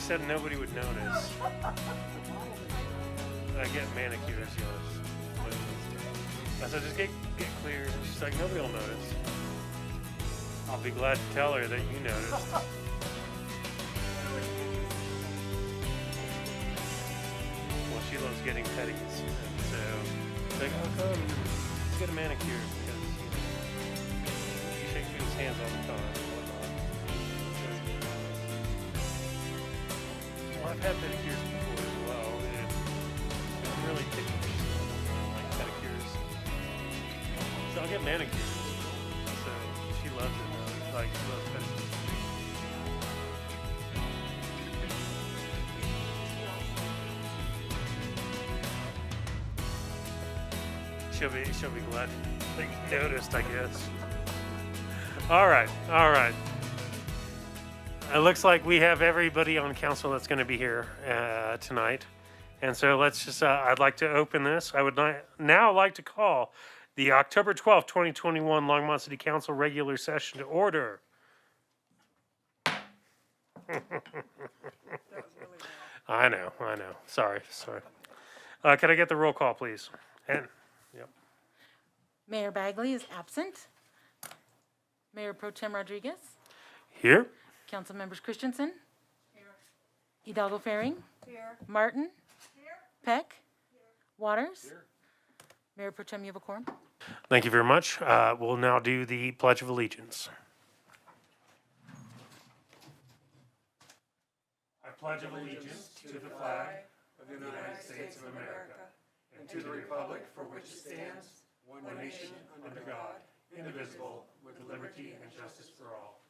said nobody would notice. I get manicures, yes. I said, just get clear. She's like, nobody will notice. I'll be glad to tell her that you noticed. Well, she loves getting pedis, and so she's like, oh, come, let's get a manicure because you shake people's hands all the time and whatnot. Well, I've had pedicures before as well. I'm really picky. I like pedicures. So I'll get manicures. So she loves it. Like, she loves pedicures. She'll be glad that you noticed, I guess. All right. It looks like we have everybody on council that's going to be here tonight. And so let's just, I'd like to open this. I would now like to call the October 12th, 2021 Longmont City Council regular session to order. I know. Sorry. Can I get the roll call, please? And, yep. Mayor Bagley is absent. Mayor Pro Tem Rodriguez. Here. Council members Christensen. Here. Hidalgo-Fahring. Here. Martin. Here. Peck. Here. Waters. Here. Mayor Pro Tem, you have a quorum. Thank you very much. We'll now do the Pledge of Allegiance. I pledge allegiance to the flag of the United States of America and to the republic for which it stands, one nation under God, indivisible, with liberty and justice for all.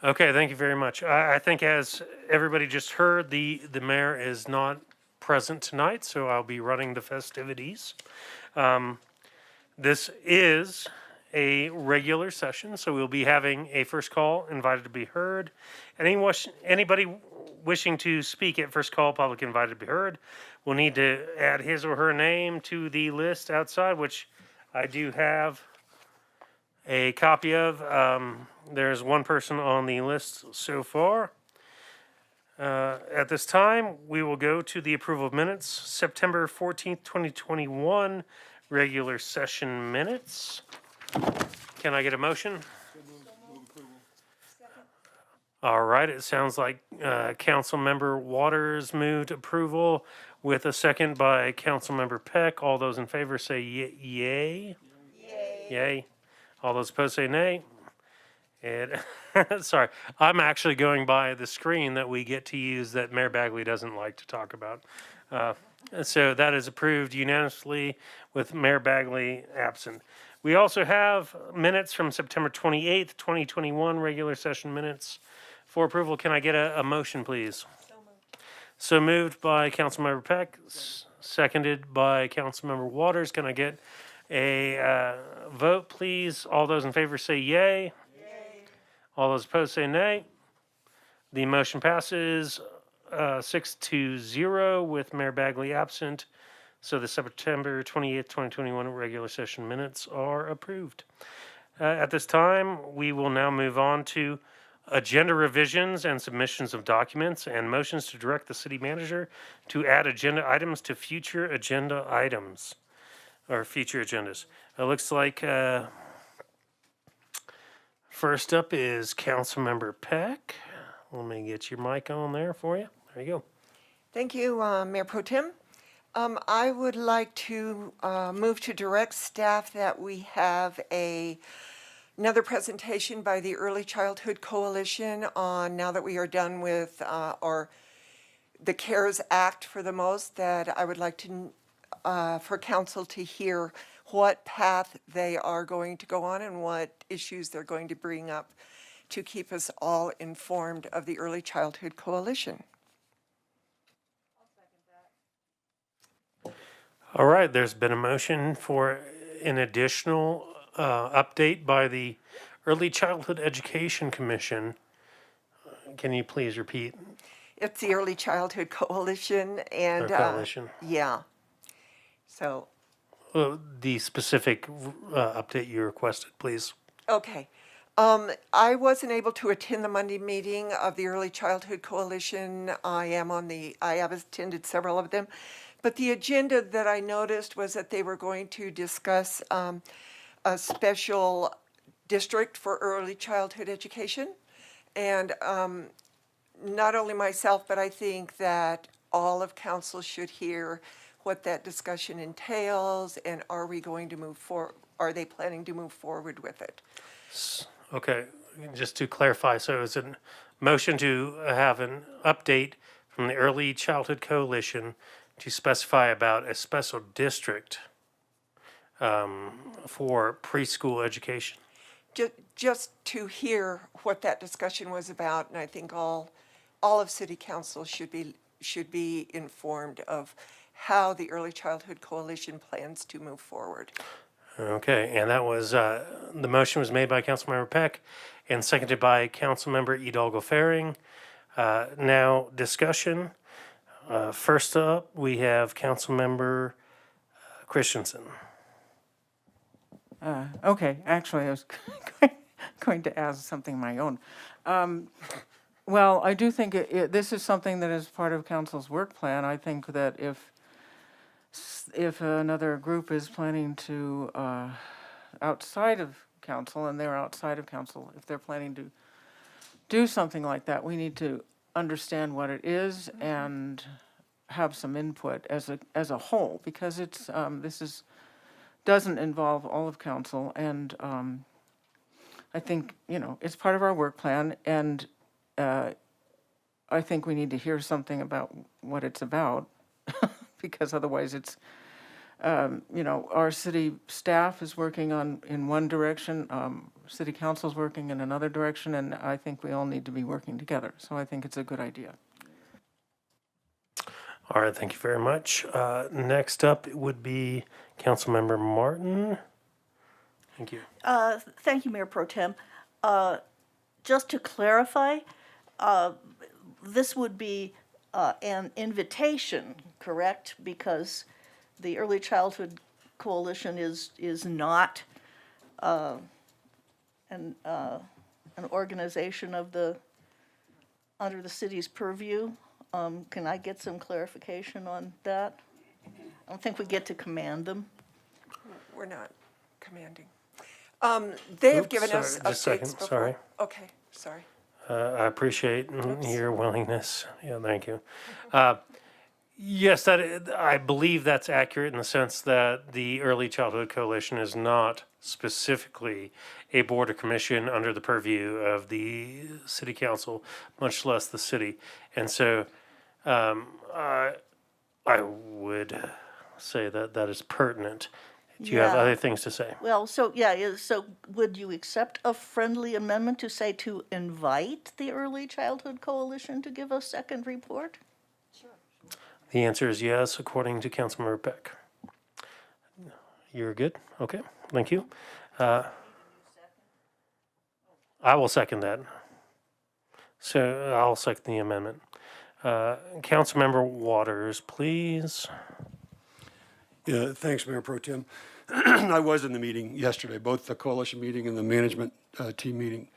Okay, thank you very much. I think as everybody just heard, the mayor is not present tonight, so I'll be running the festivities. This is a regular session, so we'll be having a first call invited to be heard. Anybody wishing to speak at first call, public invited to be heard, will need to add his or her name to the list outside, which I do have a copy of. There's one person on the list so far. At this time, we will go to the approval of minutes. September 14th, 2021, regular session minutes. Can I get a motion? All right, it sounds like Councilmember Waters moved approval with a second by Councilmember Peck. All those in favor say yay. Yay. Yay. All those opposed say nay. And sorry, I'm actually going by the screen that we get to use that Mayor Bagley doesn't like to talk about. So that is approved unanimously with Mayor Bagley absent. We also have minutes from September 28th, 2021, regular session minutes for approval. Can I get a motion, please? So moved by Councilmember Peck, seconded by Councilmember Waters. Can I get a vote, please? All those in favor say yay. Yay. All those opposed say nay. The motion passes 6-0 with Mayor Bagley absent. So the September 28th, 2021 regular session minutes are approved. At this time, we will now move on to agenda revisions and submissions of documents and motions to direct the city manager to add agenda items to future agenda items. Or future agendas. It looks like first up is Councilmember Peck. Let me get your mic on there for you. There you go. Thank you, Mayor Pro Tem. I would like to move to direct staff that we have another presentation by the Early Childhood Coalition on, now that we are done with the CARES Act for the most, that I would like to for council to hear what path they are going to go on and what issues they're going to bring up to keep us all informed of the Early Childhood Coalition. All right, there's been a motion for an additional update by the Early Childhood Education Commission. Can you please repeat? It's the Early Childhood Coalition and Coalition. yeah. So the specific update you requested, please. Okay. I wasn't able to attend the Monday meeting of the Early Childhood Coalition. I have attended several of them. But the agenda that I noticed was that they were going to discuss a special district for early childhood education. And not only myself, but I think that all of council should hear what that discussion entails, and are we going to move forward? Are they planning to move forward with it? Okay, just to clarify, so it's a motion to have an update from the Early Childhood Coalition to specify about a special district for preschool education. Just to hear what that discussion was about, and I think all of city council should be informed of how the Early Childhood Coalition plans to move forward. Okay, and that was, the motion was made by Councilmember Peck and seconded by Councilmember Hidalgo-Fahring. Now, discussion. First up, we have Councilmember Christensen. Okay, actually, I was going to ask something of my own. Well, I do think this is something that is part of council's work plan. I think that if another group is planning to, outside of council, and they're outside of council, if they're planning to do something like that, we need to understand what it is and have some input as a whole, because doesn't involve all of council, and I think, it's part of our work plan, and I think we need to hear something about what it's about, because otherwise it's, our city staff is working in one direction, city council's working in another direction, and I think we all need to be working together, so I think it's a good idea. All right, thank you very much. Next up would be Councilmember Martin. Thank you. Thank you, Mayor Pro Tem. Just to clarify, this would be an invitation, correct? Because the Early Childhood Coalition is not an organization under the city's purview. Can I get some clarification on that? I don't think we get to command them. We're not commanding. They have Oops, given us sorry, just a second, updates before. sorry. Okay, sorry. I appreciate your willingness. Yeah, thank you. Yes, I believe that's accurate in the sense that the Early Childhood Coalition is not specifically a board or commission under the purview of the city council, much less the city. And so I would say that is pertinent. Do you have Yeah. other things to say? Well, so would you accept a friendly amendment to say to invite the Early Childhood Coalition to give a second report? The answer is yes, according to Councilmember Peck. You're good? Okay, thank you. I will second that. So I'll second the amendment. Councilmember Waters, please. Yeah, thanks, Mayor Pro Tem. I was in the meeting yesterday, both the coalition meeting and the management team meeting.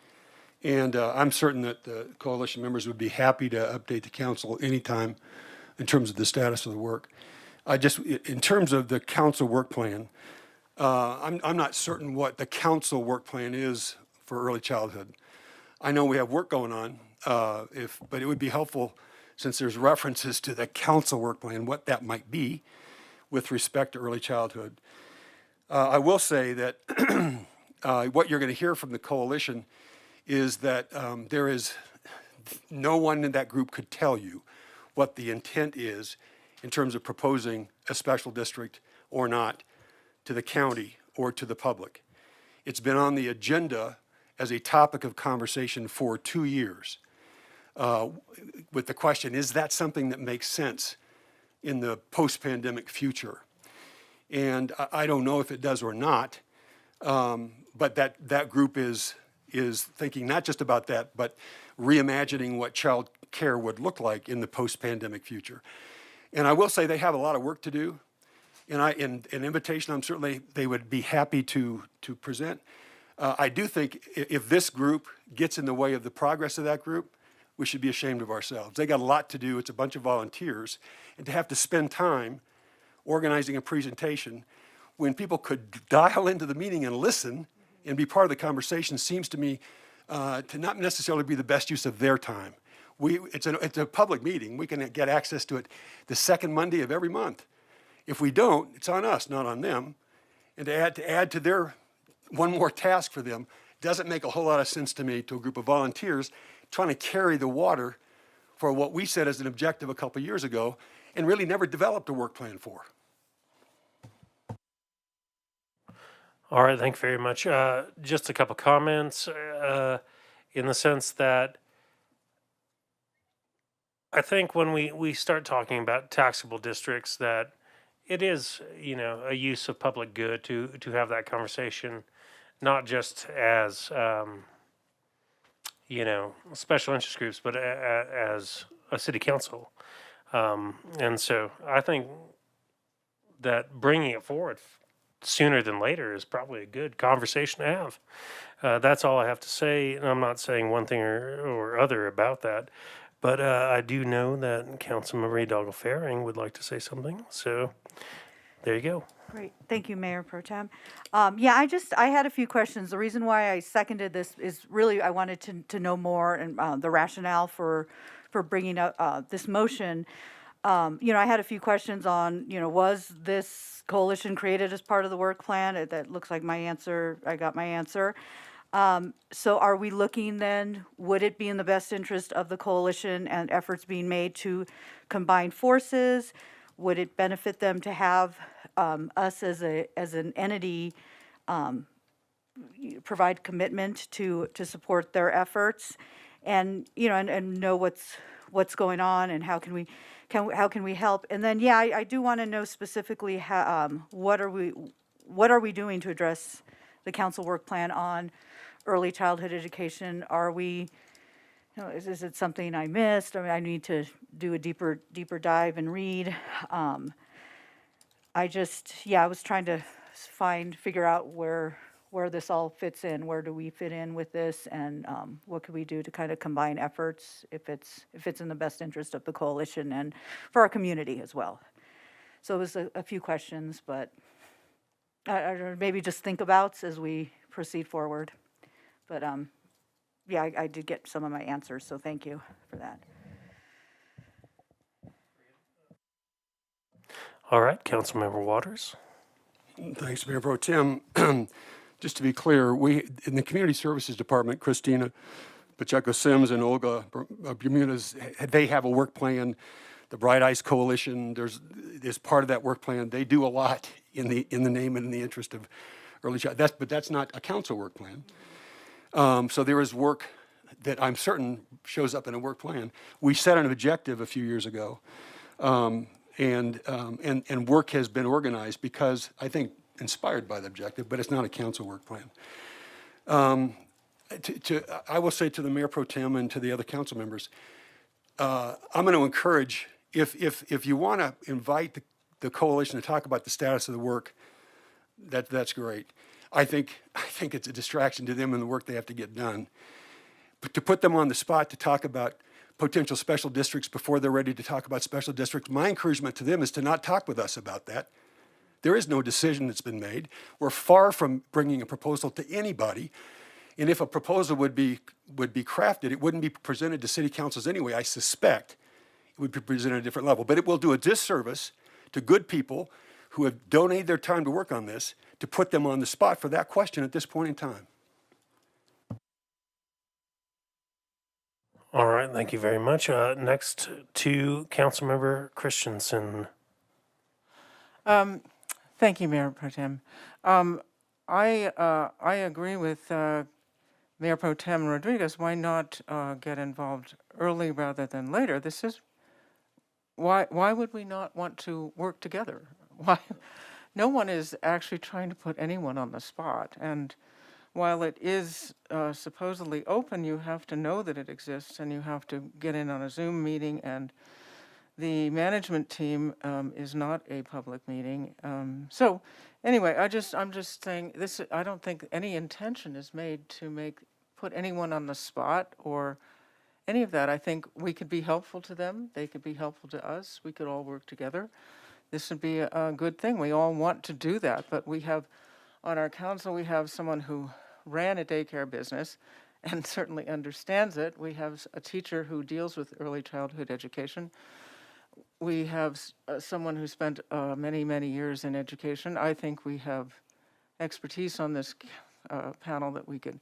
And I'm certain that the coalition members would be happy to update the council anytime in terms of the status of the work. In terms of the council work plan, I'm not certain what the council work plan is for early childhood. I know we have work going on, but it would be helpful, since there's references to the council work plan, what that might be with respect to early childhood. I will say that what you're going to hear from the coalition is that there is no one in that group could tell you what the intent is in terms of proposing a special district or not to the county or to the public. It's been on the agenda as a topic of conversation for 2 years with the question, is that something that makes sense in the post-pandemic future? And I don't know if it does or not, but that group is thinking not just about that, but reimagining what child care would look like in the post-pandemic future. And I will say they have a lot of work to do. and an invitation, they would be happy to present. I do think if this group gets in the way of the progress of that group, we should be ashamed of ourselves. They got a lot to do. It's a bunch of volunteers. And to have to spend time organizing a presentation when people could dial into the meeting and listen and be part of the conversation seems to me to not necessarily be the best use of their time. It's a public meeting. We can get access to it the second Monday of every month. If we don't, it's on us, not on them. And to add to their one more task for them doesn't make a whole lot of sense to me, to a group of volunteers trying to carry the water for what we said as an objective a couple years ago and really never developed a work plan for. All right, thank you very much. Just a couple comments in the sense that I think when we start talking about taxable districts, that it is, a use of public good to have that conversation, not just as, special interest groups, but as a city council. And so I think that bringing it forward sooner than later is probably a good conversation to have. That's all I have to say. And I'm not saying one thing or other about that, but I do know that Councilmember Hidalgo-Fahring would like to say something. So there you go. Great. Thank you, Mayor Pro Tem. I had a few questions. The reason why I seconded this is really I wanted to know more and the rationale for bringing up this motion. I had a few questions on, was this coalition created as part of the work plan? That looks like I got my answer. So are we looking then, would it be in the best interest of the coalition and efforts being made to combine forces? Would it benefit them to have us as an entity provide commitment to support their efforts, and and know what's going on and how can we help? And then I do want to know specifically what are we doing to address the council work plan on early childhood education? Are we is it something I missed? I mean, I need to do a deeper dive and read. I was trying to figure out where this all fits in. Where do we fit in with this, and what could we do to kind of combine efforts if it's in the best interest of the coalition and for our community as well. So it was a few questions, but maybe just think about as we proceed forward. But I did get some of my answers, so thank you for that. All right, Councilmember Waters. Thanks, Mayor Pro Tem. Just to be clear, we, in the Community Services Department, Christina Pacheco-Sims and Olga Bermudez, they have a work plan. The Bright Eyes Coalition, is part of that work plan. They do a lot in the name and in the interest of early child. But that's not a council work plan. So there is work that I'm certain shows up in a work plan. We set an objective a few years ago, and work has been organized because I think inspired by the objective, but it's not a council work plan. I will say to the Mayor Pro Tem and to the other council members, I'm going to encourage, if you want to invite the coalition to talk about the status of the work, that's great. I think it's a distraction to them and the work they have to get done. But to put them on the spot to talk about potential special districts before they're ready to talk about special districts, my encouragement to them is to not talk with us about that. There is no decision that's been made. We're far from bringing a proposal to anybody. And if a proposal would be crafted, it wouldn't be presented to city councils anyway. I suspect it would be presented at a different level. But it will do a disservice to good people who have donated their time to work on this to put them on the spot for that question at this point in time. All right, thank you very much. Next to Councilmember Christensen. Thank you, Mayor Pro Tem. I agree with Mayor Pro Tem Rodriguez. Why not get involved early rather than later? This is why would we not want to work together? Why? No one is actually trying to put anyone on the spot. And while it is supposedly open, you have to know that it exists, and you have to get in on a Zoom meeting and The management team is not a public meeting. So anyway, I'm just saying this, I don't think any intention is made to put anyone on the spot or any of that. I think we could be helpful to them. They could be helpful to us. We could all work together. This would be a good thing. We all want to do that, but we have, on our council, we have someone who ran a daycare business and certainly understands it. We have a teacher who deals with early childhood education. We have someone who spent many, many years in education. I think we have expertise on this panel that we could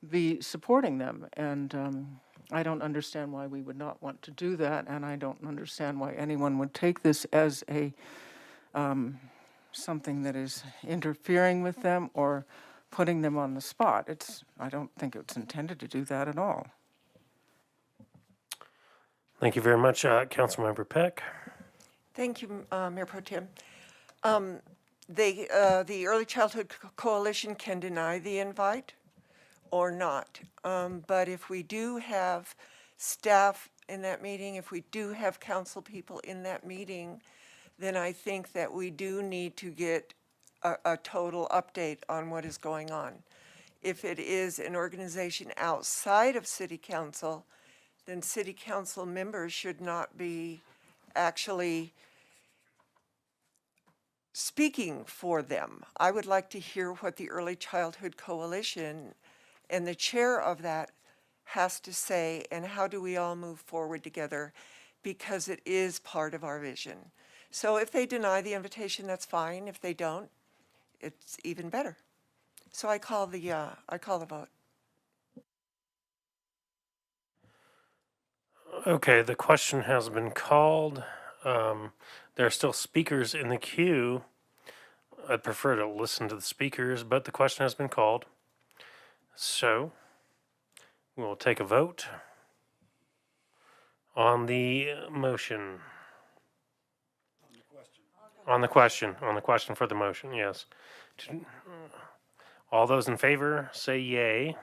be supporting them. And I don't understand why we would not want to do that, and I don't understand why anyone would take this as a something that is interfering with them or putting them on the spot. I don't think it's intended to do that at all. Thank you very much, Councilmember Peck. Thank you, Mayor Pro Tem. The Early Childhood Coalition can deny the invite or not. But if we do have staff in that meeting, if we do have council people in that meeting, then I think that we do need to get a total update on what is going on. If it is an organization outside of city council, then city council members should not be actually speaking for them. I would like to hear what the Early Childhood Coalition and the chair of that has to say, and how do we all move forward together, because it is part of our vision. So if they deny the invitation, that's fine. If they don't, it's even better. So I call the vote. Okay, the question has been called. There are still speakers in the queue. I'd prefer to listen to the speakers, but the question has been called. So we'll take a vote on the motion. On the question for the motion, yes. All those in favor say yay.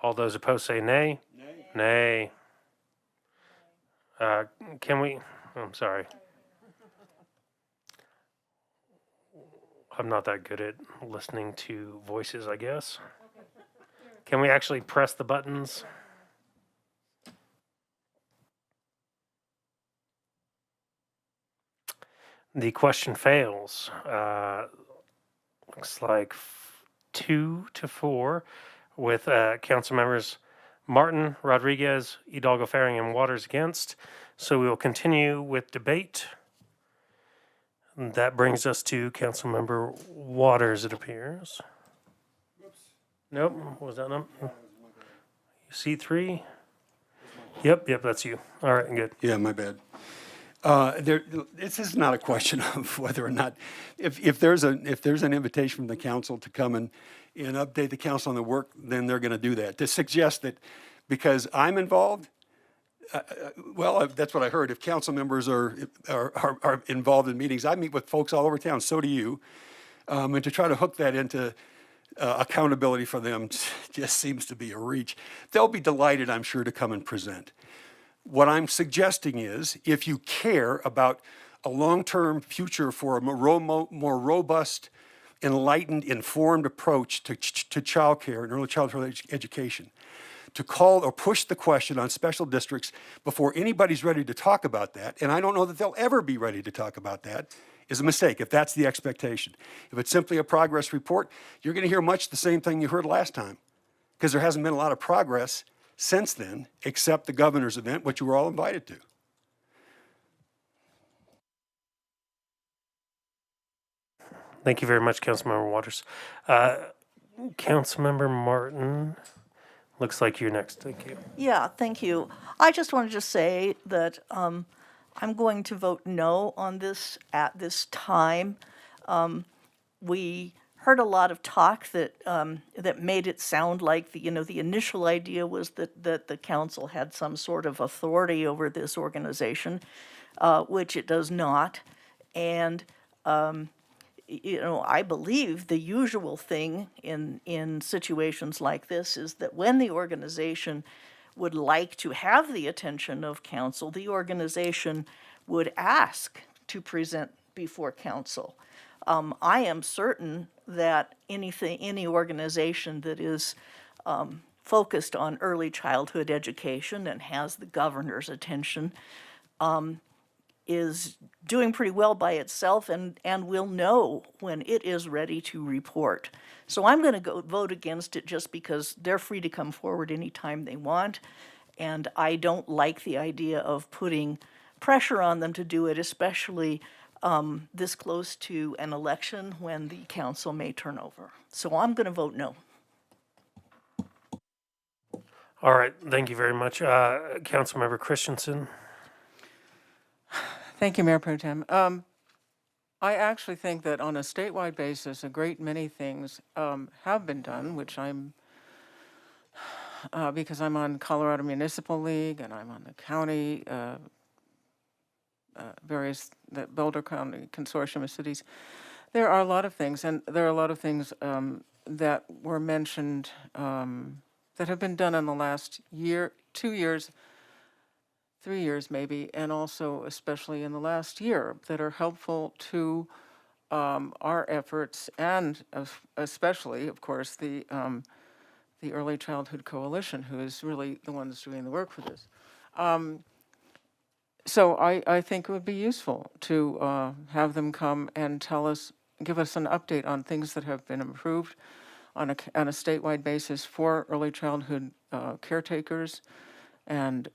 All those opposed say nay. Nay. Can we, I'm sorry. I'm not that good at listening to voices, I guess. Can we actually press the buttons? The question fails. Looks like 2-4 with council members Martin, Rodriguez, Hidalgo-Fahring, and Waters against. So we will continue with debate. And that brings us to Councilmember Waters, it appears. Nope, what was that number? C3? Yep, that's you. All right, good. Yeah, my bad. This is not a question of whether or not, if there's an invitation from the council to come and update the council on the work, then they're going to do that. To suggest that because I'm involved, well, that's what I heard. If council members are involved in meetings, I meet with folks all over town. So do you, and to try to hook that into accountability for them just seems to be a reach. They'll be delighted, I'm sure, to come and present. What I'm suggesting is, if you care about a long-term future for a more robust, enlightened, informed approach to childcare and early childhood education, to call or push the question on special districts before anybody's ready to talk about that, and I don't know that they'll ever be ready to talk about that, is a mistake, if that's the expectation. If it's simply a progress report, you're going to hear much the same thing you heard last time, because there hasn't been a lot of progress since then, except the governor's event, which you were all invited to. Thank you very much, Councilmember Waters. Councilmember Martin, looks like you're next. Thank you. Yeah, thank you. I just wanted to say that I'm going to vote no on this at this time. We heard a lot of talk that that made it sound like the initial idea was that the council had some sort of authority over this organization, which it does not, and I believe the usual thing in situations like this is that when the organization would like to have the attention of council, the organization would ask to present before council. I am certain that any organization that is focused on early childhood education and has the governor's attention is doing pretty well by itself and will know when it is ready to report. So I'm going to vote against it just because they're free to come forward anytime they want. And I don't like the idea of putting pressure on them to do it, especially this close to an election when the council may turn over. So I'm going to vote no. All right, thank you very much. Councilmember Christensen. Thank you, Mayor Pro Tem. I actually think that on a statewide basis, a great many things have been done, which I'm, because I'm on Colorado Municipal League and I'm on the county, the Boulder County Consortium of Cities. There are a lot of things, and there are a lot of things that were mentioned that have been done in the last year, 2 years, 3 years maybe, and also especially in the last year that are helpful to our efforts, and especially, of course, the Early Childhood Coalition, who is really the ones doing the work for this. So I think it would be useful to have them come and give us an update on things that have been improved on a statewide basis for early childhood caretakers and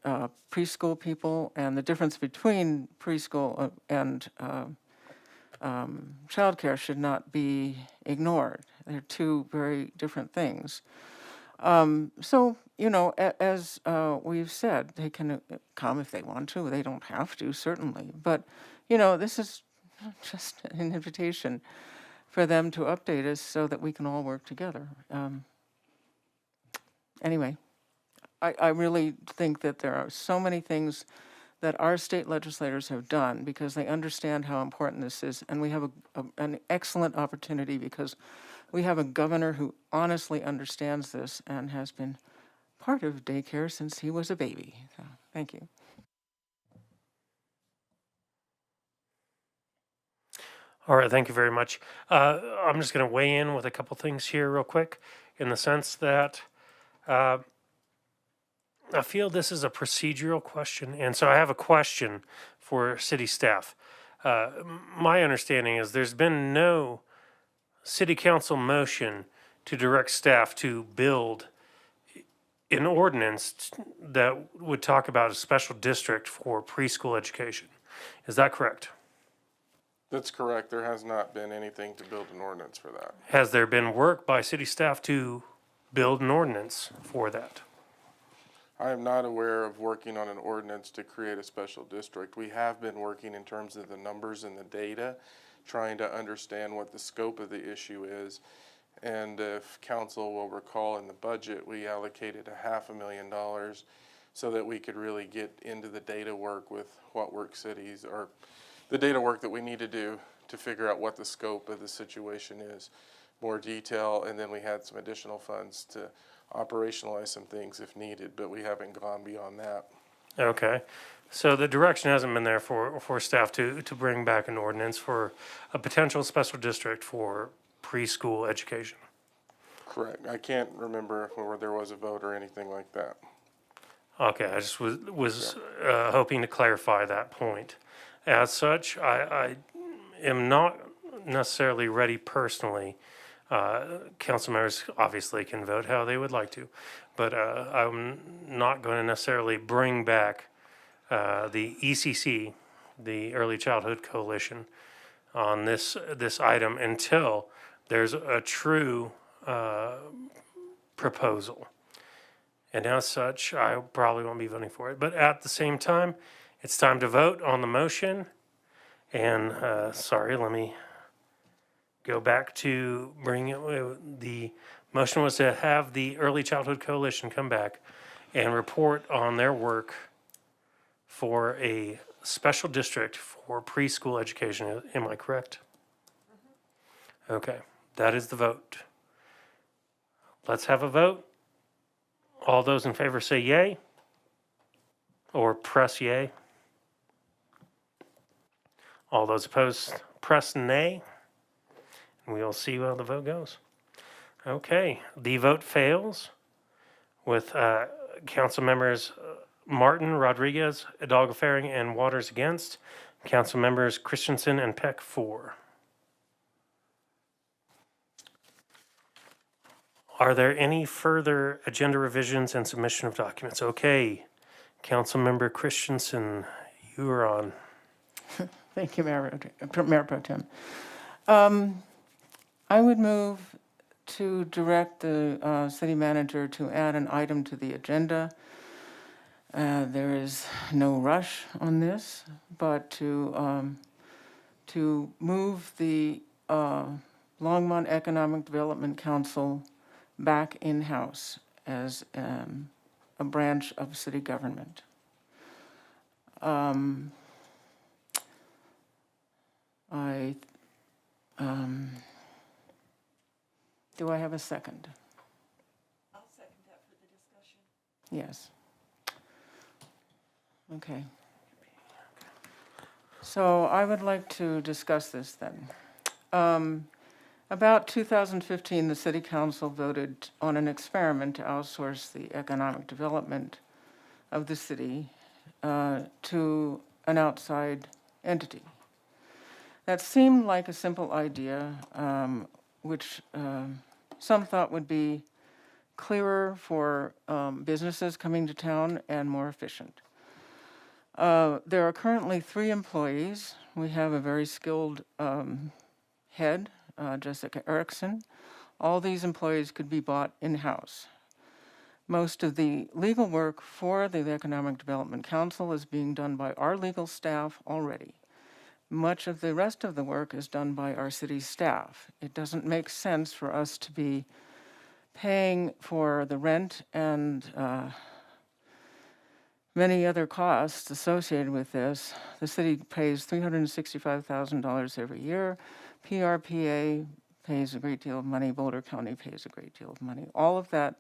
preschool people, and the difference between preschool and childcare should not be ignored. They're two very different things. So, you know, as we've said, they can come if they want to. They don't have to, certainly. But, you know, this is just an invitation for them to update us so that we can all work together. Anyway, I really think that there are so many things that our state legislators have done because they understand how important this is. And we have an excellent opportunity because we have a governor who honestly understands this and has been part of daycare since he was a baby. So, thank you. All right, thank you very much. I'm just going to weigh in with a couple things here real quick, in the sense that I feel this is a procedural question, and so I have a question for city staff. My understanding is there's been no city council motion to direct staff to build an ordinance that would talk about a special district for preschool education. Is that correct? That's correct. There has not been anything to build an ordinance for that. Has there been work by city staff to build an ordinance for that? I am not aware of working on an ordinance to create a special district. We have been working in terms of the numbers and the data, trying to understand what the scope of the issue is. And if council will recall, in the budget, we allocated $500,000 so that we could really get into the data work with what work cities, or the data work that we need to do to figure out what the scope of the situation is, more detail, and then we had some additional funds to operationalize some things if needed, but we haven't gone beyond that. Okay, so the direction hasn't been there for staff to bring back an ordinance for a potential special district for preschool education. Correct. I can't remember where there was a vote or anything like that. Okay, I just was hoping to clarify that point. As such, I am not necessarily ready personally. Council members obviously can vote how they would like to, but I'm not going to necessarily bring back the ECC, the Early Childhood Coalition, on this item until there's a true proposal. And as such, I probably won't be voting for it. But at the same time, it's time to vote on the motion. And sorry, let me go back to bring it. The motion was to have the Early Childhood Coalition come back and report on their work for a special district for preschool education. Am I correct? Okay, that is the vote. Let's have a vote. All those in favor say yay. or press yay. All those opposed, press nay. And we will see how the vote goes. Okay, the vote fails with council members Martin, Rodriguez, Hidalgo-Fahring, and Waters against. Council members Christensen and Peck for. Are there any further agenda revisions and submission of documents? Okay, Councilmember Christensen, you are on. Thank you, Mayor Pro Tem. I would move to direct the city manager to add an item to the agenda. There is no rush on this, but to move the Longmont Economic Development Council back in-house as a branch of city government. Do I have a second? I'll second that for the discussion. Yes. Okay. So I would like to discuss this then. About 2015, the City Council voted on an experiment to outsource the economic development of the city to an outside entity. That seemed like a simple idea, which some thought would be clearer for businesses coming to town and more efficient. There are currently 3 employees. We have a very skilled head, Jessica Erickson. All these employees could be bought in-house. Most of the legal work for the Economic Development Council is being done by our legal staff already. Much of the rest of the work is done by our city staff. It doesn't make sense for us to be paying for the rent and many other costs associated with this. The city pays $365,000 every year. PRPA pays a great deal of money. Boulder County pays a great deal of money. All of that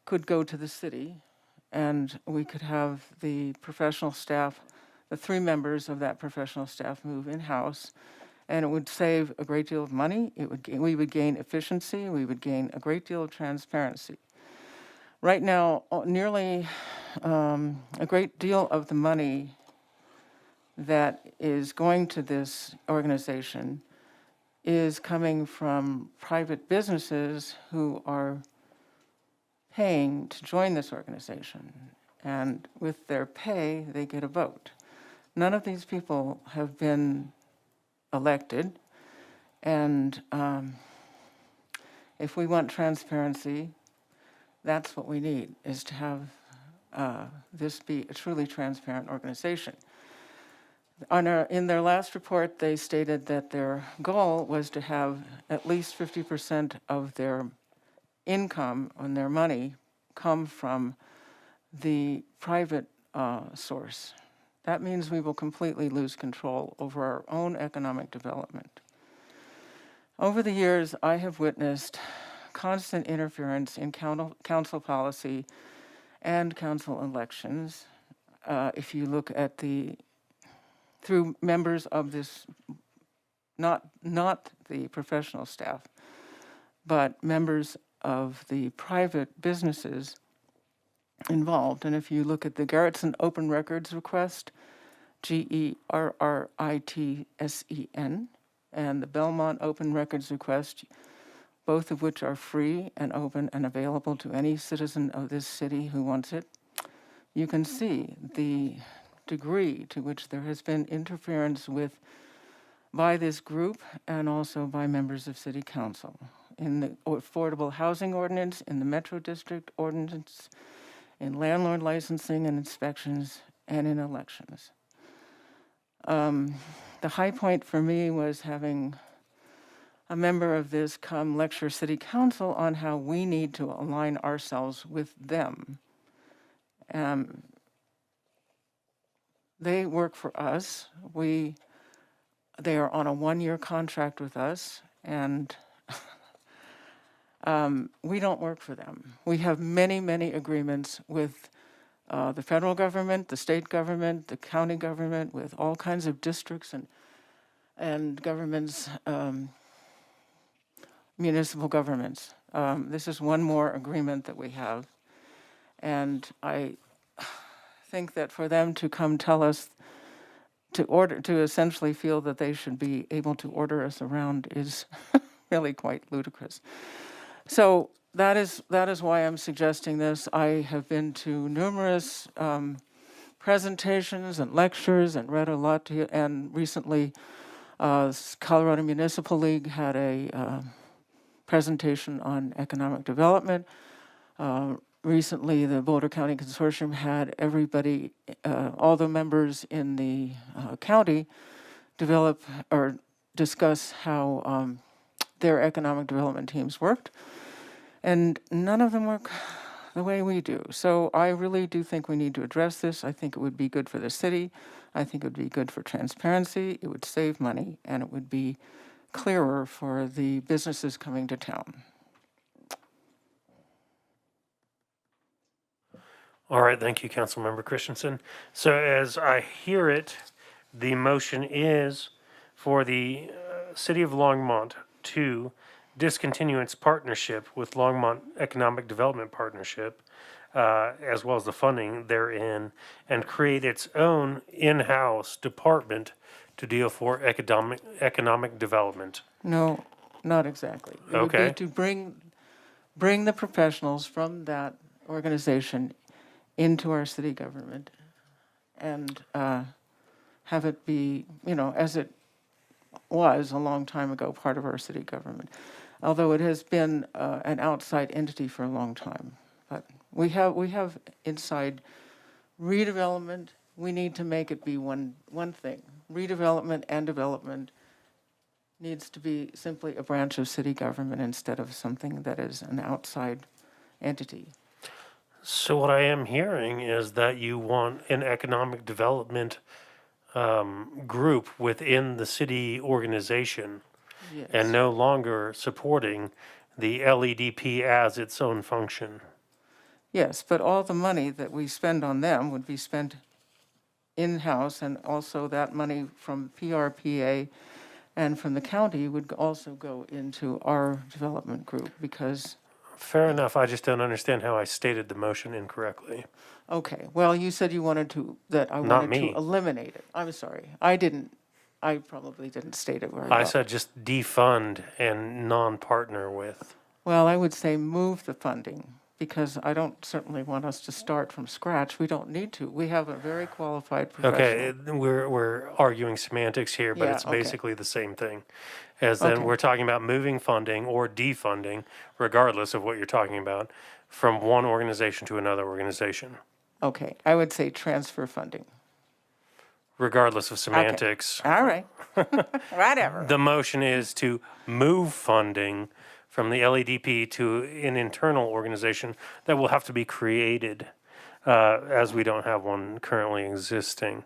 could go to the city, and we could have the professional staff, the 3 members of that professional staff move in-house, and it would save a great deal of money. We would gain efficiency. We would gain a great deal of transparency. Right now, nearly a great deal of the money that is going to this organization is coming from private businesses who are paying to join this organization. And with their pay, they get a vote. None of these people have been elected. And if we want transparency, that's what we need, is to have this be a truly transparent organization. In their last report, they stated that their goal was to have at least 50% of their income and their money come from the private source. That means we will completely lose control over our own economic development. Over the years, I have witnessed constant interference in council policy and council elections. If you look at through members of this, not the professional staff, but members of the private businesses involved. And if you look at the Garrettson Open Records Request, GERRITSEN, and the Belmont Open Records Request, both of which are free and open and available to any citizen of this city who wants it, you can see the degree to which there has been interference by this group and also by members of City Council. In the Affordable Housing Ordinance, in the Metro District Ordinance, in landlord licensing and inspections, and in elections. The high point for me was having a member of this come lecture City Council on how we need to align ourselves with them. They work for us. They are on a 1-year contract with us, and we don't work for them. We have many, many agreements with the federal government, the state government, the county government, with all kinds of districts and governments, municipal governments. This is one more agreement that we have. And I think that for them to come tell us to essentially feel that they should be able to order us around is really quite ludicrous. So that is why I'm suggesting this. I have been to numerous presentations and lectures and read a lot, and recently Colorado Municipal League had a presentation on economic development. Recently, the Boulder County Consortium had everybody, all the members in the county develop or discuss how their economic development teams worked. And none of them work the way we do. So I really do think we need to address this. I think it would be good for the city. I think it would be good for transparency. It would save money, and it would be clearer for the businesses coming to town. All right, thank you, Councilmember Christensen. So as I hear it, the motion is for the City of Longmont to discontinue its partnership with Longmont Economic Development Partnership, as well as the funding therein, and create its own in-house department to deal for economic development. No, not exactly. It would Okay. be to bring the professionals from that organization into our city government and have it be, as it was a long time ago, part of our city government. Although it has been an outside entity for a long time. But we have inside redevelopment. We need to make it be one thing. Redevelopment and development needs to be simply a branch of city government instead of something that is an outside entity. So what I am hearing is that you want an economic development group within the city organization, Yes. and no longer supporting the LEDP as its own function. Yes, but all the money that we spend on them would be spent in-house, and also that money from PRPA and from the county would also go into our development group because, Fair enough, I just don't understand how I stated the motion incorrectly. okay, well, you said you wanted to, that I Not wanted me. to eliminate it. I'm sorry, I probably didn't state it very well. I said just defund and non-partner with. Well, I would say move the funding, because I don't certainly want us to start from scratch. We don't need to. We have a very qualified Okay, professional. we're arguing semantics here, but Yeah, it's okay. basically the same thing. As then Okay. we're talking about moving funding or defunding, regardless of what you're talking about, from one organization to another organization, Okay, I would say transfer funding. regardless of semantics. All right. Whatever. The motion is to move funding from the LEDP to an internal organization that will have to be created, as we don't have one currently existing.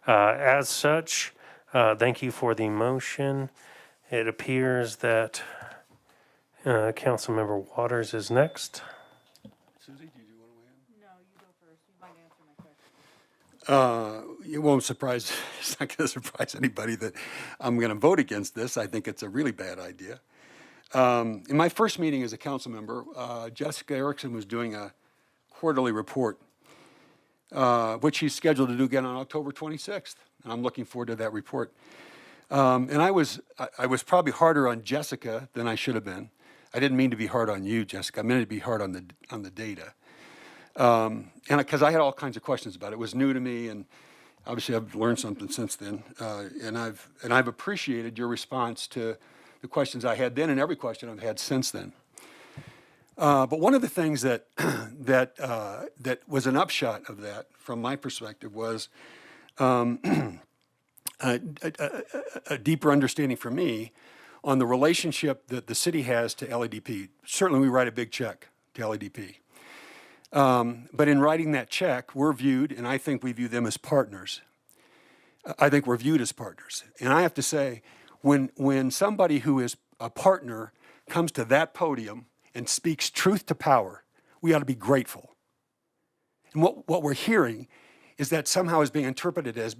As such, thank you for the motion. It appears that Councilmember Waters is next. Susie, do you want to weigh in? No, you go first. You might answer my question. It won't surprise, it's not going to surprise anybody that I'm going to vote against this. I think it's a really bad idea. In my first meeting as a council member, Jessica Erickson was doing a quarterly report, which she's scheduled to do again on October 26th. And I'm looking forward to that report. And I was probably harder on Jessica than I should have been. I didn't mean to be hard on you, Jessica. I meant to be hard on the data. And because I had all kinds of questions about it. It was new to me, and obviously I've learned something since then. And I've appreciated your response to the questions I had then and every question I've had since then. But one of the things that that was an upshot of that, from my perspective, was a deeper understanding for me on the relationship that the city has to LEDP. Certainly, we write a big check to LEDP. But in writing that check, we're viewed, and I think we view them as partners. I think we're viewed as partners. And I have to say, when somebody who is a partner comes to that podium and speaks truth to power, we ought to be grateful. And what we're hearing is that somehow is being interpreted as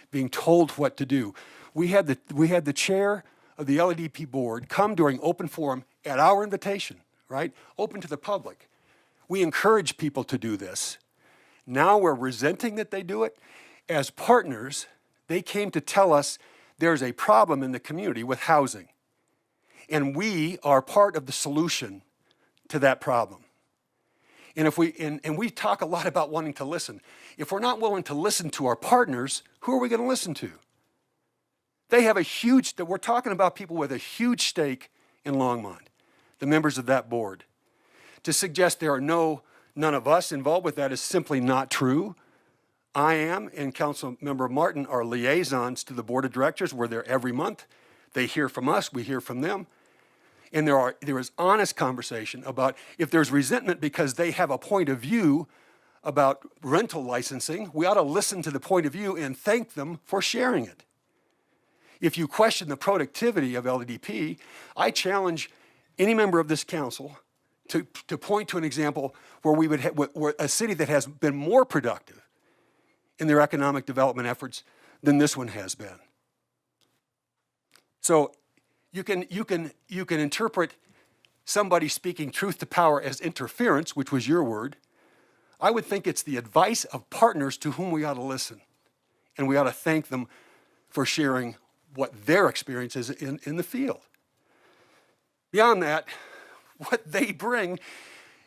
being told what to do. We had the chair of the LEDP board come during open forum at our invitation, right? Open to the public. We encourage people to do this. Now we're resenting that they do it. As partners, they came to tell us there's a problem in the community with housing. And we are part of the solution to that problem. And if we talk a lot about wanting to listen. If we're not willing to listen to our partners, who are we going to listen to? They have we're talking about people with a huge stake in Longmont, the members of that board. To suggest there are none of us involved with that is simply not true. I am, and Councilmember Martin are liaisons to the board of directors. We're there every month. They hear from us, we hear from them. And there is honest conversation about if there's resentment because they have a point of view about rental licensing, we ought to listen to the point of view and thank them for sharing it. If you question the productivity of LDP, I challenge any member of this council to point to an example where we would where a city that has been more productive in their economic development efforts than this one has been. So you can interpret somebody speaking truth to power as interference, which was your word. I would think it's the advice of partners to whom we ought to listen. And we ought to thank them for sharing what their experience is in the field. Beyond that, what they bring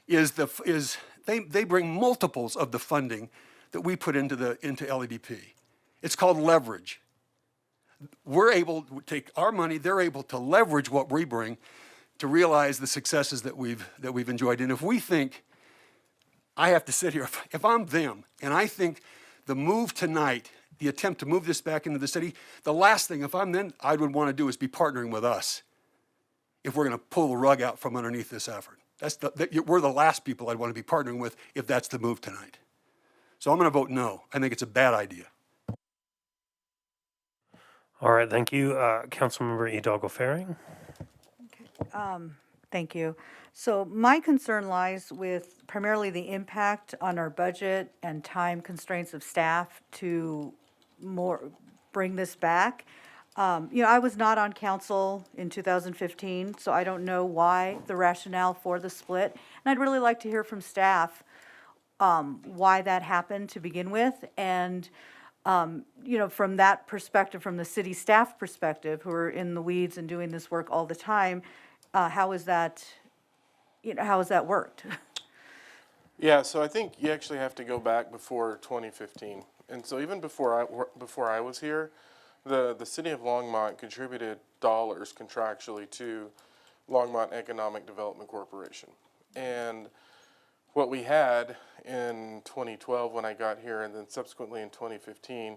is they bring multiples of the funding that we put into LEDP. It's called leverage. We're able to take our money, they're able to leverage what we bring to realize the successes that we've enjoyed. And if we think, I have to sit here, if I'm them, and I think the move tonight, the attempt to move this back into the city, the last thing, if I'm them, I would want to do is be partnering with us if we're going to pull the rug out from underneath this effort. We're the last people I'd want to be partnering with if that's the move tonight. So I'm going to vote no. I think it's a bad idea. All right, thank you. Councilmember Hidalgo-Fahring. Thank you. So my concern lies with primarily the impact on our budget and time constraints of staff to bring this back. I was not on council in 2015, so I don't know why the rationale for the split. And I'd really like to hear from staff why that happened to begin with. And, from that perspective, from the city staff perspective, who are in the weeds and doing this work all the time, how has that worked? Yeah, so I think you actually have to go back before 2015. And so even before I was here, the city of Longmont contributed dollars contractually to Longmont Economic Development Corporation. And what we had in 2012 when I got here, and then subsequently in 2015,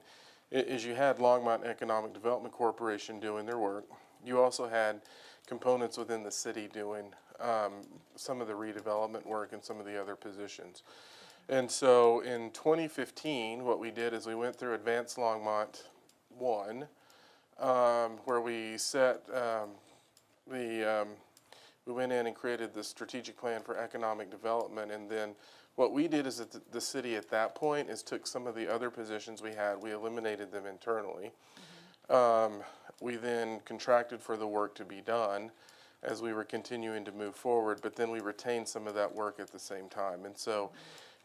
is you had Longmont Economic Development Corporation doing their work. You also had components within the city doing some of the redevelopment work and some of the other positions. And so in 2015, what we did is we went through Advanced Longmont 1, where we set we went in and created the strategic plan for economic development. And then what we did is that the city at that point is took some of the other positions we had, we eliminated them internally. We then contracted for the work to be done as we were continuing to move forward, but then we retained some of that work at the same time. And so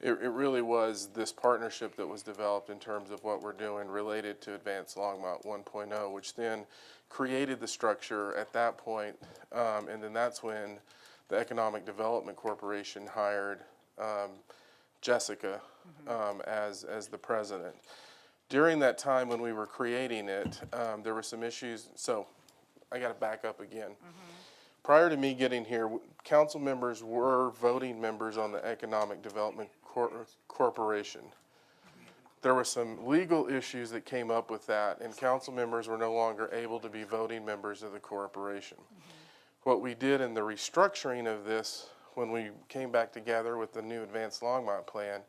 it really was this partnership that was developed in terms of what we're doing related to Advanced Longmont 1.0, which then created the structure at that point, and then that's when the Economic Development Corporation hired Jessica as the president. During that time when we were creating it, there were some issues, so I got to back up again. Prior to me getting here, council members were voting members on the Economic Development Corporation. There were some legal issues that came up with that, and council members were no longer able to be voting members of the corporation. What we did in the restructuring of this, when we came back together with the new Advanced Longmont plan,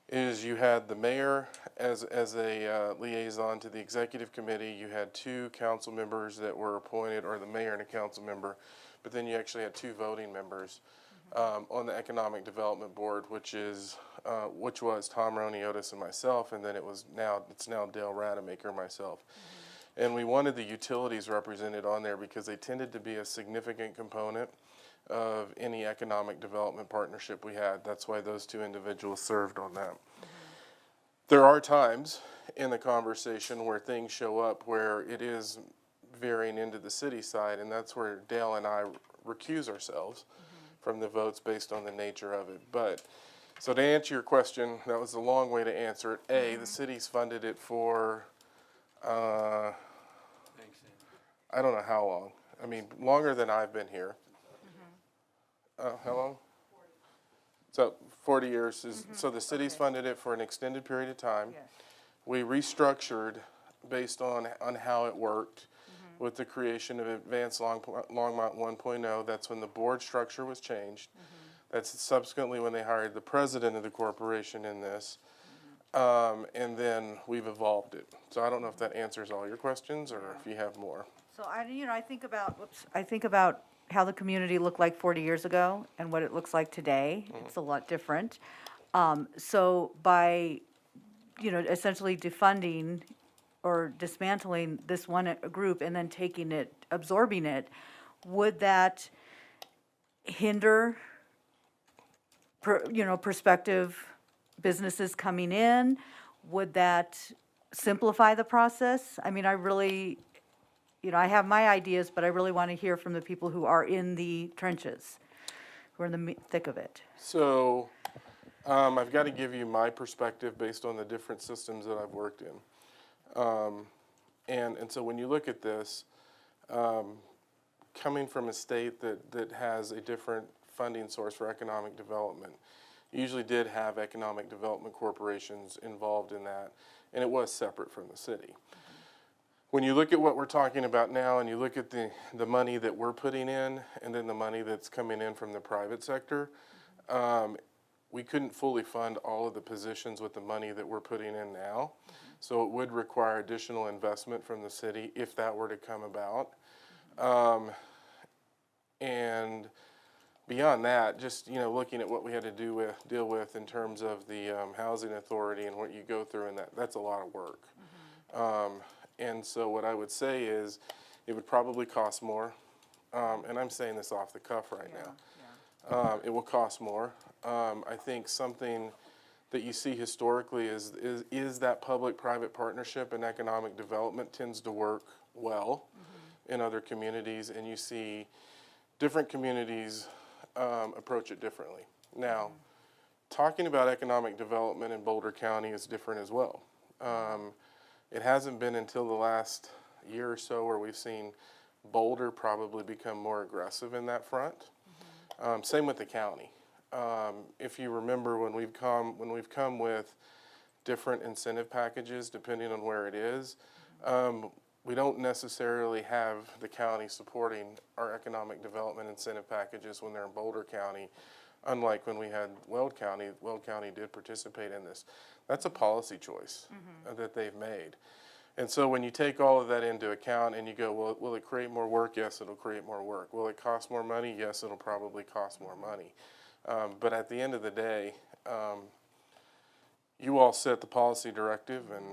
is you had the mayor as a liaison to the executive committee. You had 2 council members that were appointed, or the mayor and a council member, but then you actually had 2 voting members on the Economic Development Board, which was Tom Roniotis and myself, and then it's now Dale Rademacher and myself. And we wanted the utilities represented on there because they tended to be a significant component of any economic development partnership we had. That's why those two individuals served on that. There are times in the conversation where things show up where it is veering into the city side, and that's where Dale and I recuse ourselves from the votes based on the nature of it. But, so to answer your question, that was a long way to answer it. The city's funded it for, I don't know how long. I mean, longer than I've been here. How long? 40. So 40 years is, so the city's funded it for an extended period of time. Yes. We restructured based on how it worked with the creation of Advanced Longmont 1.0. That's when the board structure was changed. That's subsequently when they hired the president of the corporation in this. And then we've evolved it. So I don't know if that answers all your questions or if you have more. So I think about how the community looked like 40 years ago and what it looks like today. It's a lot different. So by, essentially defunding or dismantling this one group and then taking it, absorbing it, would that hinder, prospective businesses coming in? Would that simplify the process? I mean, I really, I have my ideas, but I really want to hear from the people who are in the trenches, who are in the thick of it. So I've got to give you my perspective based on the different systems that I've worked in. And so when you look at this, coming from a state that has a different funding source for economic development, you usually did have economic development corporations involved in that, and it was separate from the city. When you look at what we're talking about now and you look at the money that we're putting in and then the money that's coming in from the private sector, we couldn't fully fund all of the positions with the money that we're putting in now. So it would require additional investment from the city if that were to come about. And beyond that, just looking at what we had to deal with in terms of the housing authority and what you go through, and that's a lot of work. And so what I would say is it would probably cost more, and I'm saying this off the cuff right now. It will cost more. I think something that you see historically is that public-private partnership and economic development tends to work well in other communities, and you see different communities approach it differently. Now, talking about economic development in Boulder County is different as well. It hasn't been until the last year or so where we've seen Boulder probably become more aggressive in that front. Same with the county. If you remember, when we've come with different incentive packages depending on where it is, we don't necessarily have the county supporting our economic development incentive packages when they're in Boulder County, unlike when we had Weld County. Weld County did participate in this. That's a policy choice that they've made. And so when you take all of that into account and you go, well, will it create more work? Yes, it'll create more work. Will it cost more money? Yes, it'll probably cost more money. But at the end of the day, you all set the policy directive, and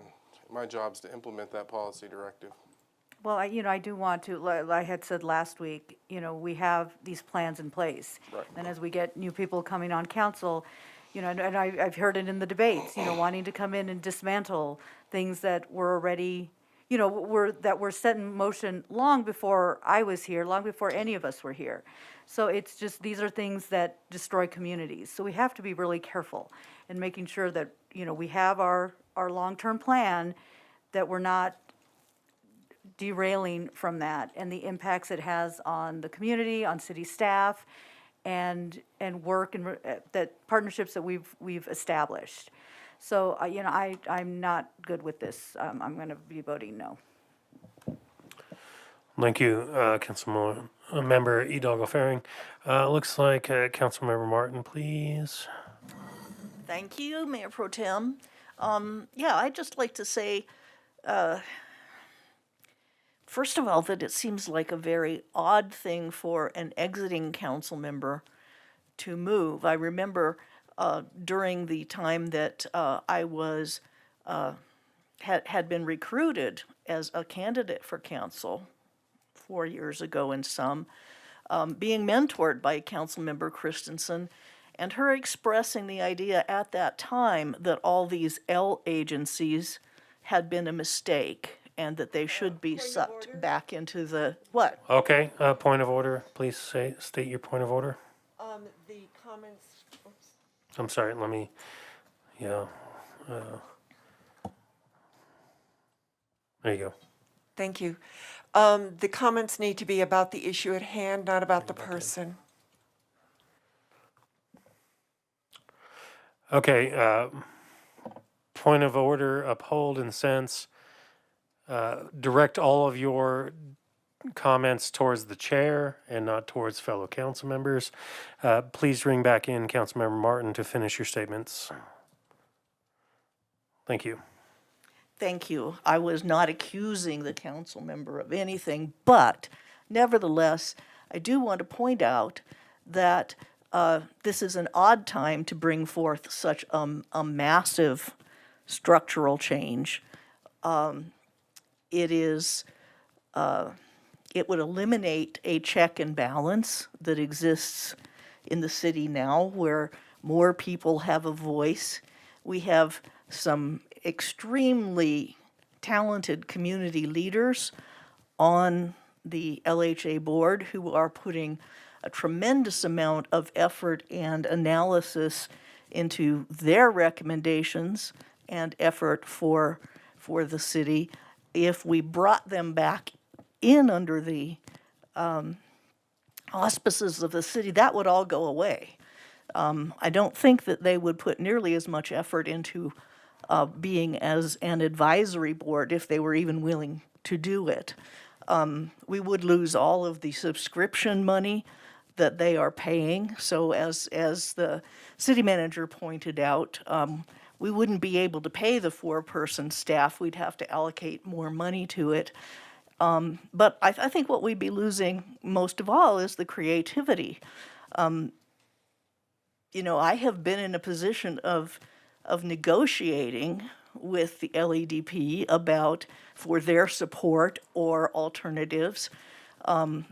my job is to implement that policy directive. Well, I do want to, like I had said last week, we have these plans in place. Right. And as we get new people coming on council, and I've heard it in the debates, wanting to come in and dismantle things that were already, that were set in motion long before I was here, long before any of us were here. So it's just, these are things that destroy communities. So we have to be really careful in making sure that, we have our long-term plan, that we're not derailing from that and the impacts it has on the community, on city staff, and work and that partnerships that we've established. So I'm not good with this. I'm going to be voting no. Thank you, Councilmember Hidalgo-Fahring. Looks like Councilmember Martin, please. Thank you, Mayor Pro Tem. I'd just like to say, first of all, that it seems like a very odd thing for an exiting council member to move. I remember during the time that I was had been recruited as a candidate for council 4 years ago and some, being mentored by Councilmember Christensen, and her expressing the idea at that time that all these L agencies had been a mistake and that they should be sucked back into the, what? Okay, point of order. Please state your point of order. The comments, oops. I'm sorry, let me, yeah. There you go. Thank you. The comments need to be about the issue at hand, not about the person. Okay, point of order, uphold and sense. Direct all of your comments towards the chair and not towards fellow council members. Please ring back in Councilmember Martin to finish your statements. Thank you. Thank you. I was not accusing the council member of anything, but nevertheless, I do want to point out that this is an odd time to bring forth such a massive structural change. It would eliminate a check and balance that exists in the city now, where more people have a voice. We have some extremely talented community leaders on the LHA board who are putting a tremendous amount of effort and analysis into their recommendations and effort for the city. If we brought them back in under the auspices of the city, that would all go away. I don't think that they would put nearly as much effort into being as an advisory board if they were even willing to do it. We would lose all of the subscription money that they are paying. So as the city manager pointed out, we wouldn't be able to pay the 4-person staff. We'd have to allocate more money to it. But I think what we'd be losing most of all is the creativity. I have been in a position of negotiating with the LEDP for their support or alternatives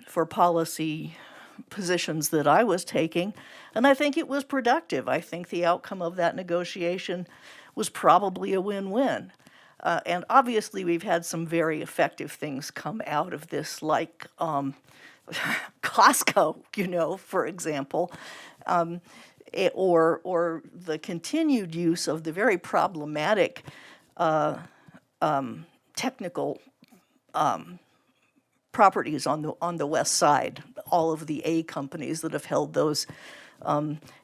for policy positions that I was taking, and I think it was productive. I think the outcome of that negotiation was probably a win-win. And obviously, we've had some very effective things come out of this, like Costco, for example, or the continued use of the very problematic technical properties on the west side. All of the A companies that have held those.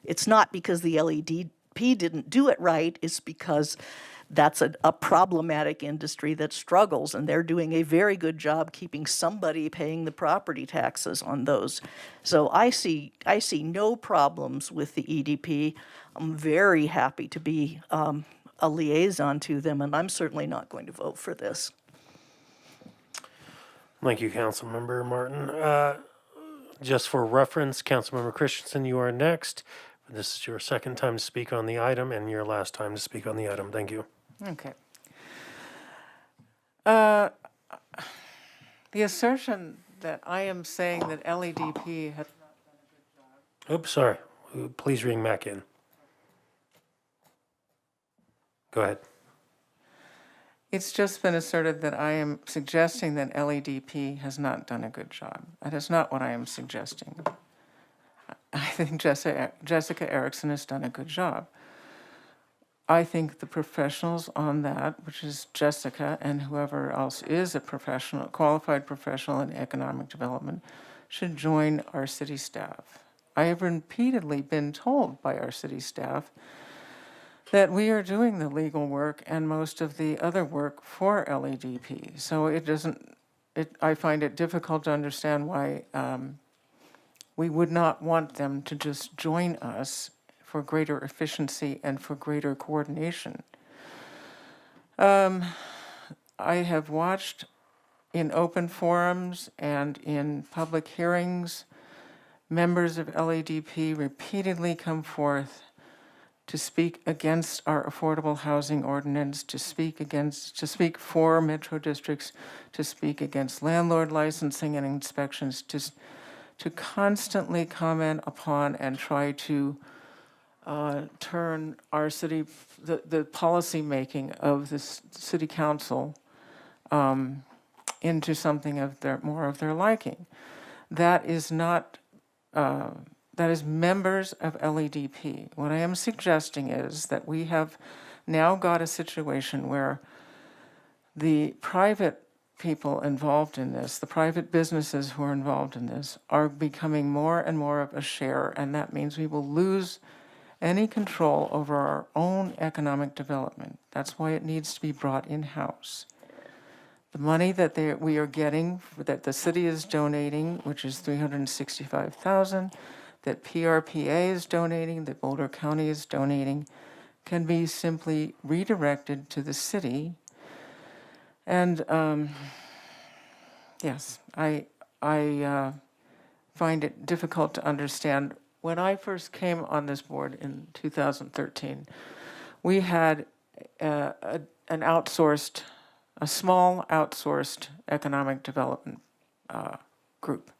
It's not because the LEDP didn't do it right. It's because that's a problematic industry that struggles, and they're doing a very good job keeping somebody paying the property taxes on those. So I see no problems with the EDP. I'm very happy to be a liaison to them, and I'm certainly not going to vote for this. Thank you, Councilmember Martin. Just for reference, Councilmember Christensen, you are next. This is your second time to speak on the item and your last time to speak on the item. Thank you. Okay. The assertion that I am saying that LEDP has Oops, sorry. Please ring back in. Go ahead. It's just been asserted that I am suggesting that LEDP has not done a good job. That is not what I am suggesting. I think Jessica Erickson has done a good job. I think the professionals on that, which is Jessica and whoever else is a professional, qualified professional in economic development, should join our city staff. I have repeatedly been told by our city staff that we are doing the legal work and most of the other work for LEDP. So I find it difficult to understand why we would not want them to just join us for greater efficiency and for greater coordination. I have watched in open forums and in public hearings members of LADP repeatedly come forth to speak against our affordable housing ordinance, to speak for metro districts, to speak against landlord licensing and inspections, to constantly comment upon and try to turn our city, the policy making of this city council into something of more of their liking. That is not, that is members of LADP. What I am suggesting is that we have now got a situation where the private people involved in this, the private businesses who are involved in this, are becoming more and more of a share, and that means we will lose any control over our own economic development. That's why it needs to be brought in-house. The money that we are getting, that the city is donating, which is $365,000, that PRPA is donating, that Boulder County is donating, can be simply redirected to the city. And yes, I find it difficult to understand. When I first came on this board in 2013, we had a small outsourced economic development group.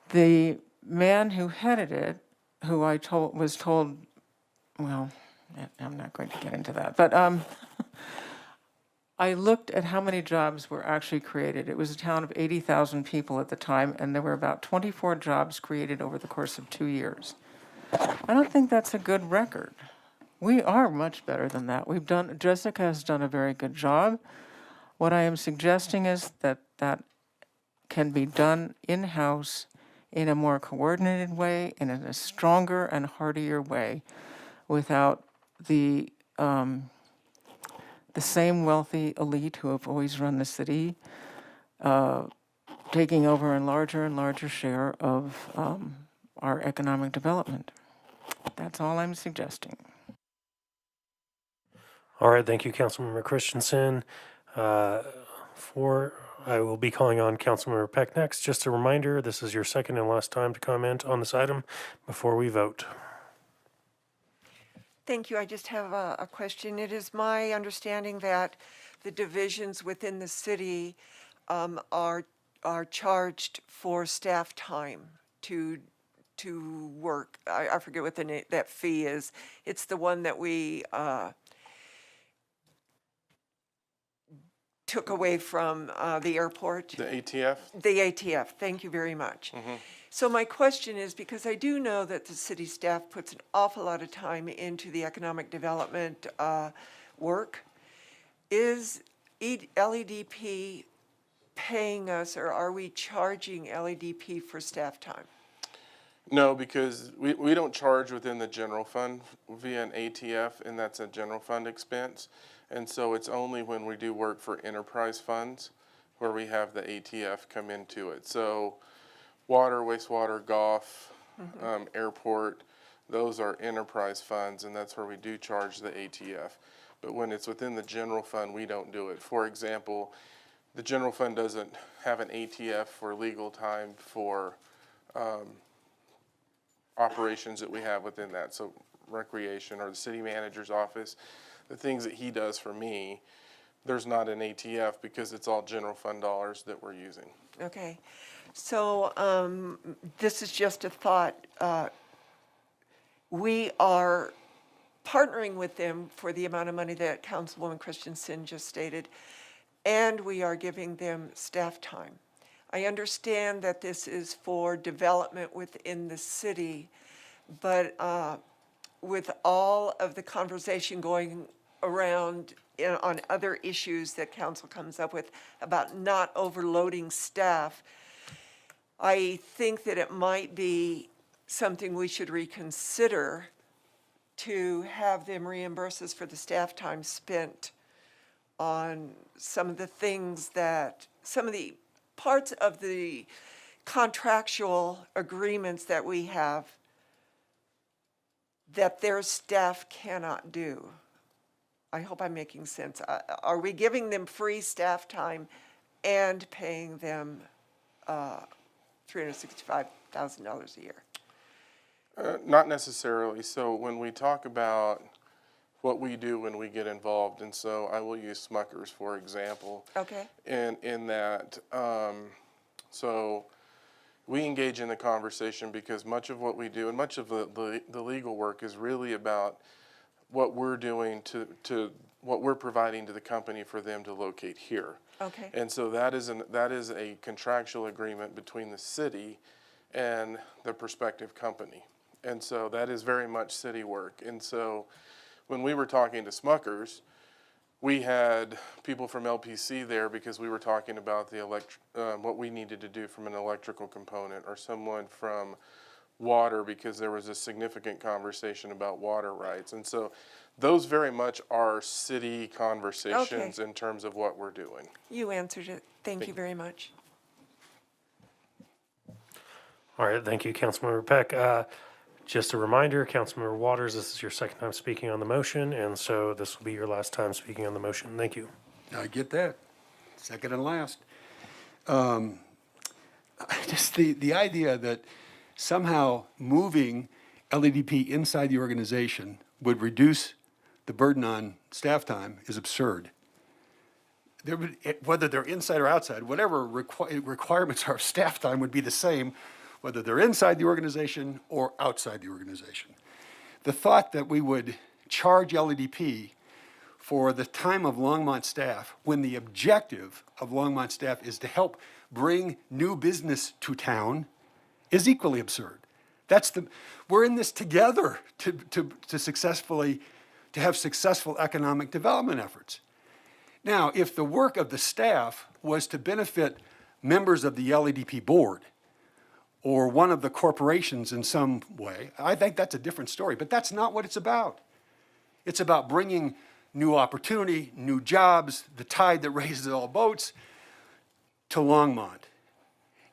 The man who headed it, who was told, well, I'm not going to get into that, but I looked at how many jobs were actually created. It was a town of 80,000 people at the time, and there were about 24 jobs created over the course of 2 years. I don't think that's a good record. We are much better than that. Jessica has done a very good job. What I am suggesting is that that can be done in-house in a more coordinated way and in a stronger and heartier way without the same wealthy elite who have always run the city taking over a larger and larger share of our economic development. That's all I'm suggesting. All right, thank you, Councilmember Christensen. I will be calling on Councilmember Peck next. Just a reminder, this is your second and last time to comment on this item before we vote. Thank you. I just have a question. It is my understanding that the divisions within the city are charged for staff time to work. I forget what that fee is. It's the one that we took away from the airport. The ATF? The ATF, thank you very much. So my question is, because I do know that the city staff puts an awful lot of time into the economic development work, is LADP paying us, or are we charging LADP for staff time? No, because we don't charge within the general fund via an ATF, and that's a general fund expense. And so it's only when we do work for enterprise funds where we have the ATF come into it. So water, wastewater, golf, airport, those are enterprise funds, and that's where we do charge the ATF. But when it's within the general fund, we don't do it. For example, the general fund doesn't have an ATF for legal time for operations that we have within that. So recreation or the city manager's office, the things that he does for me, there's not an ATF because it's all general fund dollars that we're using. Okay, so this is just a thought. We are partnering with them for the amount of money that Councilwoman Christensen just stated, and we are giving them staff time. I understand that this is for development within the city, but with all of the conversation going around on other issues that council comes up with about not overloading staff, I think that it might be something we should reconsider to have them reimburse us for the staff time spent on some of the things that, some of the parts of the contractual agreements that we have that their staff cannot do. I hope I'm making sense. Are we giving them free staff time and paying them $365,000 a year? Not necessarily. So when we talk about what we do when we get involved, and so I will use Smuckers for example. Okay. In that, so we engage in the conversation because much of what we do and much of the legal work is really about what we're doing to what we're providing to the company for them to locate here. Okay. And so that is a contractual agreement between the city and the prospective company. And so that is very much city work. And so when we were talking to Smuckers, we had people from LPC there because we were talking about the what we needed to do from an electrical component, or someone from water because there was a significant conversation about water rights. And so those very much are city conversations in terms of what we're doing. You answered it. Thank you very much. All right, thank you, Councilmember Peck. Just a reminder, Councilmember Waters, this is your second time speaking on the motion, and so this will be your last time speaking on the motion. Thank you. I get that. Second and last. Just the idea that somehow moving LEDP inside the organization would reduce the burden on staff time is absurd. Whether they're inside or outside, whatever requirements are of staff time would be the same, whether they're inside the organization or outside the organization. The thought that we would charge LEDP for the time of Longmont staff when the objective of Longmont staff is to help bring new business to town is equally absurd. We're in this together to have successful economic development efforts. Now, if the work of the staff was to benefit members of the LEDP board or one of the corporations in some way, I think that's a different story, but that's not what it's about. It's about bringing new opportunity, new jobs, the tide that raises all boats to Longmont.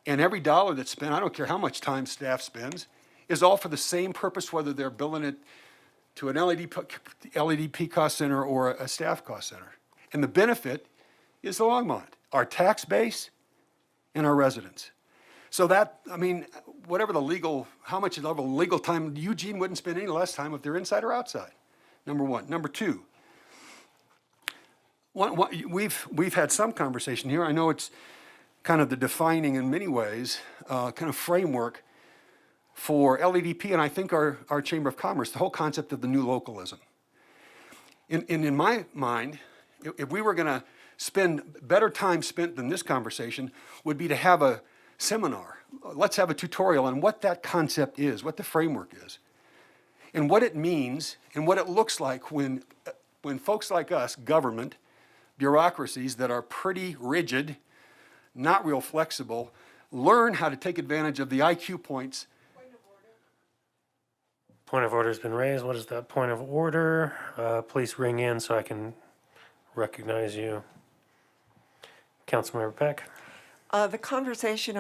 And every dollar that's spent, I don't care how much time staff spends, is all for the same purpose, whether they're billing it to an LEDP cost center or a staff cost center. And the benefit is the Longmont, our tax base and our residents. So that, I mean, whatever how much level of legal time, Eugene wouldn't spend any less time if they're inside or outside, number one. Number two, we've had some conversation here. I know it's kind of the defining in many ways, kind of framework for LEDP and I think our Chamber of Commerce, the whole concept of the new localism. In my mind, if we were going to spend better time spent than this conversation would be to have a seminar. Let's have a tutorial on what that concept is, what the framework is, and what it means and what it looks like when folks like us, government, bureaucracies that are pretty rigid, not real flexible, learn how to take advantage of the IQ points. Point of order has been raised. What is that point of order? Please ring in so I can recognize you. Councilmember Peck. The conversation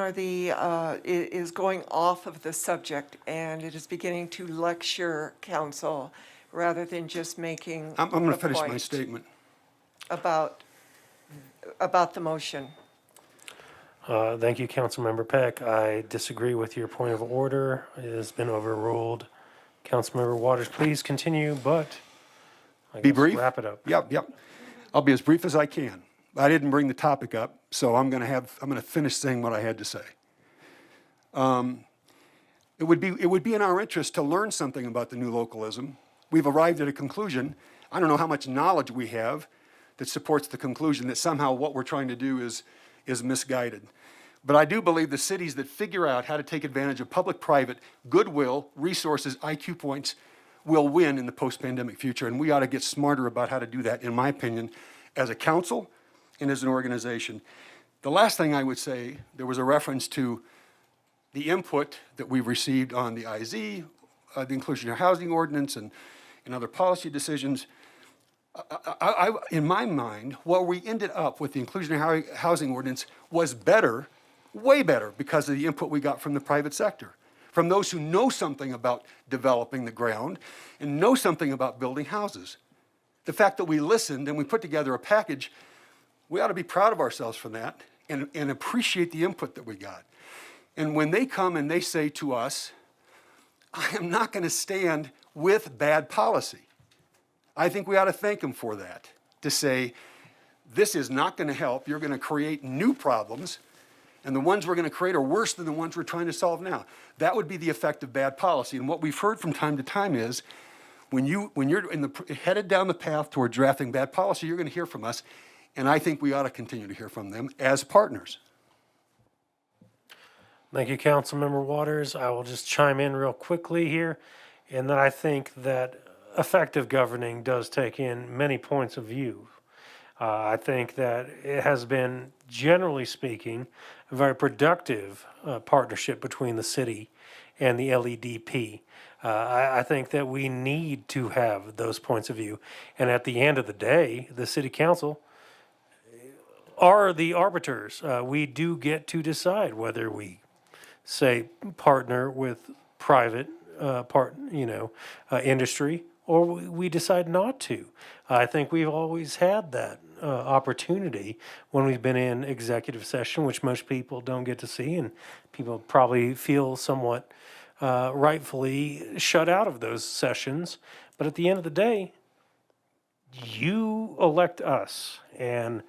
is going off of the subject, and it is beginning to lecture council rather than just making I'm going to a finish my point statement. about the motion. Thank you, Councilmember Peck. I disagree with your point of order. It has been overruled. Councilmember Waters, please continue, but I Be guess brief? wrap it up. Yep. I'll be as brief as I can. I didn't bring the topic up, so I'm going to finish saying what I had to say. It would be in our interest to learn something about the new localism. We've arrived at a conclusion. I don't know how much knowledge we have that supports the conclusion that somehow what we're trying to do is misguided. But I do believe the cities that figure out how to take advantage of public-private goodwill, resources, IQ points, will win in the post-pandemic future, and we ought to get smarter about how to do that, in my opinion, as a council and as an organization. The last thing I would say, there was a reference to the input that we've received on the IZ, the inclusionary housing ordinance, and other policy decisions. In my mind, what we ended up with the inclusionary housing ordinance was better, way better, because of the input we got from the private sector, from those who know something about developing the ground and know something about building houses. The fact that we listened and we put together a package, we ought to be proud of ourselves for that and appreciate the input that we got. And when they come and they say to us, I am not going to stand with bad policy, I think we ought to thank them for that, to say, this is not going to help. You're going to create new problems, and the ones we're going to create are worse than the ones we're trying to solve now. That would be the effect of bad policy. And what we've heard from time to time is, when you're headed down the path toward drafting bad policy, you're going to hear from us, and I think we ought to continue to hear from them as partners. Thank you, Councilmember Waters. I will just chime in real quickly here, and that I think that effective governing does take in many points of view. I think that it has been, generally speaking, a very productive partnership between the city and the LEDP. I think that we need to have those points of view. And at the end of the day, the city council are the arbiters. We do get to decide whether we, say, partner with private industry, or we decide not to. I think we've always had that opportunity when we've been in executive session, which most people don't get to see, and people probably feel somewhat rightfully shut out of those sessions. But at the end of the day, you elect us, and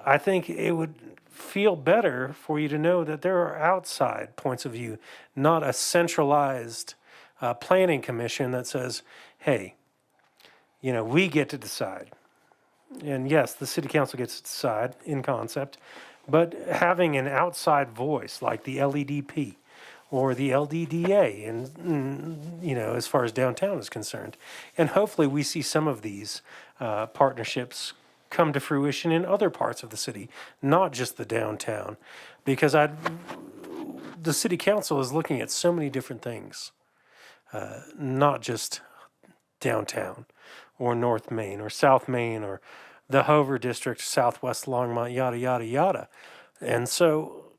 I think it would feel better for you to know that there are outside points of view, not a centralized planning commission that says, hey, we get to decide. And yes, the city council gets to decide in concept, but having an outside voice like the LEDP or the LDDA, and as far as downtown is concerned, and hopefully we see some of these partnerships come to fruition in other parts of the city, not just the downtown, because the city council is looking at so many different things, not just downtown or North Main or South Main or the Hoover District, Southwest Longmont, yada, yada, yada. And so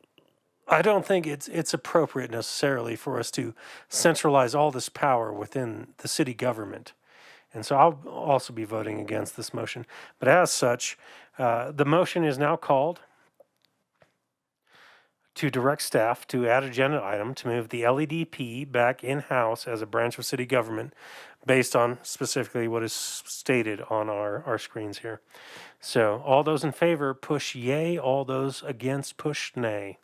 I don't think it's appropriate necessarily for us to centralize all this power within the city government. And so I'll also be voting against this motion. But as such, the motion is now called to direct staff to add agenda item to move the LEDP back in-house as a branch of city government based on specifically what is stated on our screens here. So all those in favor push yay, all those against push nay.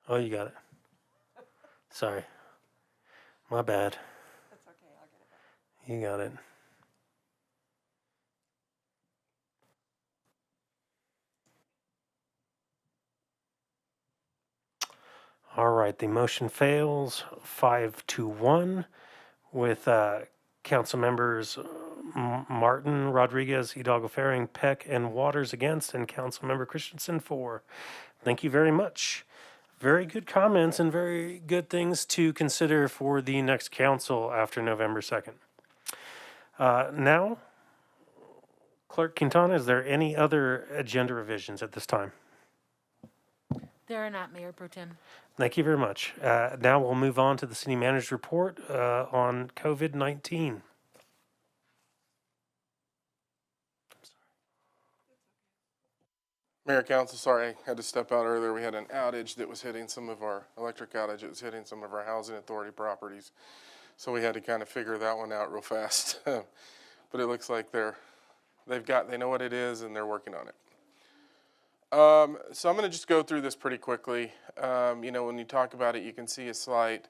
Oh, you got it. Sorry. My bad. That's okay, I'll get it back. You got it. All right, the motion fails 5-1 with council members Martin, Rodriguez, Hidalgo-Fahring, Peck, and Waters against, and council member Christensen for. Thank you very much. Very good comments and very good things to consider for the next council after November 2nd. Now, Clerk Quintana, is there any other agenda revisions at this time? There are not, Mayor Pro Tem. Thank you very much. Now we'll move on to the city manager's report on COVID-19. Mayor, Council, sorry, I had to step out earlier. We had an outage that was hitting some of our electric outage. It was hitting some of our housing authority properties. So we had to kind of figure that one out real fast. But it looks like they know what it is and they're working on it. So I'm going to just go through this pretty quickly. When you talk about it, you can see a slight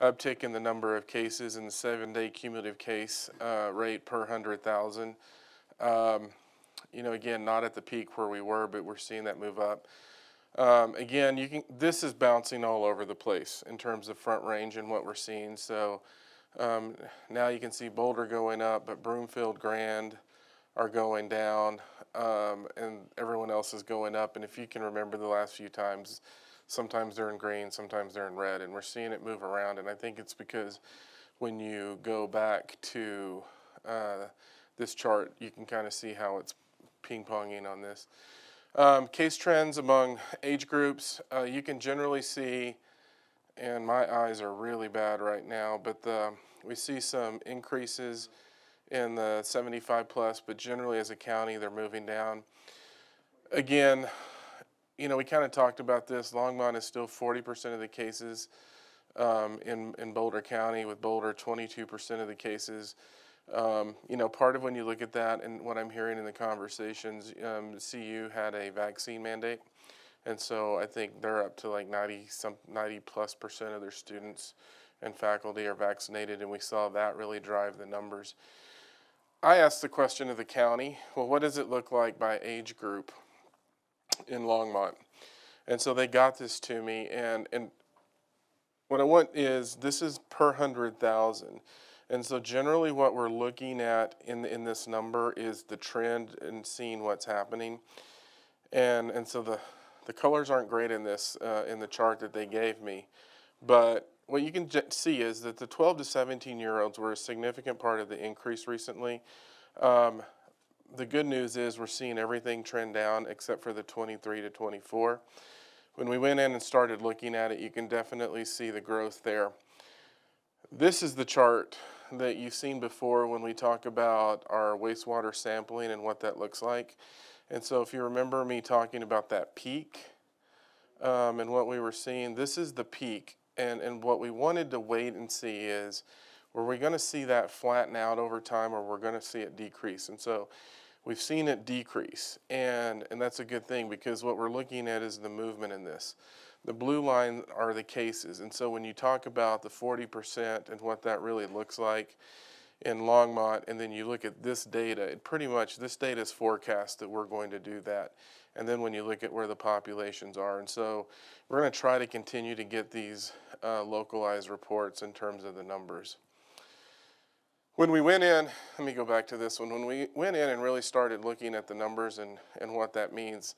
uptick in the number of cases in the 7-day cumulative case rate per 100,000. Again, not at the peak where we were, but we're seeing that move up. Again, this is bouncing all over the place in terms of front range and what we're seeing. So now you can see Boulder going up, but Broomfield, Grand are going down, and everyone else is going up. And if you can remember the last few times, sometimes they're in green, sometimes they're in red, and we're seeing it move around. And I think it's because when you go back to this chart, you can kind of see how it's ping-ponging on this. Case trends among age groups, you can generally see, and my eyes are really bad right now, but we see some increases in the 75 plus, but generally as a county, they're moving down. Again, you know, we kind of talked about this. Longmont is still 40% of the cases in Boulder County, with Boulder 22% of the cases. You know, part of when you look at that and what I'm hearing in the conversations, CU had a vaccine mandate. And so I think they're up to like 90+% of their students and faculty are vaccinated, and we saw that really drive the numbers. I asked the question of the county, well, what does it look like by age group in Longmont? And so they got this to me, and what I want is, this is per 100,000. And so generally what we're looking at in this number is the trend and seeing what's happening. And so the colors aren't great in this, in the chart that they gave me. But what you can see is that the 12 to 17-year-olds were a significant part of the increase recently. The good news is we're seeing everything trend down except for the 23 to 24. When we went in and started looking at it, you can definitely see the growth there. This is the chart that you've seen before when we talk about our wastewater sampling and what that looks like. And so if you remember me talking about that peak and what we were seeing, this is the peak. And what we wanted to wait and see is, were we going to see that flatten out over time, or we're going to see it decrease? And so we've seen it decrease, and that's a good thing, because what we're looking at is the movement in this. The blue line are the cases, and so when you talk about the 40% and what that really looks like in Longmont, and then you look at this data, it pretty much, this data is forecast that we're going to do that. And then when you look at where the populations are, and so we're going to try to continue to get these localized reports in terms of the numbers. When we went in, let me go back to this one. When we went in and really started looking at the numbers and what that means,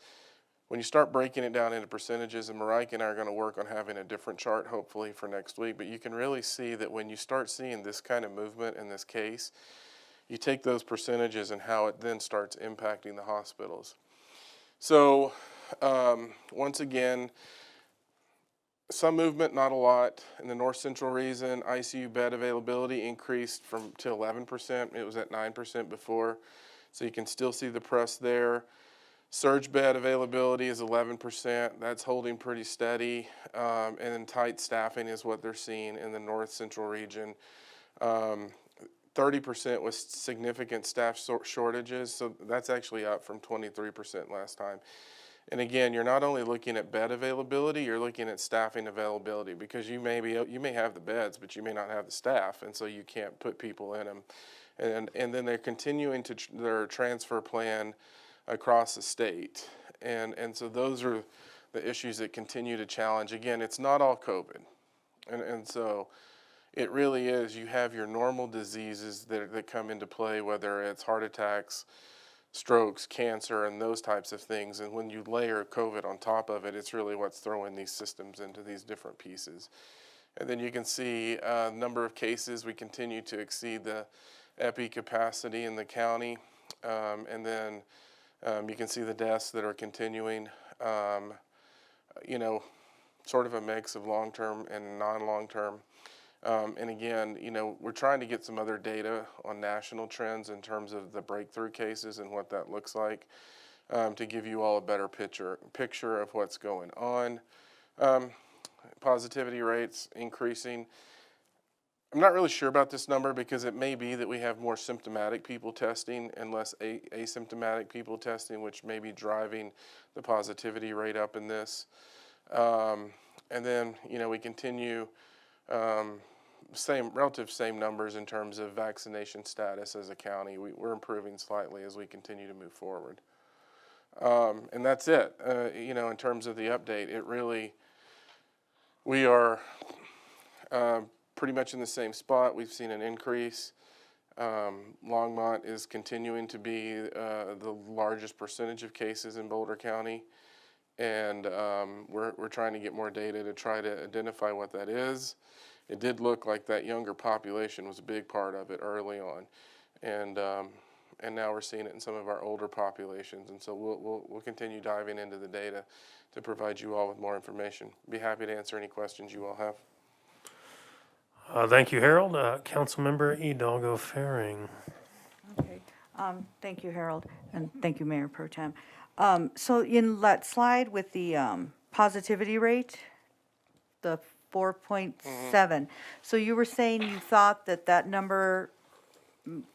when you start breaking it down into percentages, and Marcia and I are going to work on having a different chart hopefully for next week, but you can really see that when you start seeing this kind of movement in this case, you take those percentages and how it then starts impacting the hospitals. So once again, some movement, not a lot. In the north central region, ICU bed availability increased to 11%. It was at 9% before. So you can still see the press there. Surge bed availability is 11%. That's holding pretty steady. And then tight staffing is what they're seeing in the north central region. 30% was significant staff shortages, so that's actually up from 23% last time. And again, you're not only looking at bed availability, you're looking at staffing availability, because you may have the beds, but you may not have the staff, and so you can't put people in them. And then they're continuing to their transfer plan across the state, and so those are the issues that continue to challenge. Again, it's not all COVID, and so it really is. You have your normal diseases that come into play, whether it's heart attacks, strokes, cancer, and those types of things. And when you layer COVID on top of it, it's really what's throwing these systems into these different pieces. And then you can see number of cases. We continue to exceed the epi capacity in the county. And then you can see the deaths that are continuing. You know, sort of a mix of long-term and non-long-term. And again, you know, we're trying to get some other data on national trends in terms of the breakthrough cases and what that looks like, to give you all a better picture of what's going on. Positivity rates increasing. I'm not really sure about this number, because it may be that we have more symptomatic people testing and less asymptomatic people testing, which may be driving the positivity rate up in this. And then, you know, we continue relative same numbers in terms of vaccination status as a county. We're improving slightly as we continue to move forward. And that's it. You know, in terms of the update, it really, we are pretty much in the same spot. We've seen an increase. Longmont is continuing to be the largest percentage of cases in Boulder County. And we're trying to get more data to try to identify what that is. It did look like that younger population was a big part of it early on, and now we're seeing it in some of our older populations. And so we'll continue diving into the data to provide you all with more information. Be happy to answer any questions you all have. Thank you, Harold. Councilmember Hidalgo-Fahring. Thank you, Harold, and thank you, Mayor Pro Tem. So in that slide with the positivity rate, the 4.7, so you were saying you thought that that number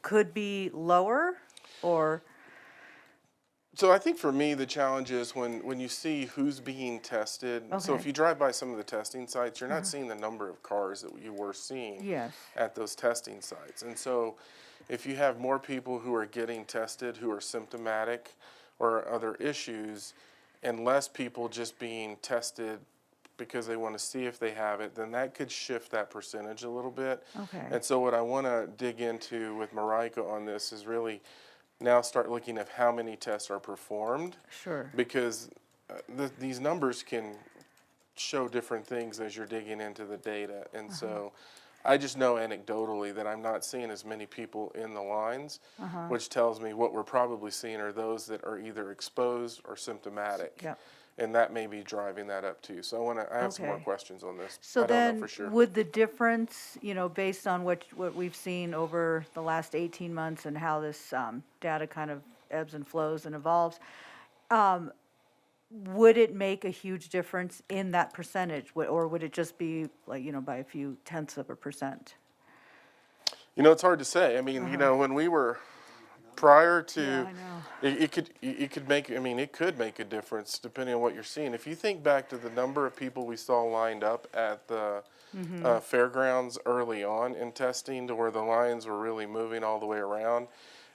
could be lower, or? So I think for me, the challenge is when you see who's being tested. So if Okay. you drive by some of the testing sites, you're not seeing the number of cars that you were seeing Yes. at those testing sites. And so if you have more people who are getting tested who are symptomatic or other issues, and less people just being tested because they want to see if they have it, then that could shift that percentage a little bit. Okay. And so what I want to dig into with Marika on this is really now start looking at how many tests are performed, Sure. because these numbers can show different things as you're digging into the data. And so I just know anecdotally that I'm not seeing as many people in the lines, which tells me what we're probably seeing are those that are either exposed or symptomatic. Yep. And that may be driving that up too. So I have some more Okay. questions on this. So I don't know then, for sure. would the difference, based on what we've seen over the last 18 months and how this data kind of ebbs and flows and evolves, would it make a huge difference in that percentage? Or would it just be like, by a few tenths of a percent? It's hard to say. I mean, when we were prior to, Yeah, I know. it could make, it could make a difference depending on what you're seeing. If you think back to the number of people we saw lined up at the fairgrounds early on in testing, to where the lines were really moving all the way around,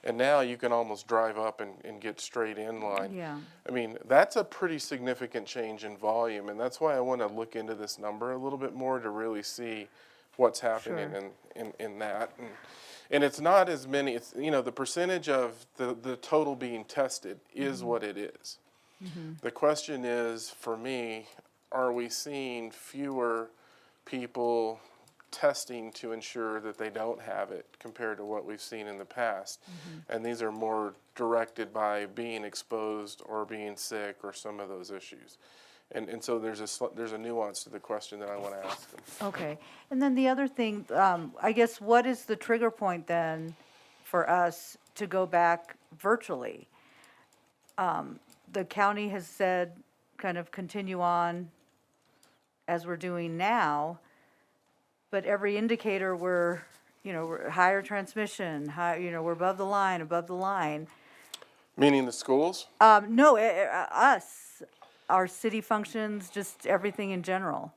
and now you can almost drive up and get straight in line. Yeah. That's a pretty significant change in volume, and that's why I want to look into this number a little bit more to really see what's happening in that. And it's not as many, it's, the percentage of the total being tested is what it is. The question is, for me, are we seeing fewer people testing to ensure that they don't have it compared to what we've seen in the past? And these are more directed by being exposed or being sick or some of those issues. And so there's a nuance to the question that I want to ask them. Okay. And then the other thing, I guess, what is the trigger point then for us to go back virtually? The county has said kind of continue on as we're doing now, but every indicator we're higher transmission, we're above the line. Meaning the schools? No, us, our city functions, just everything in general.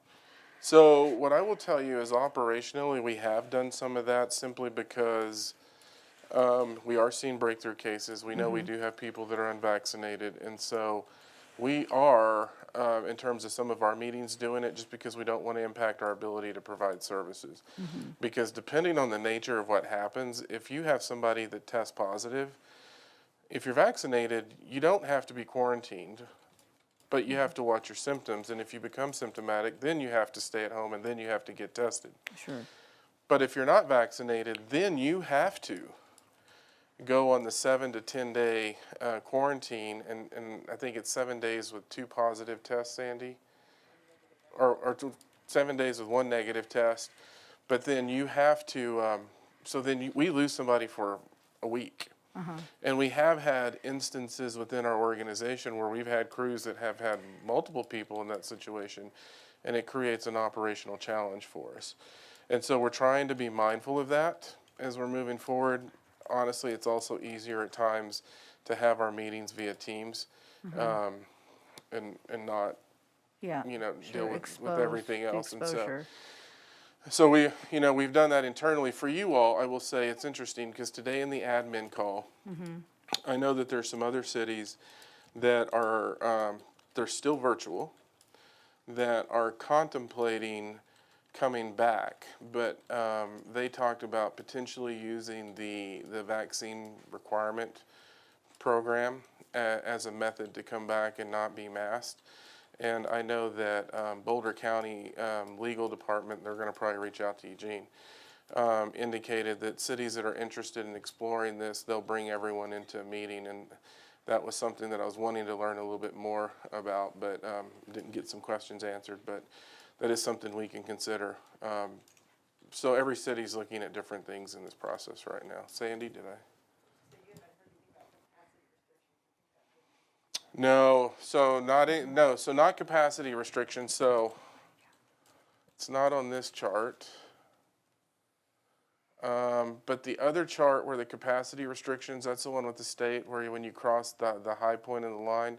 So what I will tell you is operationally, we have done some of that simply because we are seeing breakthrough cases. We know we do have people that are unvaccinated. And so we are, in terms of some of our meetings, doing it just because we don't want to impact our ability to provide services. Because depending on the nature of what happens, if you have somebody that tests positive, if you're vaccinated, you don't have to be quarantined, but you have to watch your symptoms. And if you become symptomatic, then you have to stay at home and then you have to get tested. Sure. But if you're not vaccinated, then you have to go on the 7 to 10 day quarantine. And I think it's 7 days with 2 positive tests, Sandy? Or 7 days with 1 negative test. But then you have to, we lose somebody for a week. And we have had instances within our organization where we've had crews that have had multiple people in that situation, and it creates an operational challenge for us. And so we're trying to be mindful of that as we're moving forward. Honestly, it's also easier at times to have our meetings via Teams, and not, Yeah. deal with everything else. And so we've done that internally. For you all, I will say it's interesting because today in the admin call, I know that there's some other cities that are, they're still virtual, that are contemplating coming back, but they talked about potentially using the vaccine requirement program as a method to come back and not be masked. And I know that Boulder County Legal Department, they're going to probably reach out to Eugene, indicated that cities that are interested in exploring this, they'll bring everyone into a meeting. And that was something that I was wanting to learn a little bit more about, but didn't get some questions answered. But that is something we can consider. So every city's looking at different things in this process right now. Sandy, did I? No, so not capacity restrictions, so it's not on this chart. But the other chart where the capacity restrictions, that's the one with the state where when you cross the high point of the line,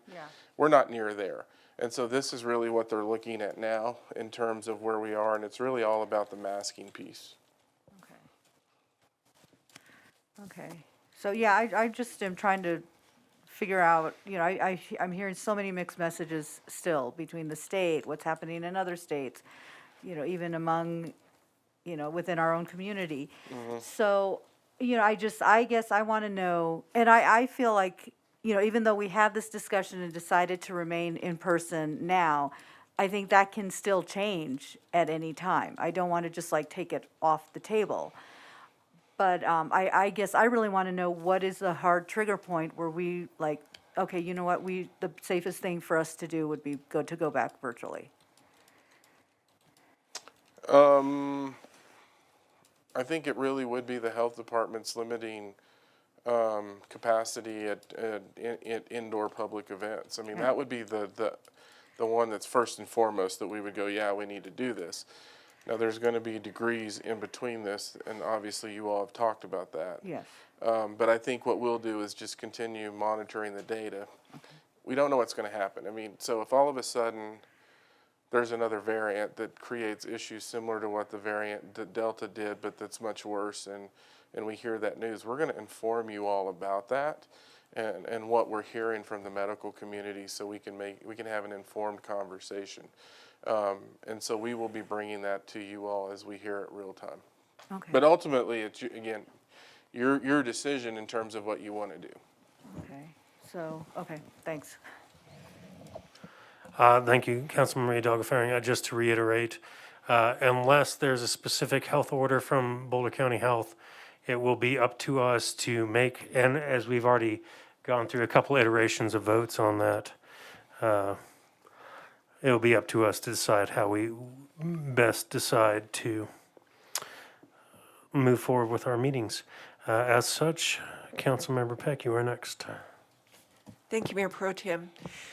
we're not near there. And so this is really what they're looking at now in terms of where we are, and it's really all about the masking piece. Okay. So, yeah, I just am trying to figure out, you know, I'm hearing so many mixed messages still between the state, what's happening in other states, you know, even among, you know, within our own community. So, you know, I guess I want to know, and I feel like, you know, even though we had this discussion and decided to remain in person now, I think that can still change at any time. I don't want to just like take it off the table. But I guess I really want to know what is the hard trigger point where we like, okay, you know what, the safest thing for us to do would be to go back virtually. I think it really would be the health department's limiting capacity at indoor public events. I mean, that would be the one that's first and foremost that we would go, yeah, we need to do this. Now, there's going to be degrees in between this, and obviously you all have talked about that. Yes. But I think what we'll do is just continue monitoring the data. We don't know what's going to happen. I mean, so if all of a sudden there's another variant that creates issues similar to what the variant that Delta did, but that's much worse, and we hear that news, we're going to inform you all about that and what we're hearing from the medical community so we can have an informed conversation. And so we will be bringing that to you all as we hear it real time. Okay. But ultimately, it's, again, your decision in terms of what you want to do. Okay. So, okay, thanks. Thank you, Councilmember Hidalgo-Fahring. Just to reiterate, unless there's a specific health order from Boulder County Health, it will be up to us to make, and as we've already gone through a couple iterations of votes on that, it'll be up to us to decide how we best decide to move forward with our meetings. As such, Councilmember Peck, you are next. Thank you, Mayor Pro Tem.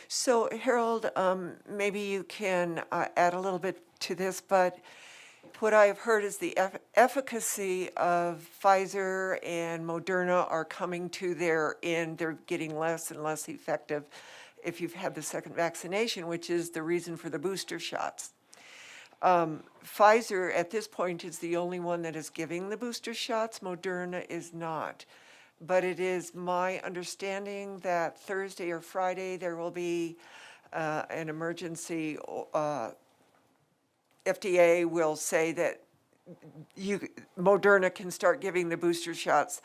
So Harold, maybe you can add a little bit to this, but what I've heard is the efficacy of Pfizer and Moderna are coming to their end. They're getting less and less effective if you've had the second vaccination, which is the reason for the booster shots. Pfizer, at this point, is the only one that is giving the booster shots. Moderna is not. But it is my understanding that Thursday or Friday, there will be an emergency. FDA will say that Moderna can start giving the booster shots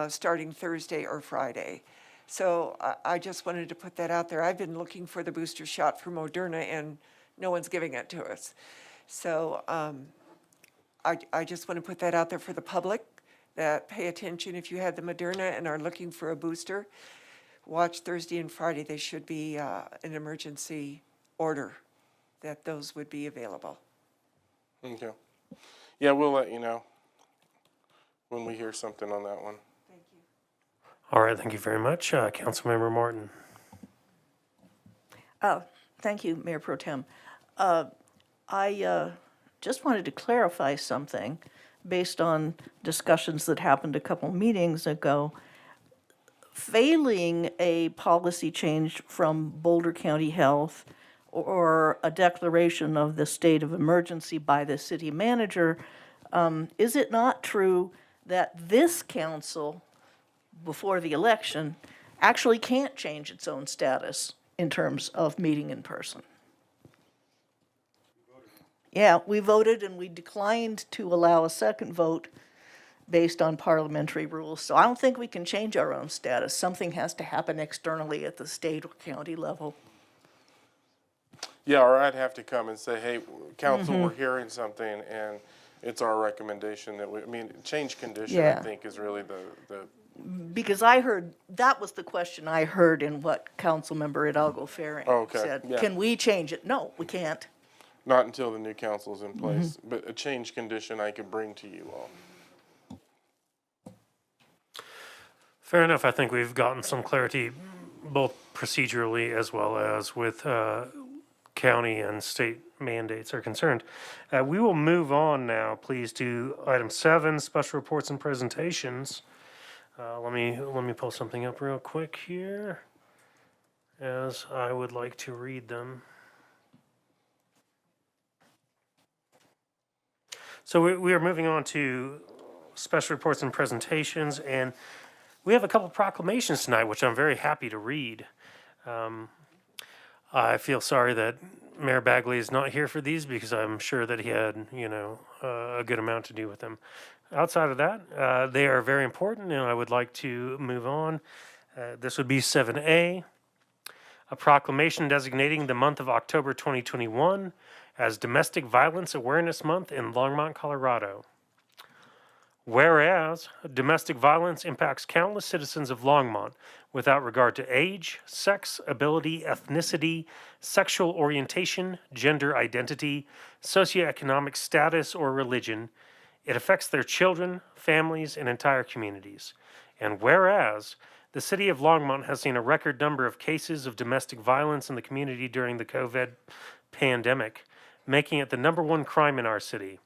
starting Thursday or Friday. So I just wanted to put that out there. I've been looking for the booster shot for Moderna, and no one's giving it to us. So I just want to put that out there for the public, that pay attention if you had the Moderna and are looking for a booster. Watch Thursday and Friday. They should be an emergency order that those would be available. Okay. Yeah, we'll let you know when we hear something on that one. All right, thank you very much. Councilmember Martin. Thank you, Mayor Pro Tem. I just wanted to clarify something based on discussions that happened a couple meetings ago. Failing a policy change from Boulder County Health or a declaration of the state of emergency by the city manager, is it not true that this council, before the election, actually can't change its own status in terms of meeting in person? Yeah, we voted and we declined to allow a second vote based on parliamentary rules. So I don't think we can change our own status. Something has to happen externally at the state or county level. Yeah, or I'd have to come and say, hey, council, we're hearing something, and it's our recommendation that change condition, Yeah. I think, is really the Because I heard, that was the question I heard in what Councilmember Hidalgo-Fahring Okay, said. yeah. Can we change it? No, we can't. not until the new council's in place, but a change condition I could bring to you all. Fair enough. I think we've gotten some clarity both procedurally as well as with county and state mandates are concerned. We will move on now, please, to item 7, special reports and presentations. Let me pull something up real quick here, as I would like to read them. So we are moving on to special reports and presentations, and we have a couple proclamations tonight, which I'm very happy to read. I feel sorry that Mayor Bagley is not here for these because I'm sure that he had, a good amount to do with them. Outside of that, they are very important, and I would like to move on. This would be 7A, a proclamation designating the month of October 2021 as Domestic Violence Awareness Month in Longmont, Colorado. Whereas domestic violence impacts countless citizens of Longmont without regard to age, sex, ability, ethnicity, sexual orientation, gender identity, socioeconomic status, or religion, it affects their children, families, and entire communities. And whereas the city of Longmont has seen a record number of cases of domestic violence in the community during the COVID pandemic, making it the #1 crime in our city.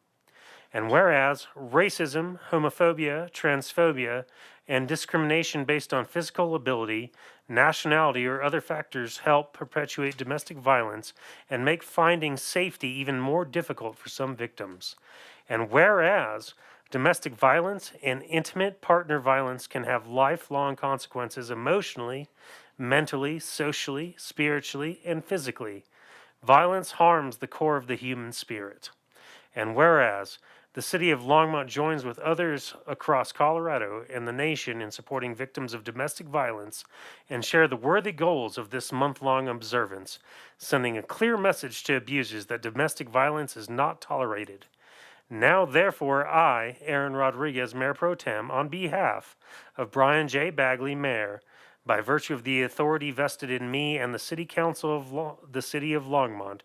And whereas racism, homophobia, transphobia, and discrimination based on physical ability, nationality, or other factors help perpetuate domestic violence and make finding safety even more difficult for some victims. And whereas domestic violence and intimate partner violence can have lifelong consequences emotionally, mentally, socially, spiritually, and physically. Violence harms the core of the human spirit. And whereas the city of Longmont joins with others across Colorado and the nation in supporting victims of domestic violence and share the worthy goals of this month-long observance, sending a clear message to abusers that domestic violence is not tolerated. Now, therefore, I, Aren Rodriguez, Mayor Pro Tem, on behalf of Brian J. Bagley, Mayor, by virtue of the authority vested in me and the City Council of the City of Longmont,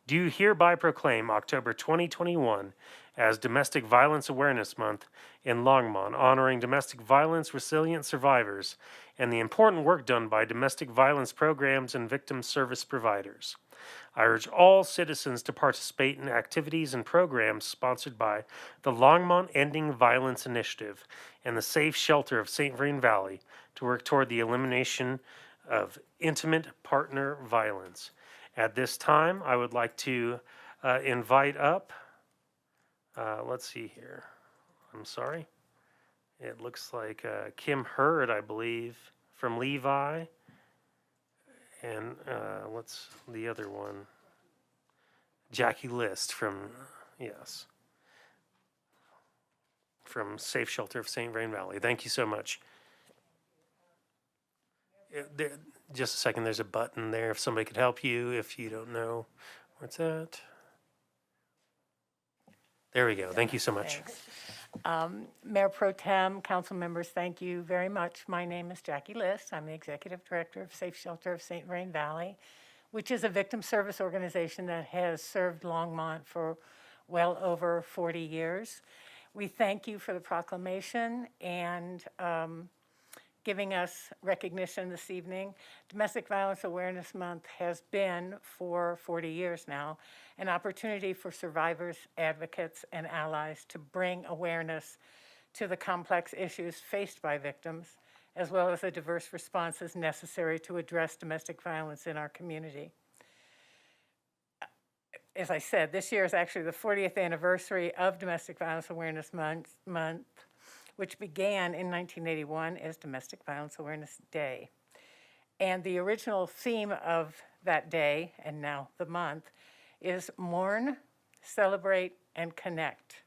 do hereby proclaim October 2021 as Domestic Violence Awareness Month in Longmont, honoring domestic violence resilient survivors and the important work done by domestic violence programs and victim service providers. I urge all citizens to participate in activities and programs sponsored by the Longmont Ending Violence Initiative and the Safe Shelter of St. Vrain Valley to work toward the elimination of intimate partner violence. At this time, I would like to invite up, let's see here, I'm sorry. It looks like Kim Hurd, I believe, from Levi. And what's the other one? Jackie List from, yes, from Safe Shelter of St. Vrain Valley. Thank you so much. Just a second, there's a button there if somebody could help you if you don't know. What's that? There we go. Thank you so much. Mayor Pro Tem, council members, thank you very much. My name is Jackie List. I'm the Executive Director of Safe Shelter of St. Vrain Valley, which is a victim service organization that has served Longmont for well over 40 years. We thank you for the proclamation and giving us recognition this evening. Domestic Violence Awareness Month has been, for 40 years now, an opportunity for survivors, advocates, and allies to bring awareness to the complex issues faced by victims, as well as the diverse responses necessary to address domestic violence in our community. As I said, this year is actually the 40th anniversary of Domestic Violence Awareness Month, which began in 1981 as Domestic Violence Awareness Day. And the original theme of that day, and now the month, is mourn, celebrate, and connect.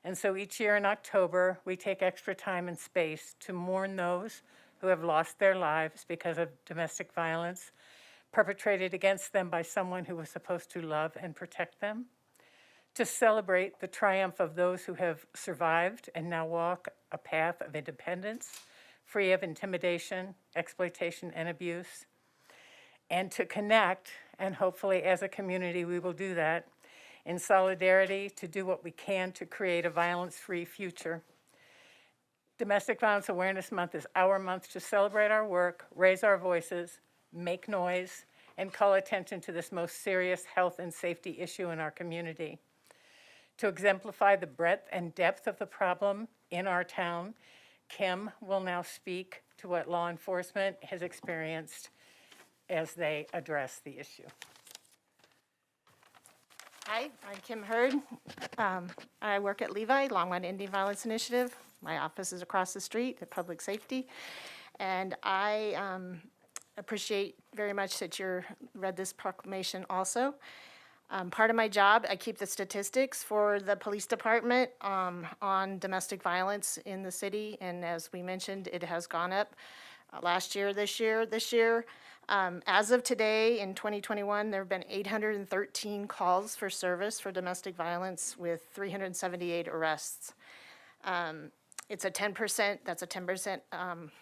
And so each year in October, we take extra time and space to mourn those who have lost their lives because of domestic violence perpetrated against them by someone who was supposed to love and protect them, to celebrate the triumph of those who have survived and now walk a path of independence, free of intimidation, exploitation, and abuse, and to connect, and hopefully as a community we will do that, in solidarity to do what we can to create a violence-free future. Domestic Violence Awareness Month is our month to celebrate our work, raise our voices, make noise, and call attention to this most serious health and safety issue in our community. To exemplify the breadth and depth of the problem in our town, Kim will now speak to what law enforcement has experienced as they address the issue. Hi, I'm Kim Hurd. I work at Levi, Longmont Indian Violence Initiative. My office is across the street at Public Safety. And I appreciate very much that you read this proclamation also. Part of my job, I keep the statistics for the police department on domestic violence in the city. And as we mentioned, it has gone up last year, this year. As of today, in 2021, there have been 813 calls for service for domestic violence with 378 arrests. It's a 10%, that's a 10%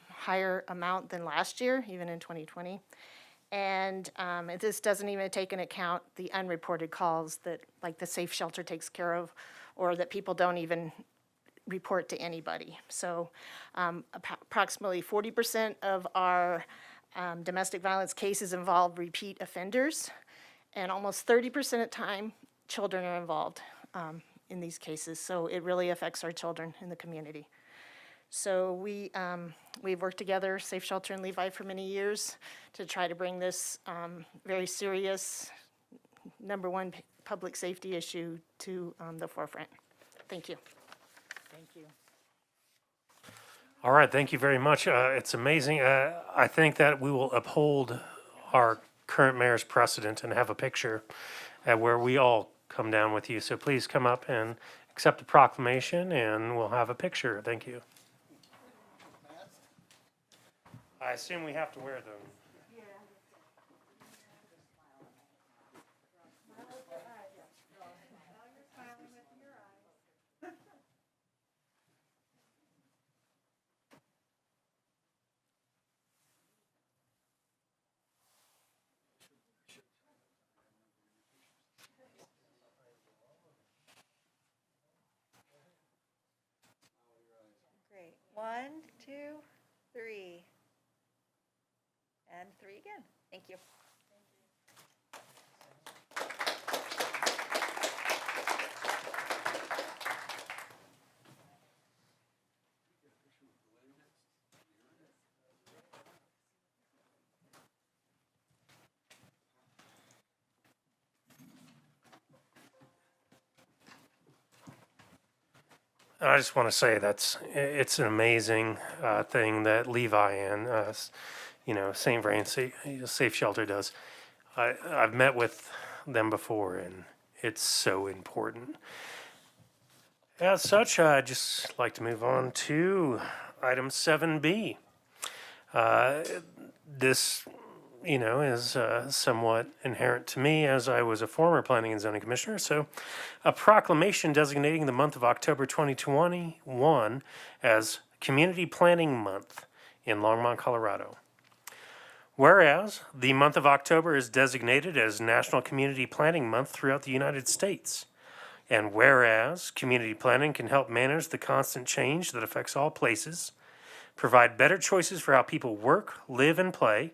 higher amount than last year, even in 2020. And this doesn't even take into account the unreported calls that, like, the safe shelter takes care of, or that people don't even report to anybody. So approximately 40% of our domestic violence cases involve repeat offenders, and almost 30% of time, children are involved in these cases. So it really affects our children in the community. So we've worked together, Safe Shelter and Levi, for many years to try to bring this very serious, #1 public safety issue to the forefront. Thank you. Thank you. All right, thank you very much. It's amazing. I think that we will uphold our current mayor's precedent and have a picture where we all come down with you. So please come up and accept the proclamation, and we'll have a picture. Thank you. I assume we have to wear them. Great. 1, 2, 3. And 3 again. Thank you. I just want to say it's an amazing thing that Levi and St. Vrain Safe Shelter does. I've met with them before, and it's so important. As such, I'd just like to move on to item 7B. This is somewhat inherent to me, as I was a former planning and zoning commissioner. So a proclamation designating the month of October 2021 as Community Planning Month in Longmont, Colorado. Whereas the month of October is designated as National Community Planning Month throughout the United States. And whereas community planning can help manage the constant change that affects all places, provide better choices for how people work, live, and play,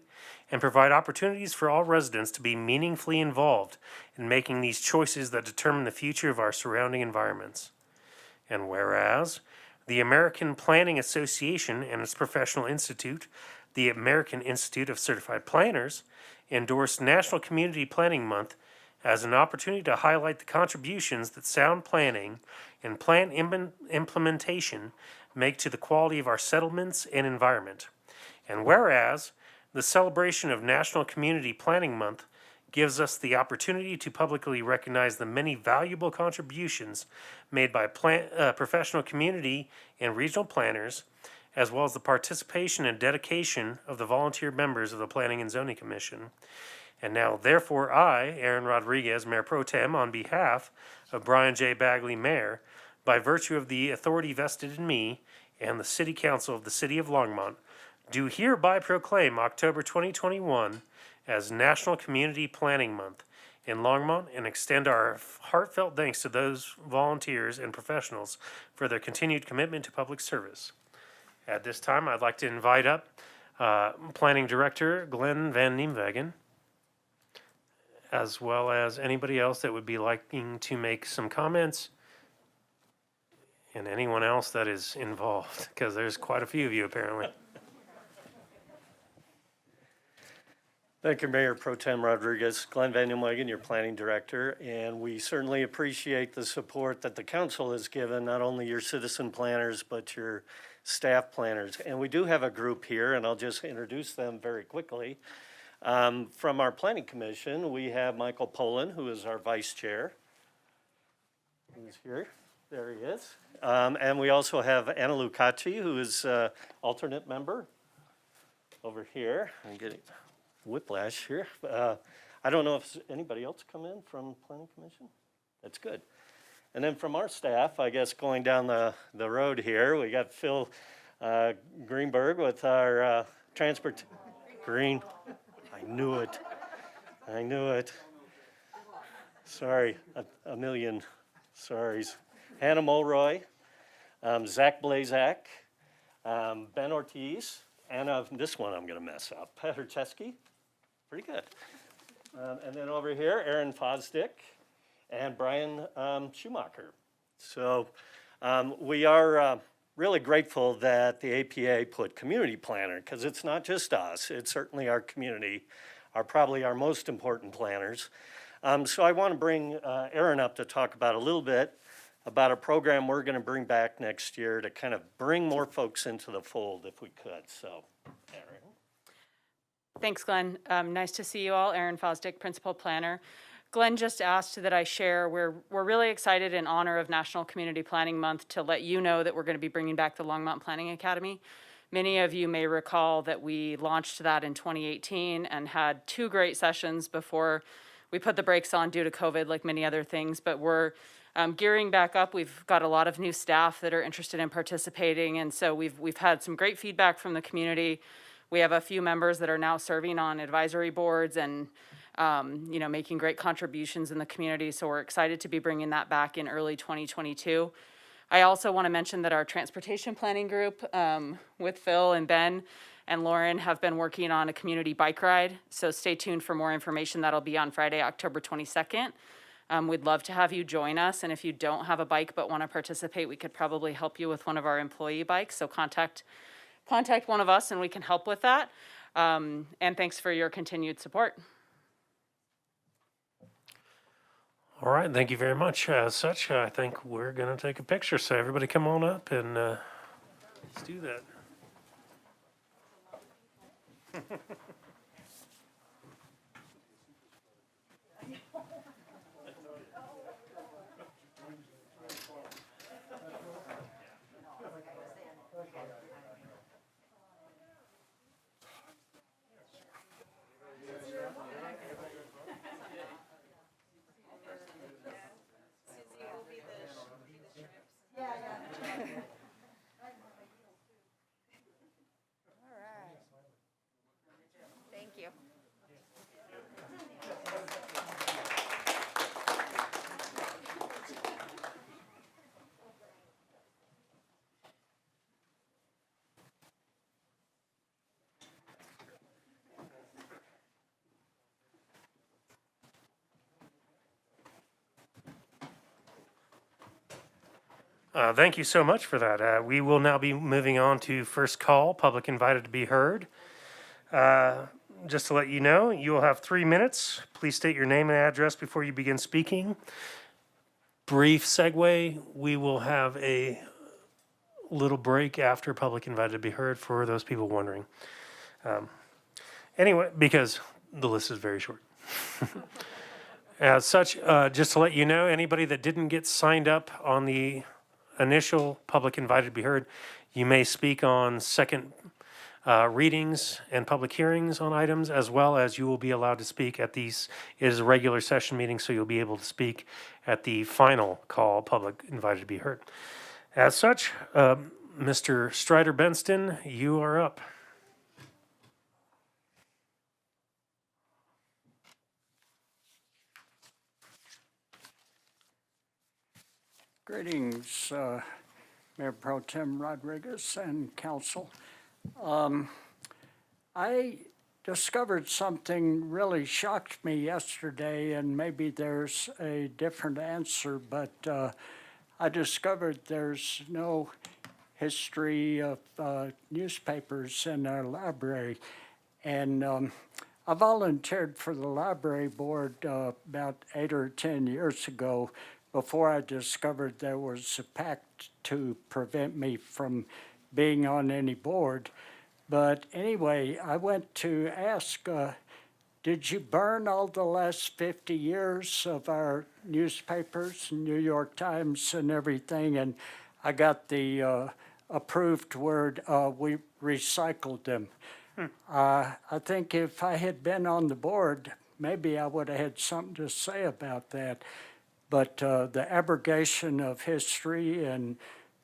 and provide opportunities for all residents to be meaningfully involved in making these choices that determine the future of our surrounding environments. And whereas the American Planning Association and its professional institute, the American Institute of Certified Planners, endorsed National Community Planning Month as an opportunity to highlight the contributions that sound planning and plan implementation make to the quality of our settlements and environment. And whereas the celebration of National Community Planning Month gives us the opportunity to publicly recognize the many valuable contributions made by professional community and regional planners, as well as the participation and dedication of the volunteer members of the Planning and Zoning Commission. And now, therefore, I, Aren Rodriguez, Mayor Pro Tem, on behalf of Brian J. Bagley, Mayor, by virtue of the authority vested in me and the City Council of the City of Longmont, do hereby proclaim October 2021 as National Community Planning Month in Longmont and extend our heartfelt thanks to those volunteers and professionals for their continued commitment to public service. At this time, I'd like to invite up Planning Director Glenn Van Niemwegen, as well as anybody else that would be liking to make some comments, and anyone else that is involved, because there's quite a few of you apparently. Thank you, Mayor Pro Tem Rodriguez. Glenn Van Niemwegen, your planning director, and we certainly appreciate the support that the council has given, not only your citizen planners, but your staff planners. And we do have a group here, and I'll just introduce them very quickly. From our planning commission, we have Michael Poland, who is our vice chair. He's here. There he is. And we also have Anna Lucaci, who is alternate member over here. I'm getting whiplash here. I don't know if anybody else come in from Planning Commission? That's good. And then from our staff, I guess going down the road here, we got Phil Greenberg with our Green. I knew it. I knew it. Sorry, a million sorries. Hannah Mulroy, Zach Blazak, Ben Ortiz, Anna, this one I'm going to mess up, Peter Chesky. Pretty good. And then over here, Aren Fosdick and Brian Schumacher. So we are really grateful that the APA put community planner, because it's not just us, it's certainly our community, probably our most important planners. So I want to bring Aren up to talk about a little bit about a program we're going to bring back next year to kind of bring more folks into the fold if we could. So, Aren. Thanks, Glenn. Nice to see you all. Aren Fosdick, Principal Planner. Glenn just asked that I share, we're really excited in honor of National Community Planning Month to let you know that we're going to be bringing back the Longmont Planning Academy. Many of you may recall that we launched that in 2018 and had 2 great sessions before we put the brakes on due to COVID, like many other things, but we're gearing back up. We've got a lot of new staff that are interested in participating, and so we've had some great feedback from the community. We have a few members that are now serving on advisory boards and making great contributions in the community, so we're excited to be bringing that back in early 2022. I also want to mention that our transportation planning group with Phil and Ben and Lauren have been working on a community bike ride, so stay tuned for more information. That'll be on Friday, October 22nd. We'd love to have you join us, and if you don't have a bike but want to participate, we could probably help you with one of our employee bikes, so contact one of us and we can help with that. And thanks for your continued support. All right, thank you very much. As such, I think we're going to take a picture, so everybody come on up and let's do that. Thank you. Thank you so much for that. We will now be moving on to first call, public invited to be heard. Just to let you know, you will have 3 minutes. Please state your name and address before you begin speaking. Brief segue, we will have a little break after public invited to be heard for those people wondering. Anyway, because the list is very short. As such, just to let you know, anybody that didn't get signed up on the initial public invited to be heard, you may speak on second readings and public hearings on items, as well as you will be allowed to speak at these. It is a regular session meeting, so you'll be able to speak at the final call, public invited to be heard. As such, Mr. Strider Benston, you are up. Greetings, Mayor Pro Tem Rodriguez and council. I discovered something really shocked me yesterday, and maybe there's a different answer, but I discovered there's no history of newspapers in our library. And I volunteered for the library board about 8 or 10 years ago before I discovered there was a pact to prevent me from being on any board. But anyway, I went to ask, did you burn all the last 50 years of our newspapers, New York Times and everything? And I got the approved word, we recycled them. I think if I had been on the board, maybe I would have had something to say about that. But the abrogation of history and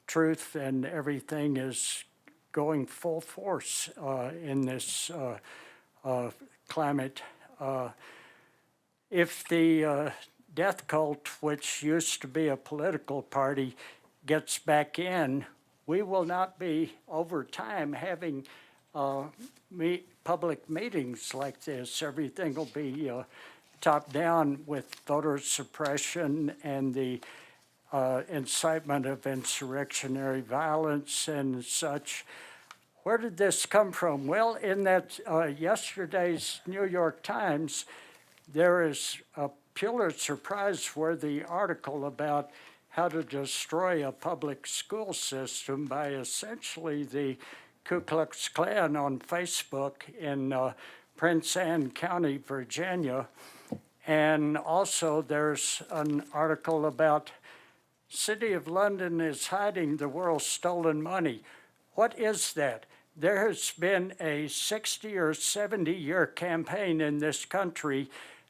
truth and everything is going full force in this climate. If the death cult, which used to be a political party, gets back in, we will not be, over time, having public meetings like this. Everything will be top down with voter suppression and the incitement of insurrectionary violence and such. Where did this come from? Well, in that yesterday's New York Times, there is a Pulitzer Prize-worthy article about how to destroy a public school system by essentially the Ku Klux Klan on Facebook in Prince Anne County, Virginia. And also there's an article about City of London is hiding the world's stolen money. What is that? There has been a 60 or 70 year campaign in this country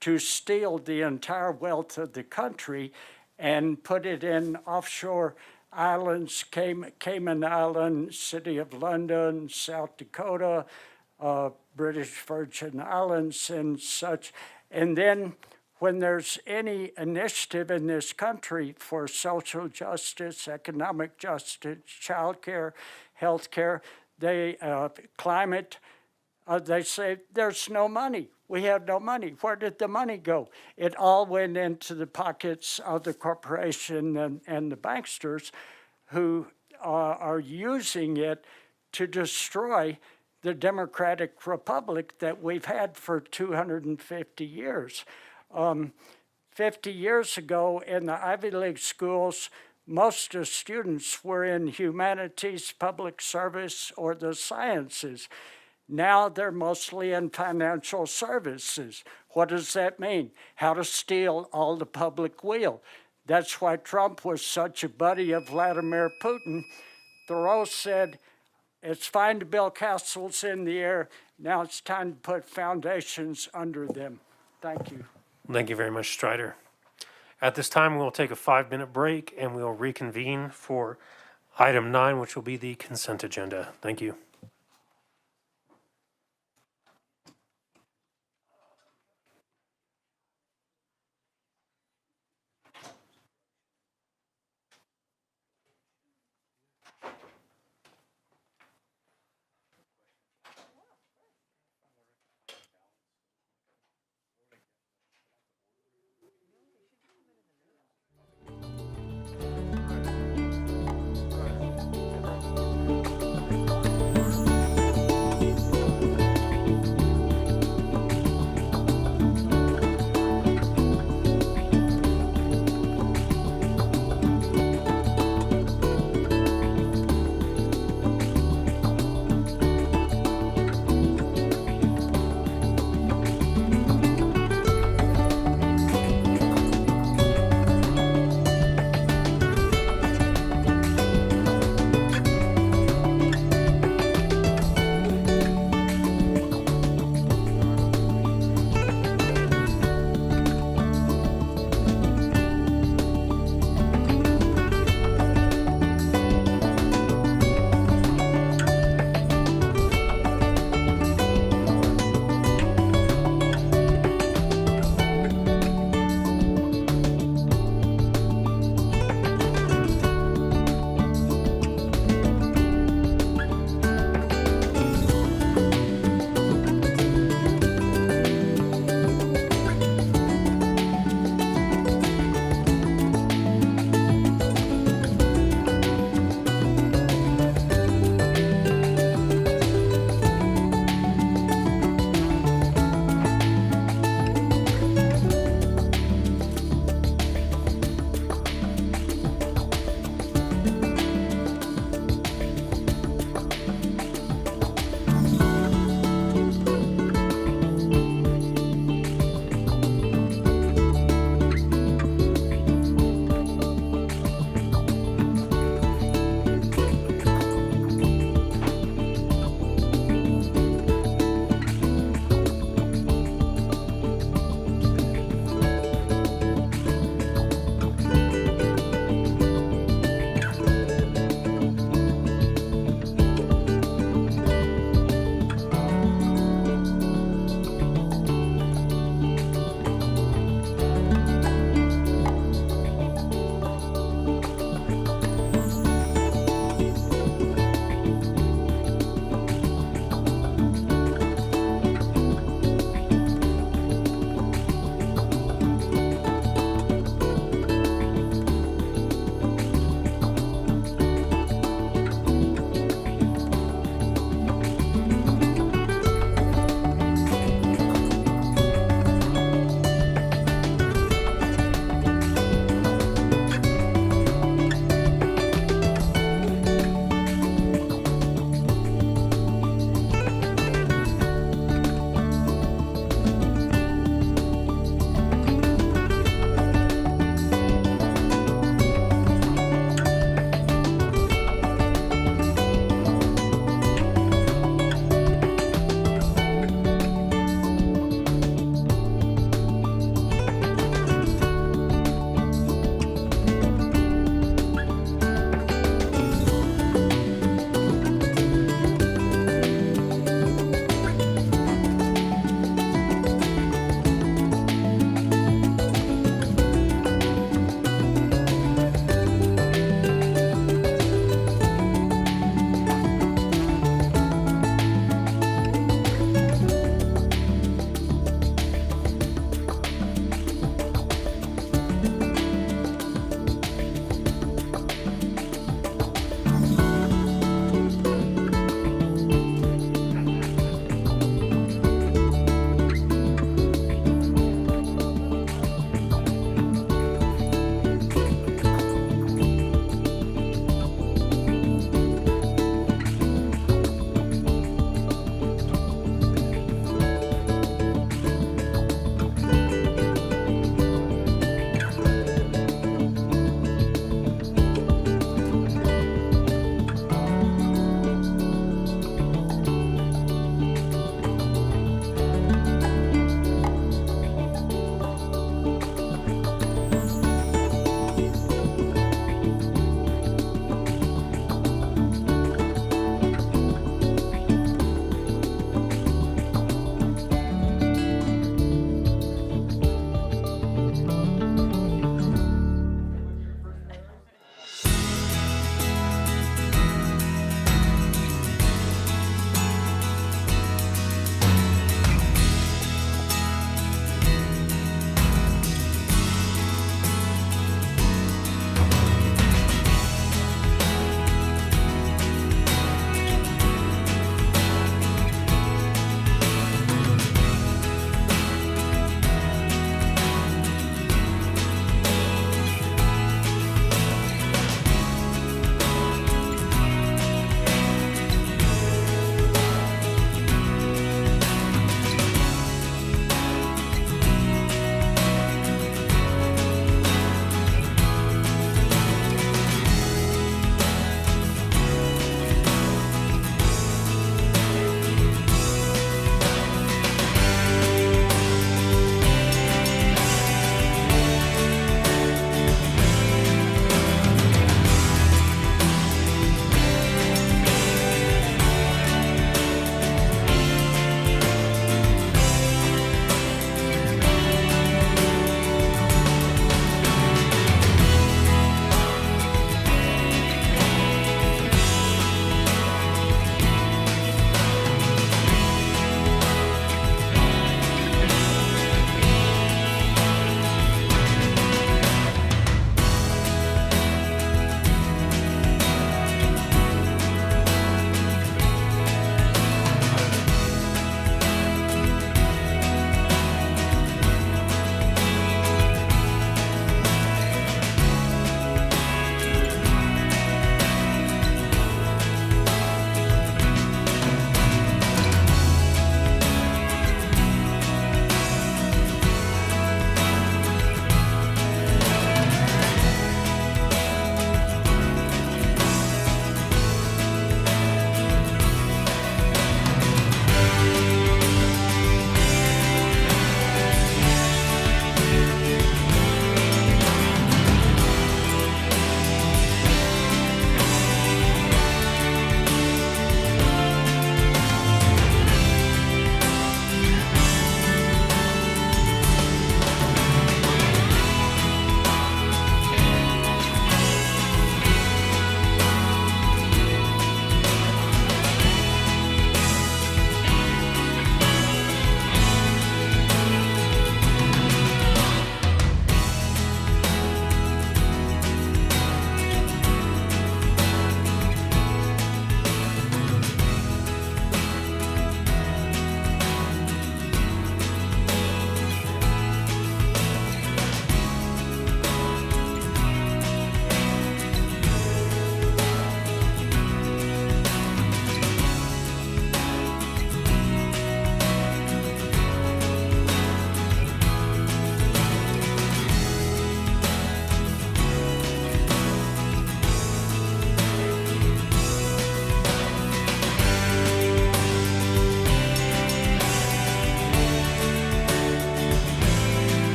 to steal the entire wealth of the country and put it in offshore islands, Cayman Island, City of London, South Dakota, British Virgin Islands and such. And then when there's any initiative in this country for social justice, economic justice, childcare, healthcare, climate, they say there's no money. We have no money. Where did the money go? It all went into the pockets of the corporation and the banksters who are using it to destroy the democratic republic that we've had for 250 years. 50 years ago in the Ivy League schools, most of the students were in humanities, public service, or the sciences. Now they're mostly in financial services. What does that mean? How to steal all the public weal. That's why Trump was such a buddy of Vladimir Putin. Thoreau said, it's fine to build castles in the air. Now it's time to put foundations under them. Thank you. Thank you very much, Strider. At this time, we'll take a 5-minute break and we'll reconvene for item 9, which will be the consent agenda. Thank you.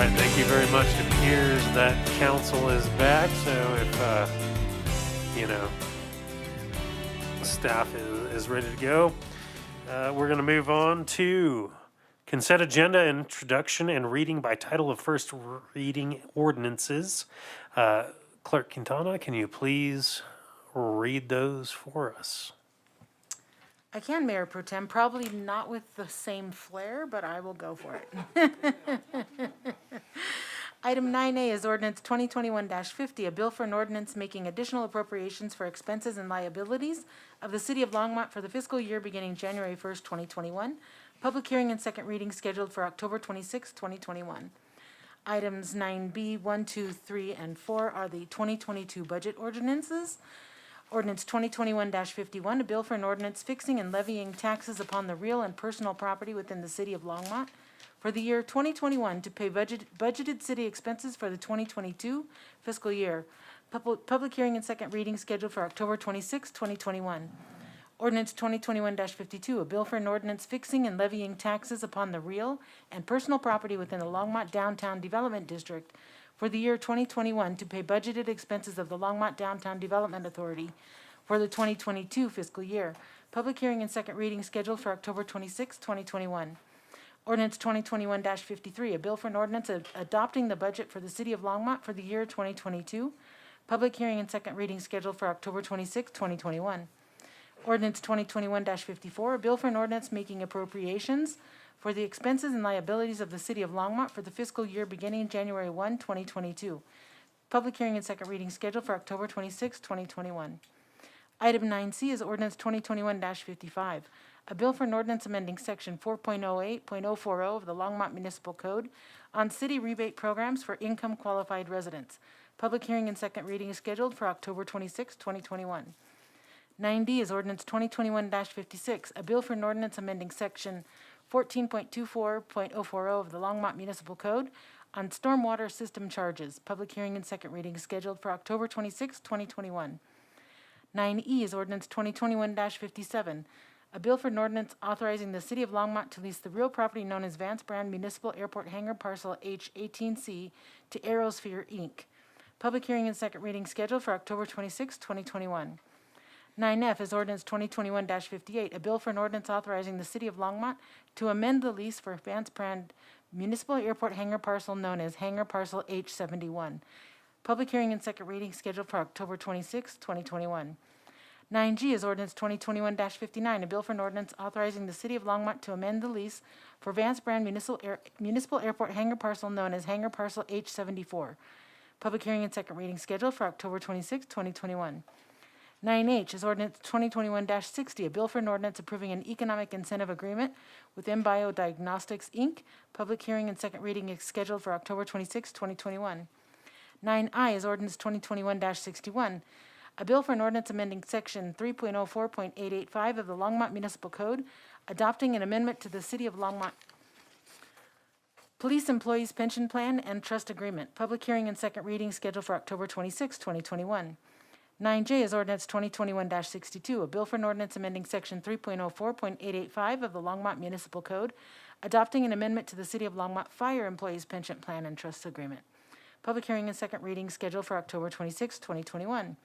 right, thank you very much. It appears that council is back, so if, staff is ready to go, we're going to move on to consent agenda, introduction and reading by title of first reading ordinances. Clerk Quintana, can you please read those for us? I can, Mayor Pro Tem, probably not with the same flair, but I will go for it. Item 9A is ordinance 2021-50, a bill for an ordinance making additional appropriations for expenses and liabilities of the city of Longmont for the fiscal year beginning January 1st, 2021. Public hearing and second reading scheduled for October 26, 2021. Items 9B, 1, 2, 3, and 4 are the 2022 budget ordinances. Ordinance 2021-51, a bill for an ordinance fixing and levying taxes upon the real and personal property within the city of Longmont for the year 2021 to pay budgeted city expenses for the 2022 fiscal year. Public hearing and second reading scheduled for October 26, 2021. Ordinance 2021-52, a bill for an ordinance fixing and levying taxes upon the real and personal property within the Longmont Downtown Development District for the year 2021 to pay budgeted expenses of the Longmont Downtown Development Authority for the 2022 fiscal year. Public hearing and second reading scheduled for October 26, 2021. Ordinance 2021-53, a bill for an ordinance adopting the budget for the city of Longmont for the year 2022. Public hearing and second reading scheduled for October 26, 2021. Ordinance 2021-54, a bill for an ordinance making appropriations for the expenses and liabilities of the city of Longmont for the fiscal year beginning January 1, 2022. Public hearing and second reading scheduled for October 26, 2021. Item 9C is ordinance 2021-55, a bill for an ordinance amending section 4.08.040 of the Longmont Municipal Code on city rebate programs for income qualified residents. Public hearing and second reading is scheduled for October 26, 2021. 9D is ordinance 2021-56, a bill for an ordinance amending section 14.24.040 of the Longmont Municipal Code on stormwater system charges. Public hearing and second reading is scheduled for October 26, 2021. 9E is ordinance 2021-57, a bill for an ordinance authorizing the city of Longmont to lease the real property known as Vance Brand Municipal Airport Hangar Parcel H18C to Aerosphere, Inc. Public hearing and second reading scheduled for October 26, 2021. 9F is ordinance 2021-58, a bill for an ordinance authorizing the city of Longmont to amend the lease for Vance Brand Municipal Airport Hangar Parcel known as Hangar Parcel H71. Public hearing and second reading scheduled for October 26, 2021. 9G is ordinance 2021-59, a bill for an ordinance authorizing the city of Longmont to amend the lease for Vance Brand Municipal Airport Hangar Parcel known as Hangar Parcel H74. Public hearing and second reading scheduled for October 26, 2021. 9H is ordinance 2021-60, a bill for an ordinance approving an economic incentive agreement with MBio Diagnostics, Inc. Public hearing and second reading is scheduled for October 26, 2021. 9I is ordinance 2021-61, a bill for an ordinance amending section 3.04.885 of the Longmont Municipal Code, adopting an amendment to the City of Longmont Police Employees Pension Plan and Trust Agreement. Public hearing and second reading scheduled for October 26, 2021. 9J is ordinance 2021-62, a bill for an ordinance amending section 3.04.885 of the Longmont Municipal Code, adopting an amendment to the City of Longmont Fire Employees Pension Plan and Trust Agreement. Public hearing and second reading scheduled for October 26, 2021.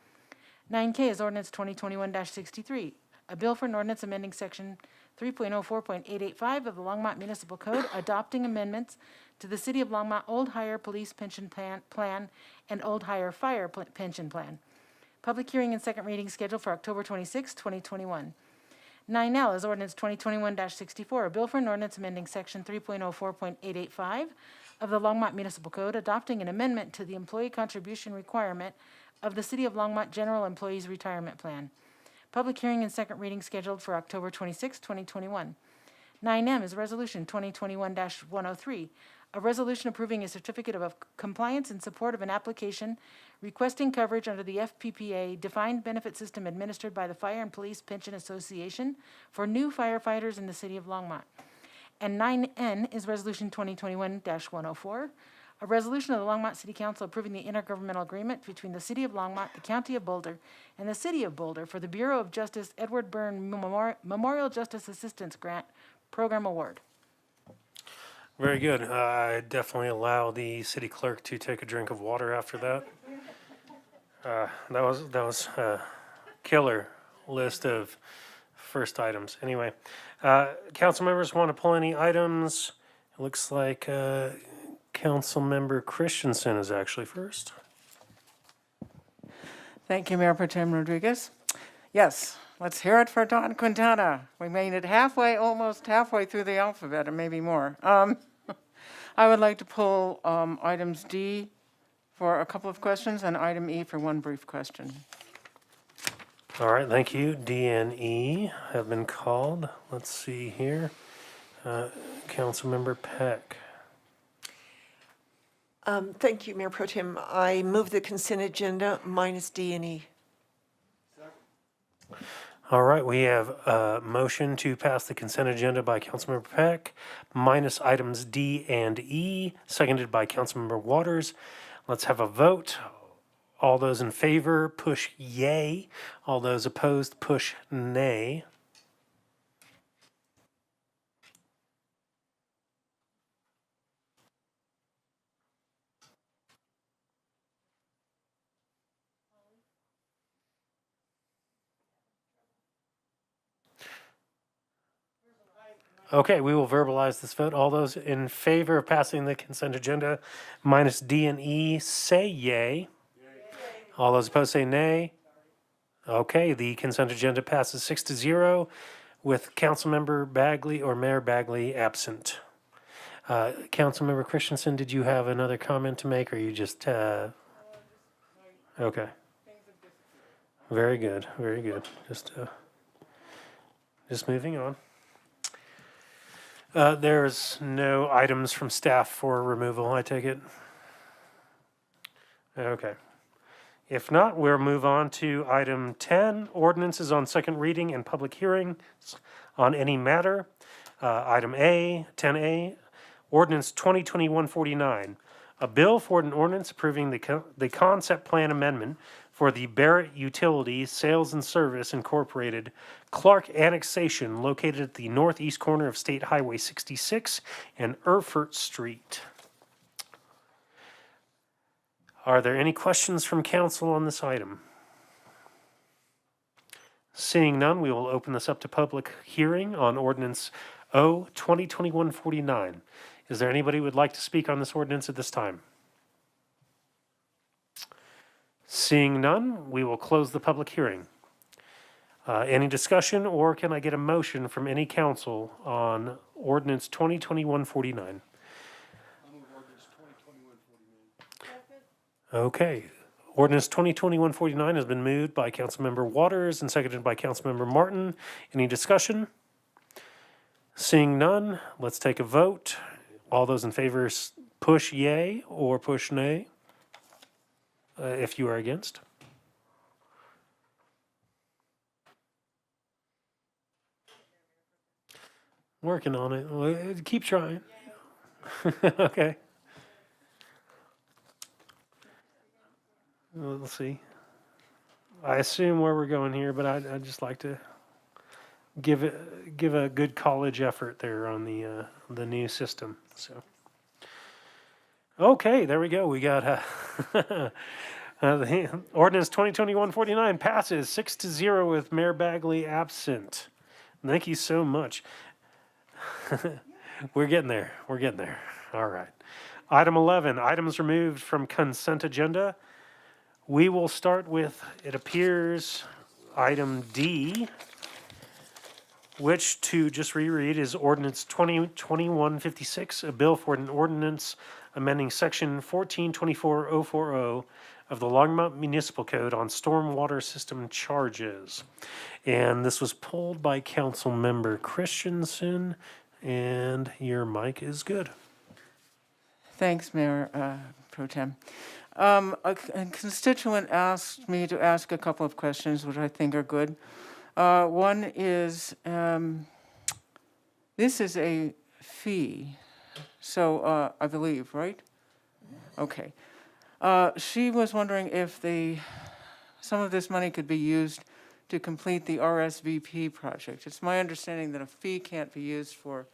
9K is ordinance 2021-63, a bill for an ordinance amending section 3.04.885 of the Longmont Municipal Code, adopting amendments to the City of Longmont Old Hire Police Pension Plan and Old Hire Fire Pension Plan. Public hearing and second reading scheduled for October 26, 2021. 9L is ordinance 2021-64, a bill for an ordinance amending section 3.04.885 of the Longmont Municipal Code, adopting an amendment to the employee contribution requirement of the City of Longmont General Employees Retirement Plan. Public hearing and second reading scheduled for October 26, 2021. 9M is resolution 2021-103, a resolution approving a certificate of compliance in support of an application requesting coverage under the FPPA defined benefit system administered by the Fire and Police Pension Association for new firefighters in the City of Longmont. And 9N is resolution 2021-104, a resolution of the Longmont City Council approving the intergovernmental agreement between the City of Longmont, the County of Boulder, and the City of Boulder for the Bureau of Justice Edward Byrne Memorial Justice Assistance Grant Program Award. Very good. I definitely allow the city clerk to take a drink of water after that. That was a killer list of first items. Anyway, council members want to pull any items? It looks like council member Christensen is actually first. Thank you, Mayor Pro Tem Rodriguez. Yes, let's hear it for Don Quintana. We made it halfway, almost halfway through the alphabet, or maybe more. I would like to pull items D for a couple of questions and item E for one brief question. All right, thank you. D and E have been called. Let's see here. Councilmember Peck. Thank you, Mayor Pro Tem. I move the consent agenda minus D and E. All right, we have a motion to pass the consent agenda by Councilmember Peck, minus items D and E, seconded by Councilmember Waters. Let's have a vote. All those in favor, push yay. All those opposed, push nay. Okay, we will verbalize this vote. All those in favor of passing the consent agenda minus D and E, say yay. All those opposed say nay. Okay, the consent agenda passes 6-0 with Councilmember Bagley or Mayor Bagley absent. Councilmember Christensen, did you have another comment to make, or you just, okay. Very good, very good. Just moving on. There's no items from staff for removal, I take it? Okay. If not, we'll move on to item 10, ordinances on second reading and public hearings on any matter. Item A, 10A, ordinance 2021-49, a bill for an ordinance approving the concept plan amendment for the Barrett Utilities Sales and Service Incorporated Clark annexation located at the northeast corner of State Highway 66 and Erfurt Street. Are there any questions from council on this item? Seeing none, we will open this up to public hearing on ordinance O 2021-49. Is there anybody who would like to speak on this ordinance at this time? Seeing none, we will close the public hearing. Any discussion, or can I get a motion from any council on ordinance 2021-49? Okay. Ordinance 2021-49 has been moved by Councilmember Waters and seconded by Councilmember Martin. Any discussion? Seeing none, let's take a vote. All those in favor push yay or push nay if you are against. Working on it. Keep trying. Okay. We'll see. I assume where we're going here, but I'd just like to give a good college effort there on the new system. So, okay, there we go. We got the ordinance 2021-49 passes 6-0 with Mayor Bagley absent. Thank you so much. We're getting there. We're getting there. All right. Item 11, items removed from consent agenda. We will start with, it appears, item D, which, to just reread, is ordinance 2021-56, a bill for an ordinance amending section 1424-040 of the Longmont Municipal Code on stormwater system charges. And this was pulled by Council Member Christensen, and your mic is good. Thanks, Mayor Pro Tem. A constituent asked me to ask a couple of questions, which I think are good. One is, this is a fee, so I believe, right? Okay. She was wondering if some of this money could be used to complete the RSVP project. It's my understanding that a fee can't be used for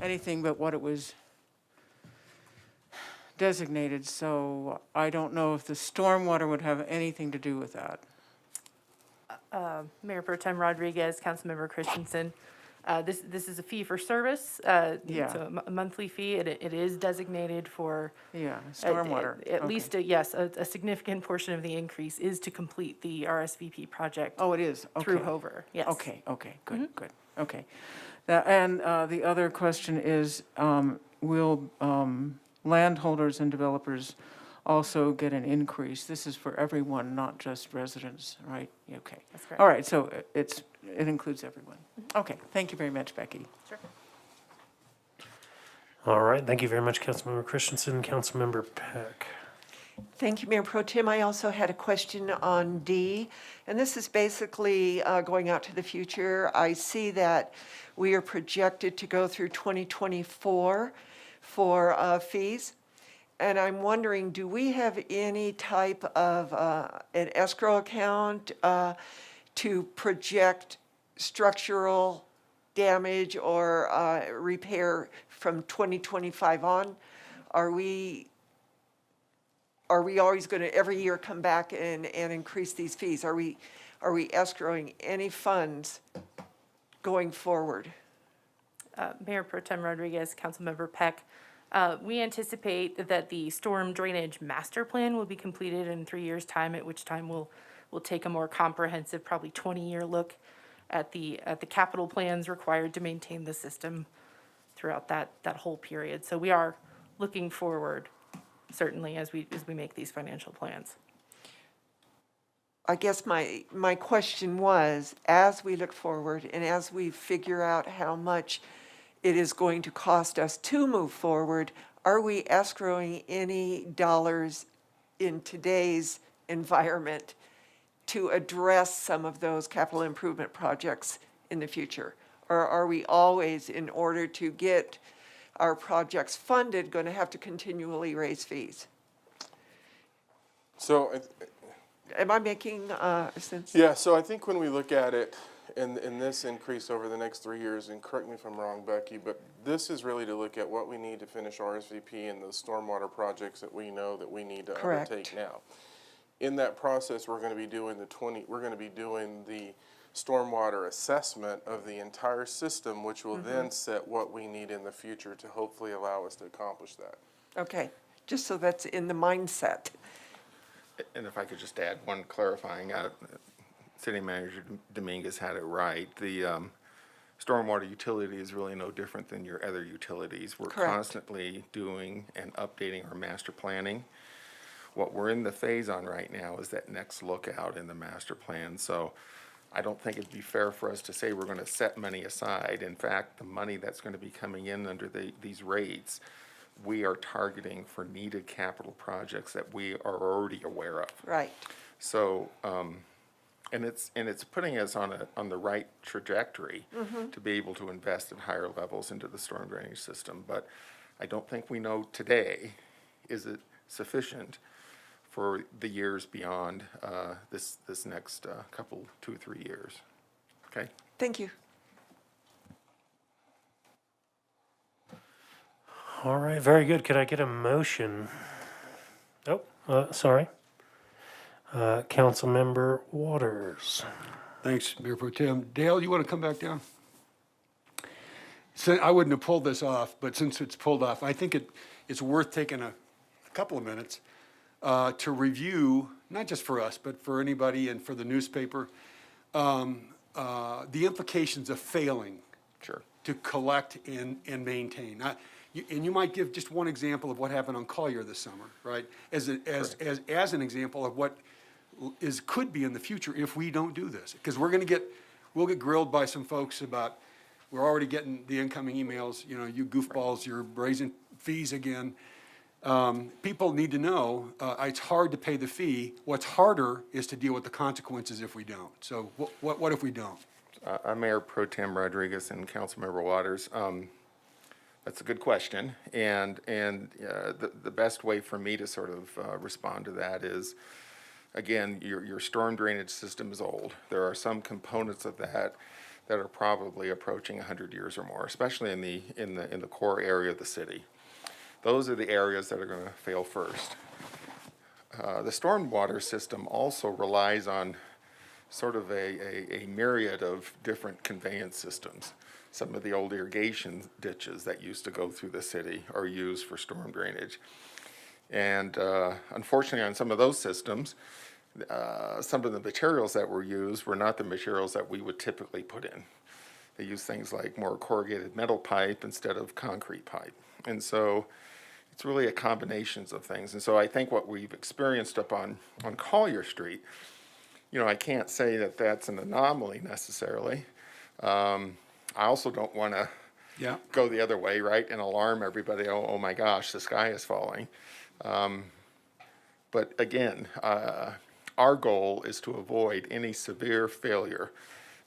anything but what it was designated, so I don't know if the stormwater would have anything to do with that. Mayor Pro Tem Rodriguez, Councilmember Christensen. This is a fee for service. Yeah. So a monthly fee. It is designated for. Yeah, stormwater. At Okay. least, yes, a significant portion of the increase is to complete the RSVP project. Oh, it is? Through Okay. Hover, yes. Okay, good, good, okay. And the other question is, will landholders and developers also get an increase? This is for everyone, not just residents, right? Okay. That's correct. All right, so it includes everyone. Okay, thank you very much, Becky. Sure. All right, thank you very much, Councilmember Christensen. Councilmember Peck. Thank you, Mayor Pro Tem. I also had a question on D, and this is basically going out to the future. I see that we are projected to go through 2024 for fees, and I'm wondering, do we have any type of an escrow account to project structural damage or repair from 2025 on? Are we always going to, every year, come back and increase these fees? Are we escrowing any funds going forward? Mayor Pro Tem Rodriguez, Councilmember Peck. We anticipate that the storm drainage master plan will be completed in 3 years' time, at which time we'll take a more comprehensive, probably 20-year look at the capital plans required to maintain the system throughout that whole period. So we are looking forward, certainly, as we make these financial plans. I guess my question was, as we look forward and as we figure out how much it is going to cost us to move forward, are we escrowing any dollars in today's environment to address some of those capital improvement projects in the future? Or are we always, in order to get our projects funded, going to have to continually raise fees? So, Am I making sense? yeah, so I think when we look at it in this increase over the next 3 years, and correct me if I'm wrong, Becky, but this is really to look at what we need to finish RSVP and the stormwater projects that we know that we need to Correct. undertake now. In that process, we're going to be doing the stormwater assessment of the entire system, which will then set what we need in the future to hopefully allow us to accomplish that. Okay, just so that's in the mindset. And if I could just add one clarifying, City Manager Dominguez had it right. The stormwater utility is really no different than your other utilities. We're Correct. constantly doing and updating our master planning. What we're in the phase on right now is that next lookout in the master plan. So I don't think it'd be fair for us to say we're going to set money aside. In fact, the money that's going to be coming in under these rates, we are targeting for needed capital projects that we are already aware of. Right. So, and it's putting us on the right trajectory to be able to invest at higher levels into the storm drainage system. But I don't think we know today, is it sufficient for the years beyond this next couple, 2 or 3 years. Okay? Thank you. All right, very good. Could I get a motion? Oh, sorry. Councilmember Waters. Thanks, Mayor Pro Tem. Dale, you want to come back down? So I wouldn't have pulled this off, but since it's pulled off, I think it's worth taking a couple of minutes to review, not just for us, but for anybody and for the newspaper, the implications of failing to collect and maintain. And you might give just one example of what happened on Collier this summer, right? As an example of what could be in the future if we don't do this. Because we'll get grilled by some folks about, we're already getting the incoming emails, you goofballs, you're raising fees again. People need to know it's hard to pay the fee. What's harder is to deal with the consequences if we don't. So what if we don't? I'm Mayor Pro Tem Rodriguez and Councilmember Waters. That's a good question, and the best way for me to sort of respond to that is, again, your storm drainage system is old. There are some components of that are probably approaching 100 years or more, especially in the core area of the city. those are the areas that are going to fail first. The stormwater system also relies on sort of a myriad of different conveyance systems. Some of the old irrigation ditches that used to go through the city are used for storm drainage. And unfortunately, on some of those systems, some of the materials that were used were not the materials that we would typically put in. They use things like more corrugated metal pipe instead of concrete pipe. And so it's really a combination of things. And so I think what we've experienced up on Collier Street, you know, I can't say that that's an anomaly necessarily. I also don't want to go the other way, right, and alarm everybody, oh my gosh, the sky is falling. But again, our goal is to avoid any severe failure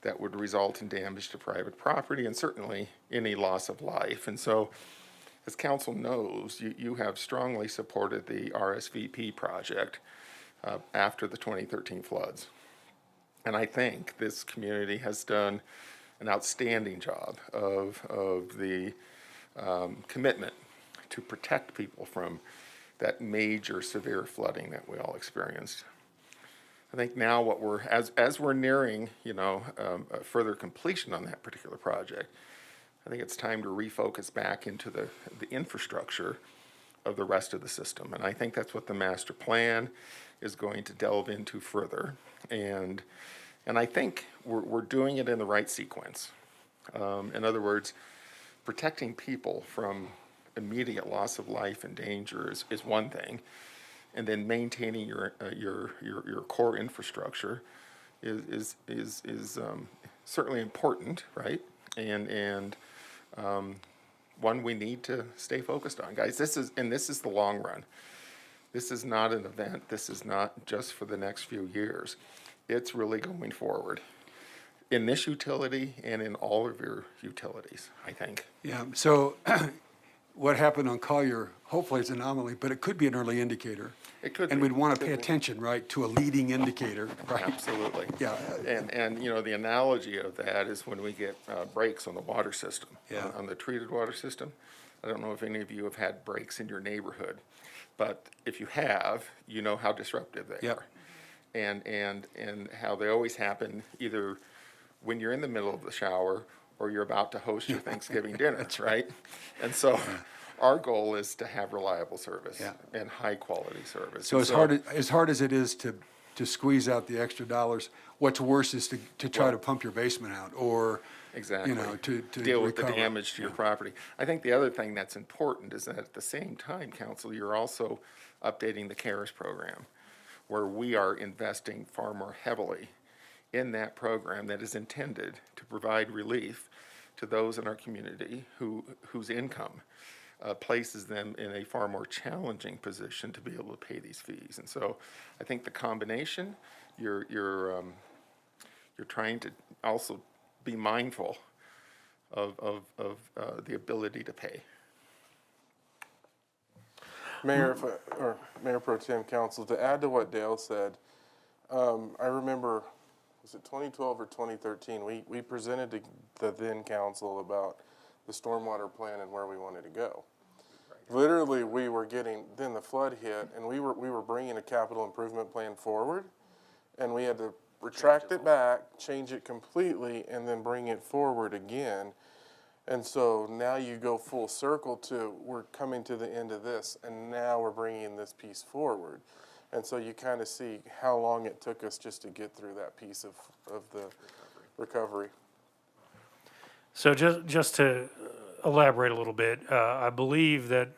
that would result in damage to private property and certainly any loss of life. And so, as council knows, you have strongly supported the RSVP project after the 2013 floods. And I think this community has done an outstanding job of the commitment to protect people from that major severe flooding that we all experienced. I think now what we're, as we're nearing, you know, a further completion on that particular project, I think it's time to refocus back into the infrastructure of the rest of the system. And I think that's what the master plan is going to delve into further. And I think we're doing it in the right sequence. In other words, protecting people from immediate loss of life and danger is one thing, and then maintaining your core infrastructure is certainly important, right? And one we need to stay focused on, guys. This is the long run. This is not an event. This is not just for the next few years. It's really going forward in this utility and in all of your utilities, I think. Yeah, so what happened on Collier, hopefully it's an anomaly, but it could be an early indicator. It could And be. we'd want to pay attention, right, to a leading indicator, right? Absolutely. Yeah. And you know, the analogy of that is when we get breaks on the water system, Yeah. on the treated water system. I don't know if any of you have had breaks in your neighborhood, but if you have, you know how disruptive they Yep. are. And how they always happen either when you're in the middle of the shower or you're about to host your Thanksgiving dinner. That's right. And so our goal is to have reliable service and high quality service. So And as hard as it is to squeeze out the extra dollars, what's worse is to try to pump your basement out or, exactly. you know, to deal with the recover. damage to your property. I think the other thing that's important is that at the same time, council, you're also updating the CARES program, where we are investing far more heavily in that program that is intended to provide relief to those in our community whose income places them in a far more challenging position to be able to pay these fees. And so I think the combination, you're trying to also be mindful of the ability to pay. Mayor, or Mayor Pro Tem Council, to add to what Dale said, I remember, was it 2012 or 2013, we presented to the then council about the stormwater plan and where we wanted to go. Literally, we were getting, then the flood hit, and we were bringing a capital improvement plan forward, and we had to retract it back, change it completely, and then bring it forward again. And so now you go full circle to, we're coming to the end of this, and now we're bringing this piece forward. And so you kind of see how long it took us just to get through that piece of the recovery. So just to elaborate a little bit, I believe that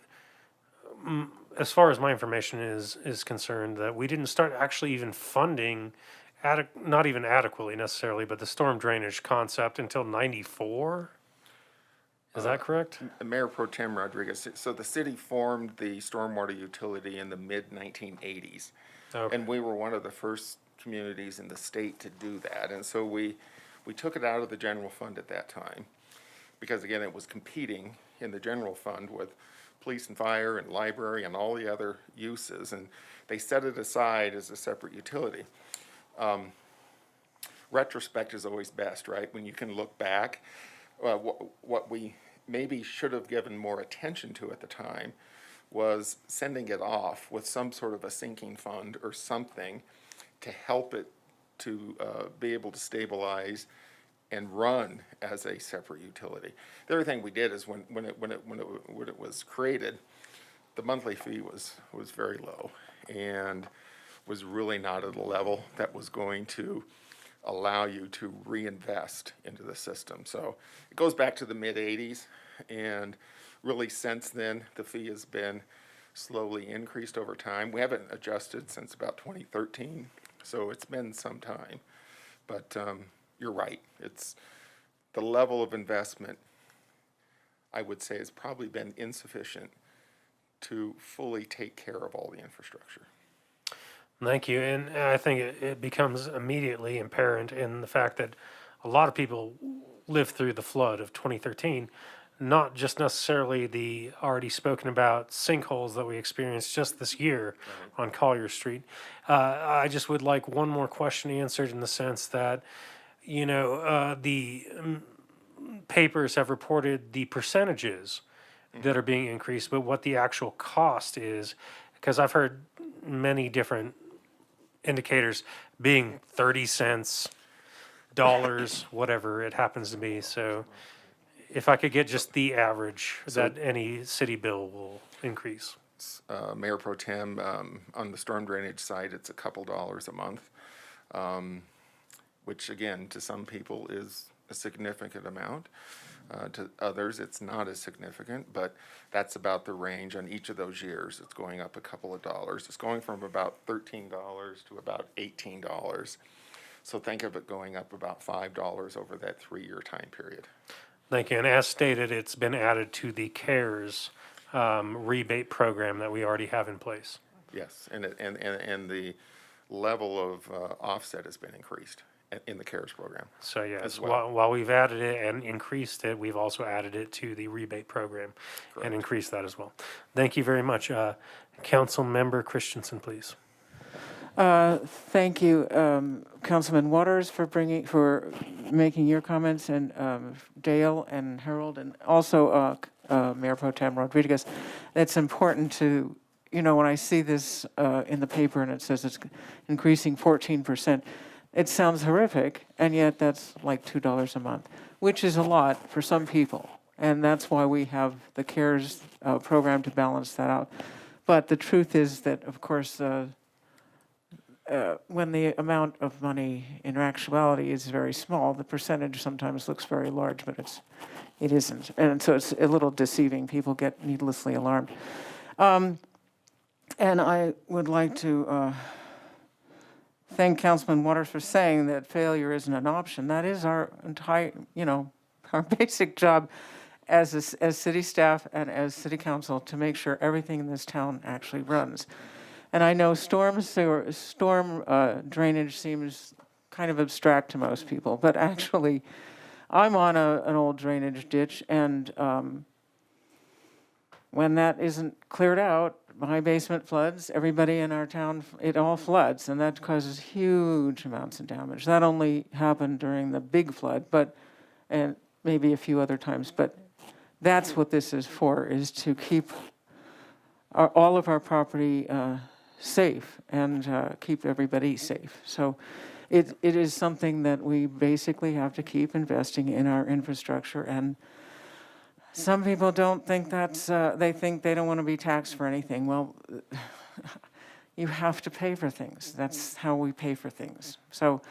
as far as my information is concerned, that we didn't start actually even funding, not even adequately necessarily, but the storm drainage concept until '94. Is that correct? Mayor Pro Tem Rodriguez, so the city formed the stormwater utility in the mid-1980s. Okay. And we were one of the first communities in the state to do that. And so we took it out of the general fund at that time, because again, it was competing in the general fund with police and fire and library and all the other uses, and they set it aside as a separate utility. Retrospect is always best, right? When you can look back, what we maybe should have given more attention to at the time was sending it off with some sort of a sinking fund or something to help it to be able to stabilize and run as a separate utility. The other thing we did is when it was created, the monthly fee was very low and was really not at a level that was going to allow you to reinvest into the system. So it goes back to the mid-'80s, and really since then, the fee has been slowly increased over time. We haven't adjusted since about 2013, so it's been some time. But you're right, it's the level of investment, I would say, has probably been insufficient to fully take care of all the infrastructure. Thank you. And I think it becomes immediately apparent in the fact that a lot of people lived through the flood of 2013, not just necessarily the already spoken about sinkholes that we experienced just this year on Collier Street. I just would like one more question answered in the sense that, the papers have reported the percentages that are being increased, but what the actual cost is, because I've heard many different indicators being 30 cents, dollars, whatever it happens to be. So if I could get just the average that any city bill will increase. Mayor Pro Tem, on the storm drainage side, it's a couple dollars a month, which again, to some people is a significant amount. To others, it's not as significant, but that's about the range on each of those years. It's going up a couple of dollars. It's going from about $13 to about $18. So think of it going up about $5 over that 3-year time period. Thank you. And as stated, it's been added to the CARES rebate program that we already have in place. Yes, and the level of offset has been increased in the CARES program. So yes, as well. while we've added it and increased it, we've also added it to the rebate program and increased that as well. Thank you very much. Council Member Christensen, please. Thank you, Councilman Waters, for making your comments, and Dale and Harold, and also Mayor Pro Tem Rodriguez. It's important to, when I see this in the paper and it says it's increasing 14%, it sounds horrific, and yet that's like $2 a month, which is a lot for some people. And that's why we have the CARES program to balance that out. But the truth is that, of course, when the amount of money in actuality is very small, the percentage sometimes looks very large, but it isn't. And so it's a little deceiving. People get needlessly alarmed. And I would like to thank Councilman Waters for saying that failure isn't an option. That is our entire, our basic job as city staff and as city council to make sure everything in this town actually runs. And I know storm drainage seems kind of abstract to most people, but actually I'm on an old drainage ditch, and when that isn't cleared out, my basement floods, everybody in our town, it all floods, and that causes huge amounts of damage. That only happened during the big flood, and maybe a few other times, but that's what this is for, is to keep all of our property safe and keep everybody safe. So it is something that we basically have to keep investing in our infrastructure, and some people don't think that's, they think they don't want to be taxed for anything. Well, you have to pay for things. That's how we pay for things. So,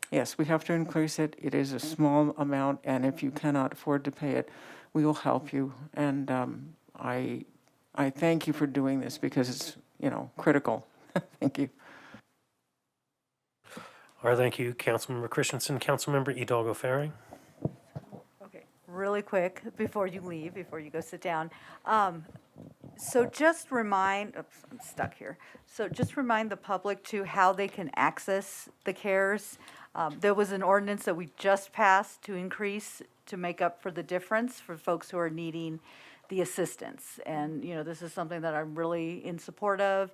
yes, we have to increase it. It is a small amount, and if you cannot afford to pay it, we will help you. And I thank you for doing this because it's, critical. Thank you. All right, thank you, Councilmember Christensen. Councilmember Hidalgo-Fahring. Really quick, before you leave, before you go sit down. So just remind, oops, I'm stuck here. So just remind the public too how they can access the CARES. There was an ordinance that we just passed to increase, to make up for the difference for folks who are needing the assistance. And, this is something that I'm really in support of.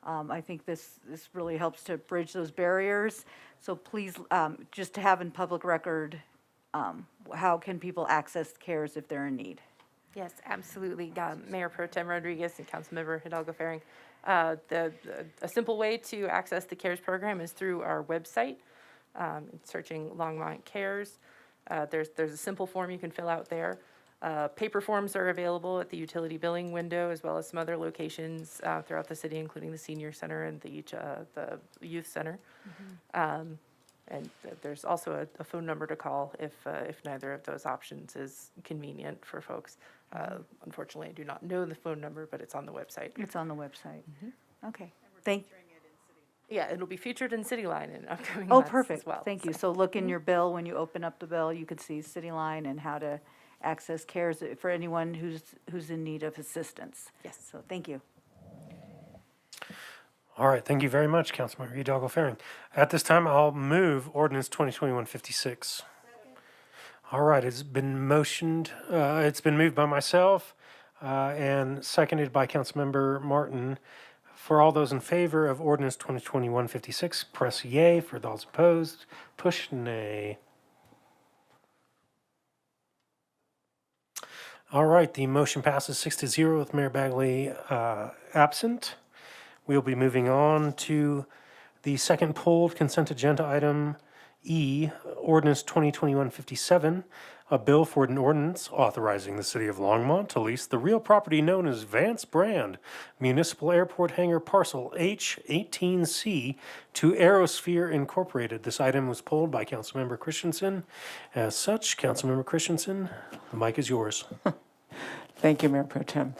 I think this really helps to bridge those barriers. So please, just to have in public record, how can people access CARES if they're in need? Yes, absolutely. Mayor Pro Tem Rodriguez and Councilmember Hidalgo-Fahring. A simple way to access the CARES program is through our website, searching Longmont Cares. There's a simple form you can fill out there. Paper forms are available at the utility billing window, as well as some other locations throughout the city, including the senior center and the youth center. And there's also a phone number to call if neither of those options is convenient for folks. Unfortunately, I do not know the phone number, but it's on the website. It's on the website. Okay. Thank. Yeah, it'll be featured in City Line in upcoming Oh, months perfect. as well. Thank you. So- So look in your bill, when you open up the bill, you could see City Line and how to access CARES for anyone who's in need of assistance. Yes. So thank you. All right, thank you very much, Councilmember Hidalgo-Fahring. At this time, I'll move ordinance 2021-56. All right, it's been moved by myself and seconded by Councilmember Martin. For all those in favor of ordinance 2021-56, press yay. For those opposed, push nay. All right, the motion passes 6-0 with Mayor Bagley absent. We'll be moving on to the second pulled consent agenda item E, ordinance 2021-57, a bill for an ordinance authorizing the city of Longmont to lease the real property known as Vance Brand Municipal Airport Hangar Parcel H18C to Aerosphere Incorporated. This item was pulled by Councilmember Christensen. As such, Councilmember Christensen, the mic is yours. Thank you, Mayor Pro Tem.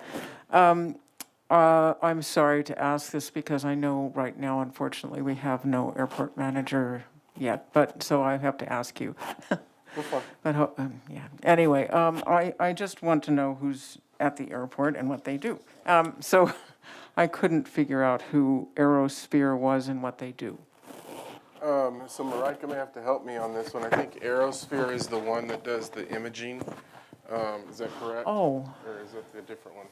I'm sorry to ask this because I know right now, unfortunately, we have no airport manager yet, but, so I have to ask you. But, yeah, anyway, I just want to know who's at the airport and what they do. So I couldn't figure out who Aerosphere was and what they do. So Marika may have to help me on this one. I think Aerosphere is the one that does the imaging. Is that correct? Oh. Or is that a different one?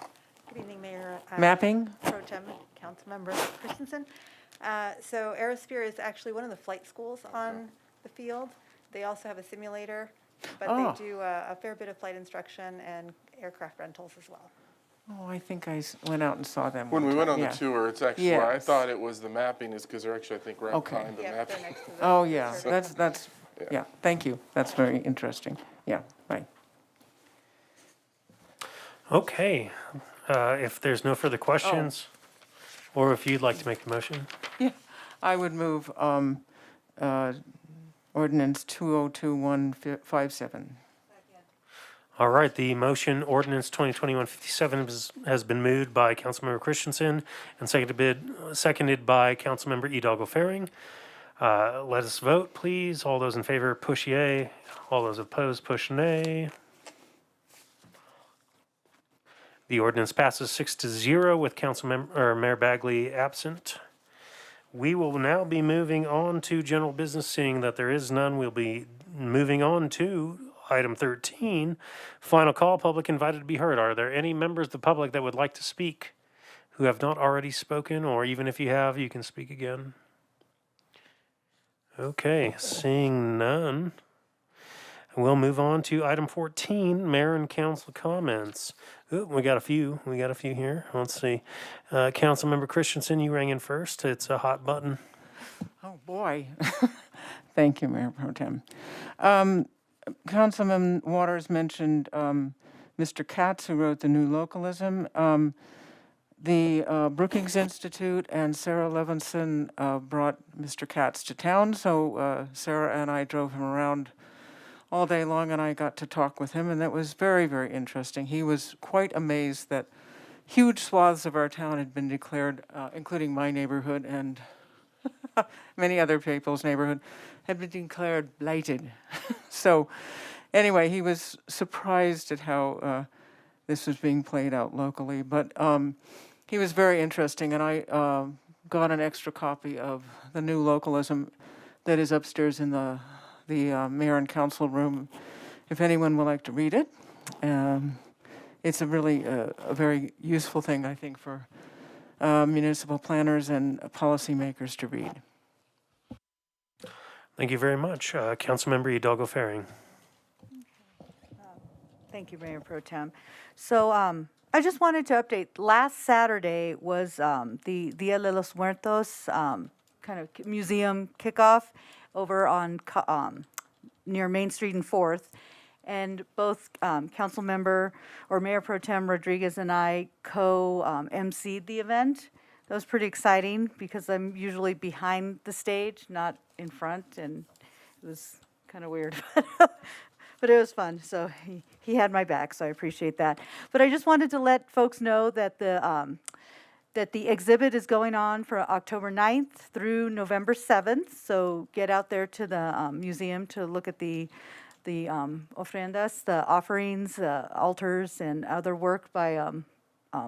Good evening, Mayor. Mapping? Pro Tem Councilmember Christensen. So Aerosphere is actually one of the flight schools on the field. They also have a simulator, but Oh. they do a fair bit of flight instruction and aircraft rentals as well. Oh, I think I went out and saw them. When one we went time, on the yeah. tour, it's actually, I Yes. thought it was the mapping is because they're actually, I think, right Okay. behind the Yep, mapping. they're next to the. Oh, yeah, service. that's, yeah, thank you. That's very interesting. Yeah, right. Okay, if there's no further questions, or if you'd like to make the motion. Yeah, I would move ordinance 2021-57. All right, the motion ordinance 2021-57 has been moved by Councilmember Christensen and seconded by Councilmember Hidalgo-Fahring. Let us vote, please. All those in favor, push yay. All those opposed, push nay. The ordinance passes 6-0 with Mayor Bagley absent. We will now be moving on to general business. Seeing that there is none, we'll be moving on to item 13, final call, public invited to be heard. Are there any members of the public that would like to speak who have not already spoken, or even if you have, you can speak again? Okay, seeing none, we'll move on to item 14, mayor and council comments. Ooh, we got a few here. Let's see. Councilmember Christensen, you rang in first. It's a hot button. Oh, boy. Thank you, Mayor Pro Tem. Councilman Waters mentioned Mr. Katz, who wrote the new localism. The Brookings Institute and Sarah Levinson brought Mr. Katz to town, so Sarah and I drove him around all day long, and I got to talk with him, and that was very, very interesting. He was quite amazed that huge swaths of our town had been declared, including my neighborhood and many other people's neighborhood, had been declared blighted. So anyway, he was surprised at how this was being played out locally. But he was very interesting, and I got an extra copy of the new localism that is upstairs in the mayor and council room, if anyone would like to read it. It's a really a very useful thing, I think, for municipal planners and policymakers to read. Thank you very much. Councilmember Hidalgo-Fahring. Thank you, Mayor Pro Tem. So I just wanted to update. Last Saturday was the Dia de los Muertos kind of museum kickoff over on near Main Street and 4th. And both council member or Mayor Pro Tem Rodriguez and I co-emceed the event. That was pretty exciting because I'm usually behind the stage, not in front, and it was kind of weird. But it was fun, so he had my back, so I appreciate that. But I just wanted to let folks know that the exhibit is going on for October 9th through November 7th. So get out there to the museum to look at the ofrendas, the offerings, altars, and other work by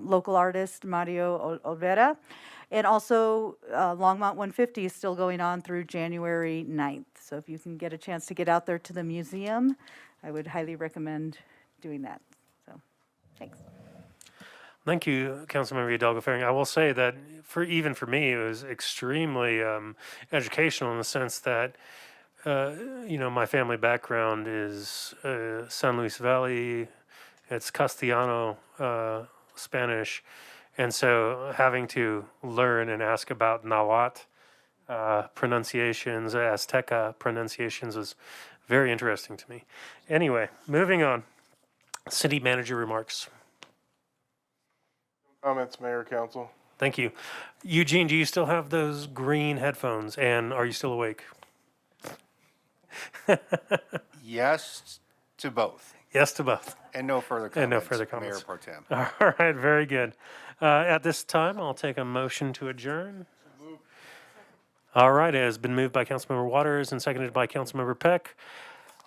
local artist Mario Olvera. And also, Longmont 150 is still going on through January 9th. So if you can get a chance to get out there to the museum, I would highly recommend doing that. So, thanks. Thank you, Councilmember Hidalgo-Fahring. I will say that even for me, it was extremely educational in the sense that, my family background is San Luis Valley. It's Castellano Spanish. And so having to learn and ask about Nahuatl pronunciations, Azteca pronunciations was very interesting to me. Anyway, moving on. City manager remarks. Comments, Mayor, Council. Thank you. Eugene, do you still have those green headphones, and are you still awake? Yes to both. Yes to both. And no further comments. And no further comments. Mayor Pro Tem. All right, very good. At this time, I'll take a motion to adjourn. All right, it has been moved by Councilmember Waters and seconded by Councilmember Peck.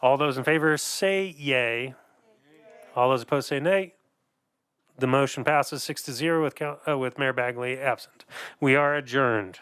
All those in favor say yay. All those opposed say nay. The motion passes 6-0 with Mayor Bagley absent. We are adjourned.